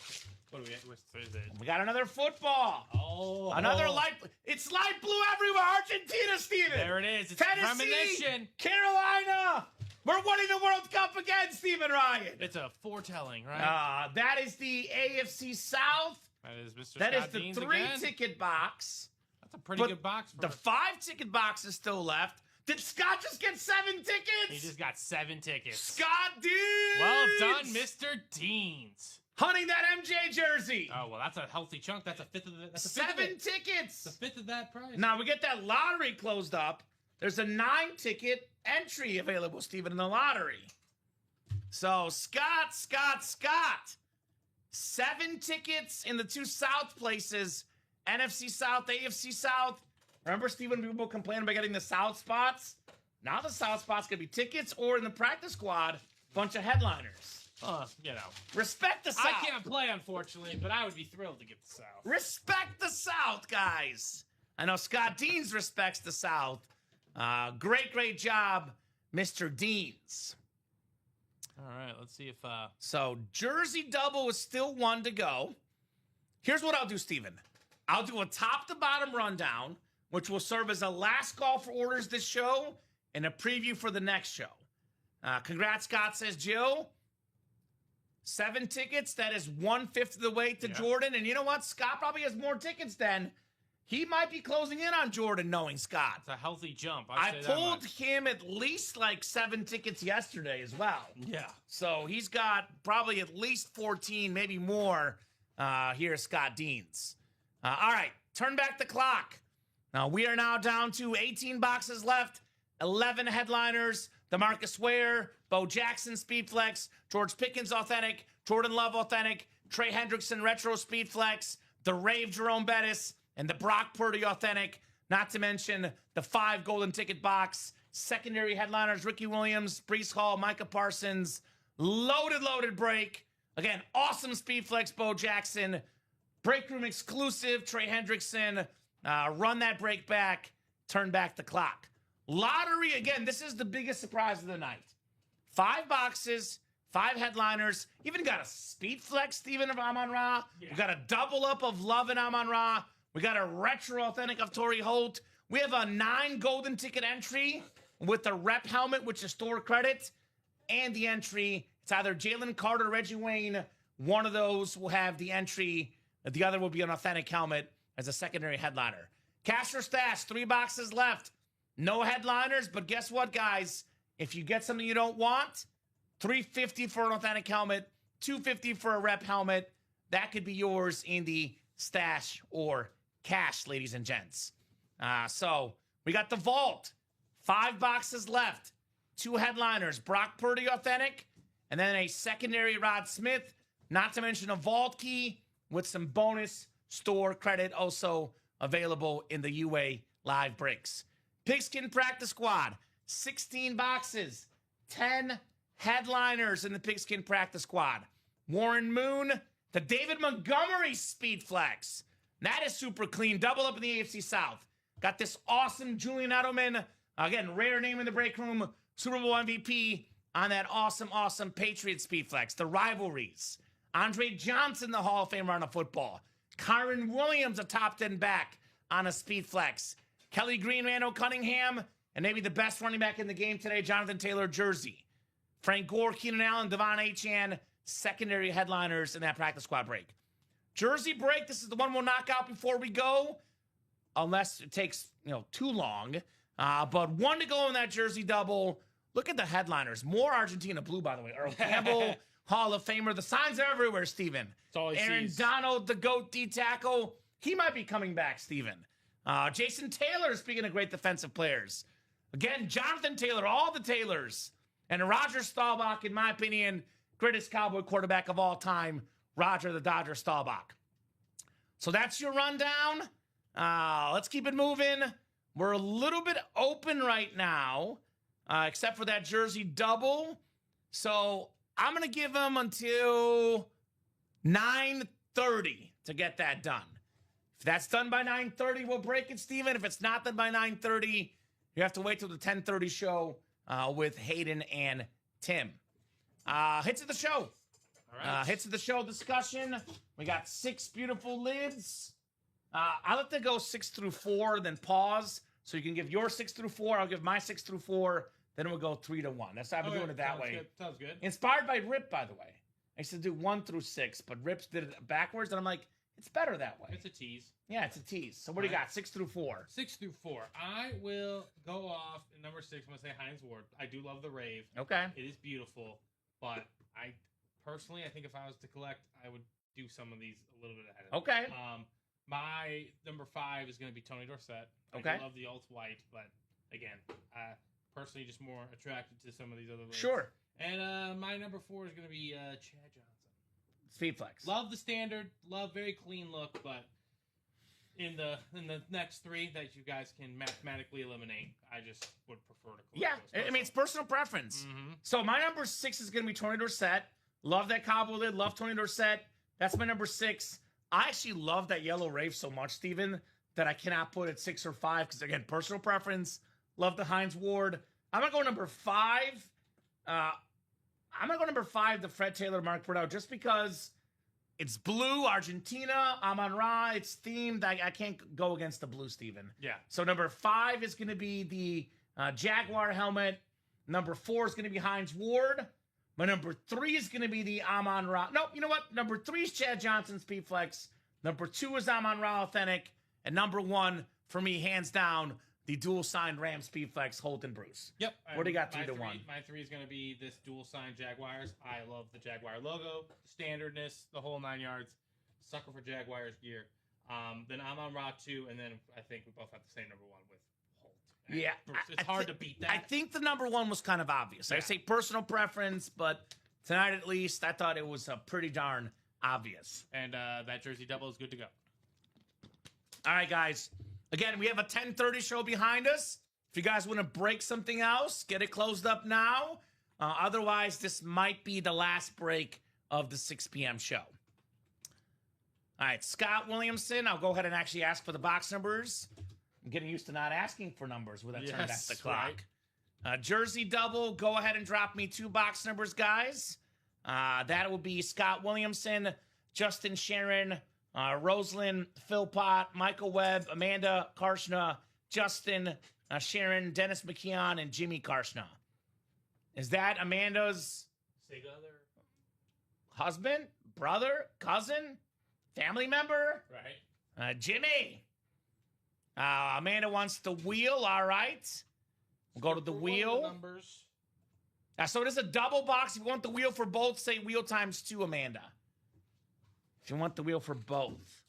What do we have? What is it? We got another football. Oh. Another light. It's light blue everywhere. Argentina, Steven. There it is. It's Tennessee, premonition. Carolina. We're winning the World Cup again, Steven Ryan. It's a foretelling, right? That is the AFC South. That is Mr. That Scott is the Deans 3-ticket box. That's a pretty good box. For the 5-ticket box is still left. Did Scott just get 7 tickets? He just got 7 tickets. Scott Deans. Well done, Mr. Deans. Hunting that MJ jersey. Oh, well, that's a healthy chunk. That's a fifth of the. That's a 7 fifth tickets. That's a fifth of that price. Now we get that lottery closed up. There's a 9-ticket entry available, Steven, in the lottery. So Scott. 7 tickets in the 2 South places. NFC South, AFC South. Remember, Steven, people complain about getting the South spots? Now the South spots could be tickets or in the practice squad, bunch of headliners. You know. Respect the South. I can't play, unfortunately, but I would be thrilled to get the South. Respect the South, guys. I know Scott Deans respects the South. Great job, Mr. Deans. All right, let's see if... So, jersey double is still 1 to go. Here's what I'll do, Steven. I'll do a top-to-bottom rundown, which will serve as a last call for orders this show and a preview for the next show. Congrats, Scott, says Jill. 7 tickets. That is 1/5 of the way to Jordan. And you know what? Scott probably has more tickets then. He might be closing in on Jordan, knowing Scott. It's a healthy jump. I pulled him at least like 7 tickets yesterday as well. Yeah. So he's got probably at least 14, maybe more. Here's Scott Deans. All right, turn back the clock. Now we are now down to 18 boxes left, 11 headliners. DeMarcus Ware, Bo Jackson Speedflex, George Pickens Authentic, Jordan Love Authentic, Trey Hendrickson Retro Speedflex, the Rave Jerome Bettis, and the Brock Purdy Authentic. Not to mention the 5 golden ticket box. Secondary headliners, Ricky Williams, Breece Hall, Micah Parsons. Loaded break. Again, awesome Speedflex, Bo Jackson. Break room exclusive, Trey Hendrickson. Run that break back. Turn back the clock. Lottery, again, this is the biggest surprise of the night. 5 boxes, 5 headliners. Even got a Speedflex, Steven, of Amon-Ra. Yeah. We got a double up of Love and Amon-Ra. We got a retro authentic of Torrey Holt. We have a 9 golden ticket entry with the rep helmet, which is store credit, and the entry. It's either Jalen Carter or Reggie Wayne. One of those will have the entry. The other will be an authentic helmet as a secondary headliner. Cash or stash, 3 boxes left. No headliners, but guess what, guys? If you get something you don't want, $350 for an authentic helmet, $250 for a rep helmet. That could be yours in the stash or cash, ladies and gents. So we got the vault. 5 boxes left. 2 headliners, Brock Purdy authentic, and then a secondary Rod Smith. Not to mention a vault key with some bonus store credit also available in the UA live breaks. Pigskin Practice Squad, 16 boxes, 10 headliners in the Pigskin Practice Squad. Warren Moon, the David Montgomery Speedflex. That is super clean. Double up in the AFC South. Got this awesome Julian Edelman. Again, rare name in the break room. Super Bowl MVP on that awesome Patriot Speedflex. The rivalries. Andre Johnson, the Hall of Famer on a football. Kyron Williams, a top 10 back on a Speedflex. Kelly Green, Randall Cunningham, and maybe the best running back in the game today, Jonathan Taylor jersey. Frank Gore, Keenan Allen, Devon Achane, secondary headliners in that practice squad break. Jersey break, this is the one we'll knock out before we go, unless it takes too long. But 1 to go in that jersey double. Look at the headliners. More Argentina blue, by the way. Earl Campbell, Hall of Famer. The signs are everywhere, Steven. That's all he Aaron sees. Donald, the GOAT D-tackle. He might be coming back, Steven. Jason Taylor, speaking of great defensive players. Again, Jonathan Taylor, all the Taylors. And Roger Staubach, in my opinion, greatest Cowboy quarterback of all time, Roger the Dodger Staubach. So that's your rundown. Let's keep it moving. We're a little bit open right now, except for that jersey double. So I'm going to give them until 9:30 to get that done. If that's done by 9:30, we'll break it, Steven. If it's not done by 9:30, you have to wait till the 10:30 show with Hayden and Tim. Hits of the show. All right. Hits of the show discussion. We got 6 beautiful lids. I like to go 6 through 4, then pause. So you can give your 6 through 4. I'll give my 6 through 4. Then we'll go 3 to 1. That's how I've been doing it that sounds way. Good. Sounds good. Inspired by Rip, by the way. I used to do 1 through 6, but Rips did it backwards, and I'm like, it's better that way. It's a tease. Yeah, it's a tease. So what do you got? 6 through 4. 6 through 4. I will go off in number 6. I'm going to say Heinz Ward. I do love the rave. Okay. It is beautiful, but I think if I was to collect, I would do some of these a little bit ahead of Okay. My number 5 is going to be Tony Dorsett. Okay. I do love the alt white, but again, personally just more attracted to some of these other lids. Sure. And my number 4 is going to be Chad Johnson. Speed flex. Love the standard, love very clean look, but in the next 3 that you guys can mathematically eliminate, I just would prefer to collect Yeah, those I mean, it's personal preference. Mm-hmm. So my number 6 is going to be Tony Dorsett. Love that cobble lid. Love Tony Dorsett. That's my number 6. I actually love that yellow rave so much, Steven, that I cannot put at 6 or 5 because, again, personal preference. Love the Heinz Ward. I'm going to go number 5. I'm going to go number 5, the Fred Taylor Mark Bordeaux, just because it's blue, Argentina, Amon-Ra. It's themed. I can't go against the blue, Steven. Yeah. So number 5 is going to be the Jaguar helmet. Number 4 is going to be Heinz Ward. My number 3 is going to be the Amon-Ra. No, you know what? Number 3 is Chad Johnson's P-Flex. Number 2 is Amon-Ra Authentic. And number 1, for me, hands down, the dual-signed Rams P-Flex, Holt and Bruce. Yep. What do you got, 3 to 1? My 3 is going to be this dual-signed Jaguars. I love the Jaguar logo, standardness, the whole 9 yards. Sucker for Jaguars gear. Then Amon-Ra 2, and then I think we both have the same number 1 with Holt. Yeah. Bruce. It's hard to beat that. I think the number 1 was kind of obvious. I say personal preference, but tonight at least, I thought it was pretty darn obvious. And that jersey double is good to go. All right, guys. Again, we have a 10:30 show behind us. If you guys want to break something else, get it closed up now. Otherwise, this might be the last break of the 6 p.m. show. All right, Scott Williamson. I'll go ahead and actually ask for the box numbers. I'm getting used to not asking for numbers when I turn back the clock. Right. Jersey double. Go ahead and drop me 2 box numbers, guys. That will be Scott Williamson, Justin Sharon, Rosalind, Philpott, Michael Webb, Amanda Karshna, Justin, Sharon, Dennis McKeon, and Jimmy Karshna. Is that Amanda's husband, brother, cousin, family member? Right. Jimmy. Amanda wants the wheel. All right. We'll go to the wheel. Numbers. So it is a double box. If you want the wheel for both, say wheel times 2, Amanda. If you want the wheel for both.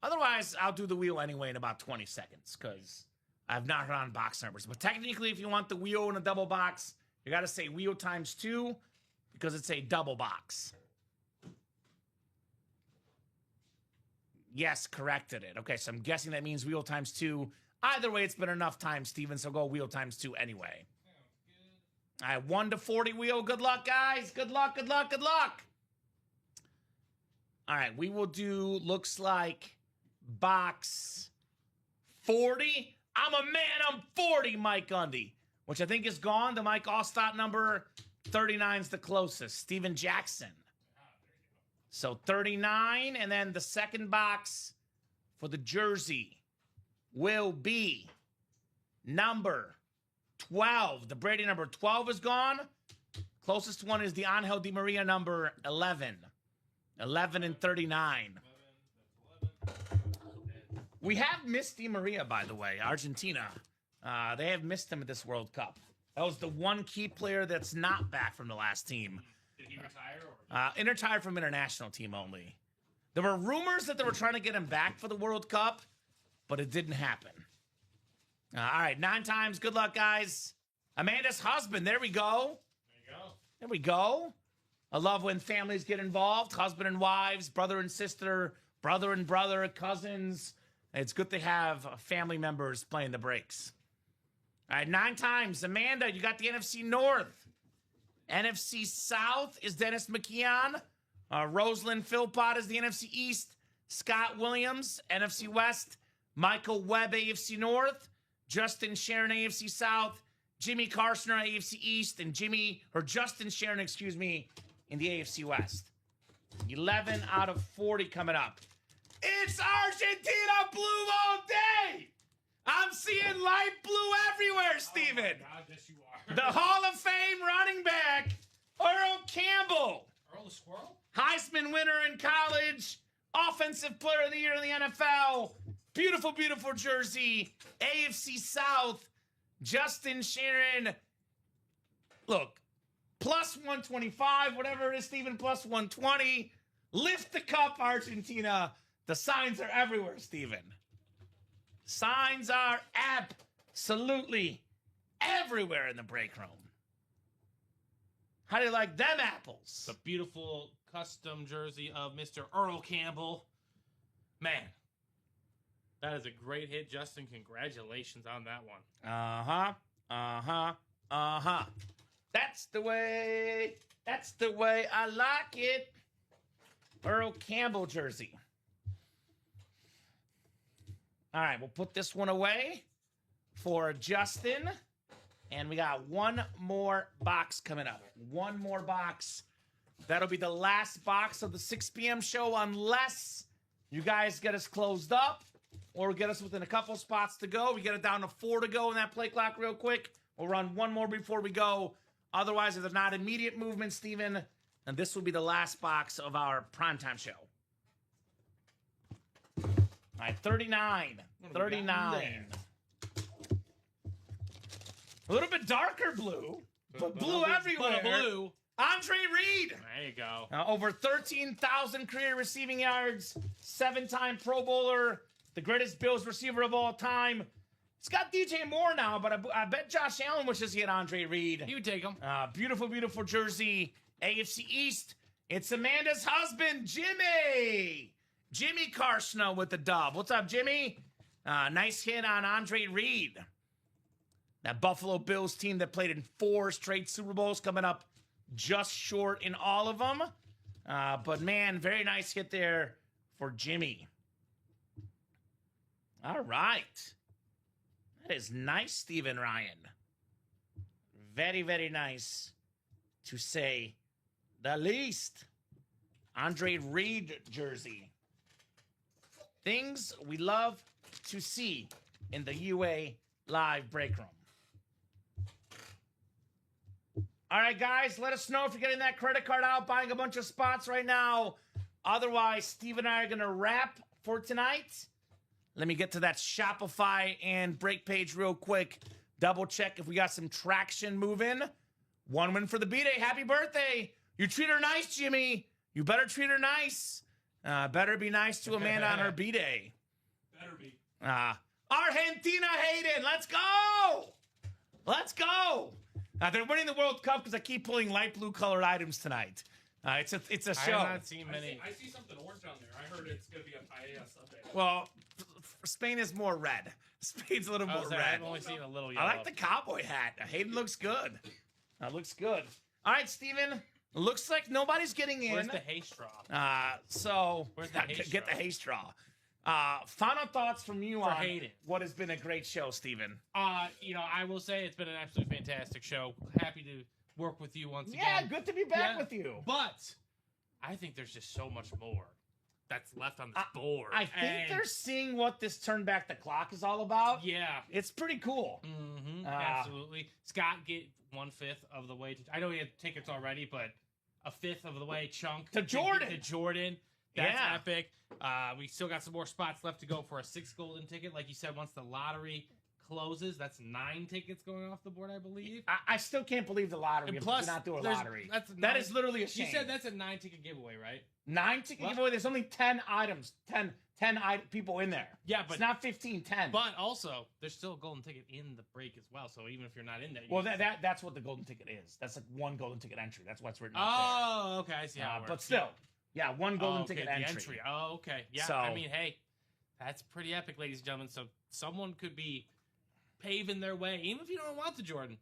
Otherwise, I'll do the wheel anyway in about 20 seconds because I've not heard on box numbers. But technically, if you want the wheel in a double box, you got to say wheel times 2 because it's a double box. Yes, corrected it. Okay, so I'm guessing that means wheel times 2. Either way, it's been enough time, Steven, so go wheel times 2 anyway. All right, 1 to 40 wheel. Good luck, guys. Good luck, good luck, good luck. All right, we will do, looks like, box 40. I'm a man, I'm 40, Mike Gundy, which I think is gone. The Mike Allstott number 39 is the closest. Steven Jackson. So 39, and then the second box for the jersey will be number 12. The Brady number 12 is gone. Closest one is the Angel Di Maria number 11. 11 and 39. We have missed Di Maria, by the way, Argentina. They have missed him at this World Cup. That was the one key player that's not back from the last team. Did he retire? Retired from international team only. There were rumors that they were trying to get him back for the World Cup, but it didn't happen. All right, 9 times. Good luck, guys. Amanda's husband. There we go. There you go. There we go. I love when families get involved. Husband and wives, brother and sister, brother and brother, cousins. It's good to have family members playing the breaks. All right, 9 times. Amanda, you got the NFC North. NFC South is Dennis McKeon. Rosalind Philpott is the NFC East. Scott Williams, NFC West. Michael Webb, AFC North. Justin Sharon, AFC South. Jimmy Carson, AFC East, and Justin Sharon, in the AFC West. 11 out of 40 coming up. It's Argentina blue all day. I'm seeing light blue everywhere, Steven. Oh my God, yes you are. The Hall of Fame running back, Earl Campbell. Earl the Squirrel? Heisman winner in college. Offensive player of the year in the NFL. Beautiful, beautiful jersey. AFC South. Justin Sharon. Look, plus 125, whatever it is, Steven, plus 120. Lift the cup, Argentina. The signs are everywhere, Steven. Signs are absolutely everywhere in the break room. How do you like them apples? The beautiful custom jersey of Mr. Earl Campbell. Man, that is a great hit, Justin. Congratulations on that one. That's the way I like it. Earl Campbell jersey. All right, we'll put this one away for Justin. And we got one more box coming up. One more box. That'll be the last box of the 6 p.m. show unless you guys get us closed up or get us within a couple spots to go. We get it down to 4 to go in that play clock real quick. We'll run one more before we go. Otherwise, if there's not immediate movement, Steven, and this will be the last box of our primetime show. All right, 39. 39. A little bit darker blue, but blue everywhere. Blue. Andre Reed. There you go. Over 13,000 career receiving yards, 7-time Pro Bowler, the greatest Bills receiver of all time. It's got DJ Moore now, but I bet Josh Allen wishes he had Andre Reed. You would take him. Beautiful, beautiful jersey. AFC East. It's Amanda's husband, Jimmy. Jimmy Carson with the dub. What's up, Jimmy? Nice hit on Andre Reed. That Buffalo Bills team that played in 4 straight Super Bowls, coming up just short in all of them. But, man, very nice hit there for Jimmy. All right. That is nice, Stephen Ryan. Very, very nice, to say the least. Andre Reed jersey. Things we love to see in the UA Live break room. All right, guys, let us know if you're getting that credit card out, buying a bunch of spots right now. Otherwise, Steve and I are going to wrap for tonight. Let me get to that Shopify and break page real quick. Double check if we got some traction moving. 1 win for the B-Day. Happy birthday. You treat her nice, Jimmy. You better treat her nice. Better be nice to Amanda on her B-Day. Better be. Argentina, Hayden. Let's go. Let's go. They're winning the World Cup because I keep pulling light blue colored items tonight. It's a show. I have not seen many. I see something orange on there. I heard it's going to be a paella Sunday. Well, Spain is more red. Spain's a little more red. I've only seen a little yellow. I like the cowboy hat. Hayden looks good. Looks good. All right, Steven. Looks like nobody's getting in. Where's the hay straw? So Where's the hay get the straw? hay straw. Final thoughts from you on Hayden. what has been a great show, Steven. I will say it's been an absolutely fantastic show. Happy to work with you once again. Yeah, good to be back Yeah. with you. But I think there's just so much more that's left on this board. I think they're seeing what this turn back the clock is all about. Yeah. It's pretty cool. Mm-hmm, absolutely. Scott get 1/5 of the way. I know he had tickets already, but a 5th of the way chunk To Jordan. To Jordan. That's Yeah. epic. We still got some more spots left to go for a 6 golden ticket. Like you said, once the lottery closes, that's 9 tickets going off the board, I believe. I still can't believe the lottery. And plus, did not do a there's- lottery. that's That nine- is literally a shame. You said that's a 9-ticket giveaway, right? 9 ticket What? giveaway. There's only 10 items. 10 people in there. Yeah, but it's not 15, 10. But also, there's still a golden ticket in the break as well. So even if you're not in there, you Well, can- that's what the golden ticket is. That's like 1 golden ticket entry. That's what's written up Oh, okay. I see how there. it works. But still, yeah, 1 golden ticket the entry. Oh, okay. Yeah. So- I mean, hey, that's pretty epic, ladies and gentlemen. So someone could be paving their way, even if you don't want the Jordan.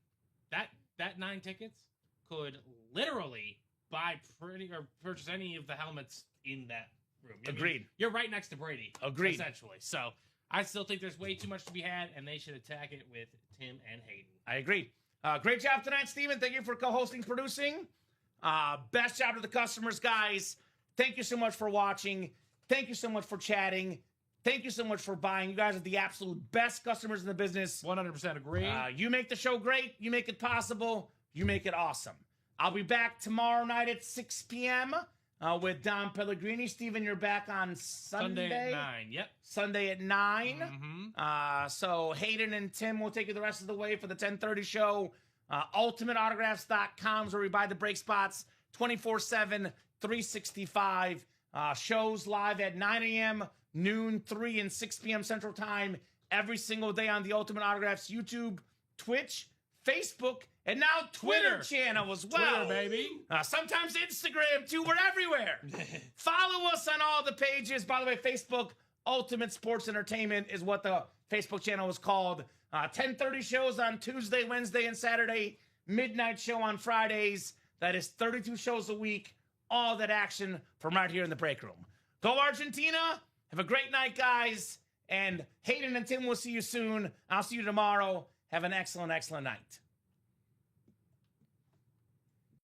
That 9 tickets could literally buy purchase any of the helmets in that room. I mean, Agreed. you're right next to Brady. Agreed. Essentially. So I still think there's way too much to be had, and they should attack it with Tim and Hayden. I agree. Great job tonight, Steven. Thank you for co-hosting, producing. Best job to the customers, guys. Thank you so much for watching. Thank you so much for chatting. Thank you so much for buying. You guys are the absolute best customers in the business. 100% agree. You make the show great. You make it possible. You make it awesome. I'll be back tomorrow night at 6 p.m. With Don Pellegrini. Steven, you're back on Sunday at 9. Yep. Sunday at 9. So Hayden and Tim will take you the rest of the way for the 10:30 show. UltimateAutographs.com is where we buy the break spots 24/7, 365. Shows live at 9 a.m., noon, 3, and 6 p.m. Central Time every single day on the Ultimate Autographs YouTube, Twitch, Facebook, and now Twitter channel as well. Twitter, baby. Sometimes Instagram, too. We're everywhere. Follow us on all the pages. By the way, Facebook Ultimate Sports Entertainment is what the Facebook channel is called. 10:30 shows on Tuesday, Wednesday, and Saturday. Midnight show on Fridays. That is 32 shows a week. All that action from right here in the break room. Go Argentina. Have a great night, guys. And Hayden and Tim will see you soon. I'll see you tomorrow. Have an excellent, excellent night.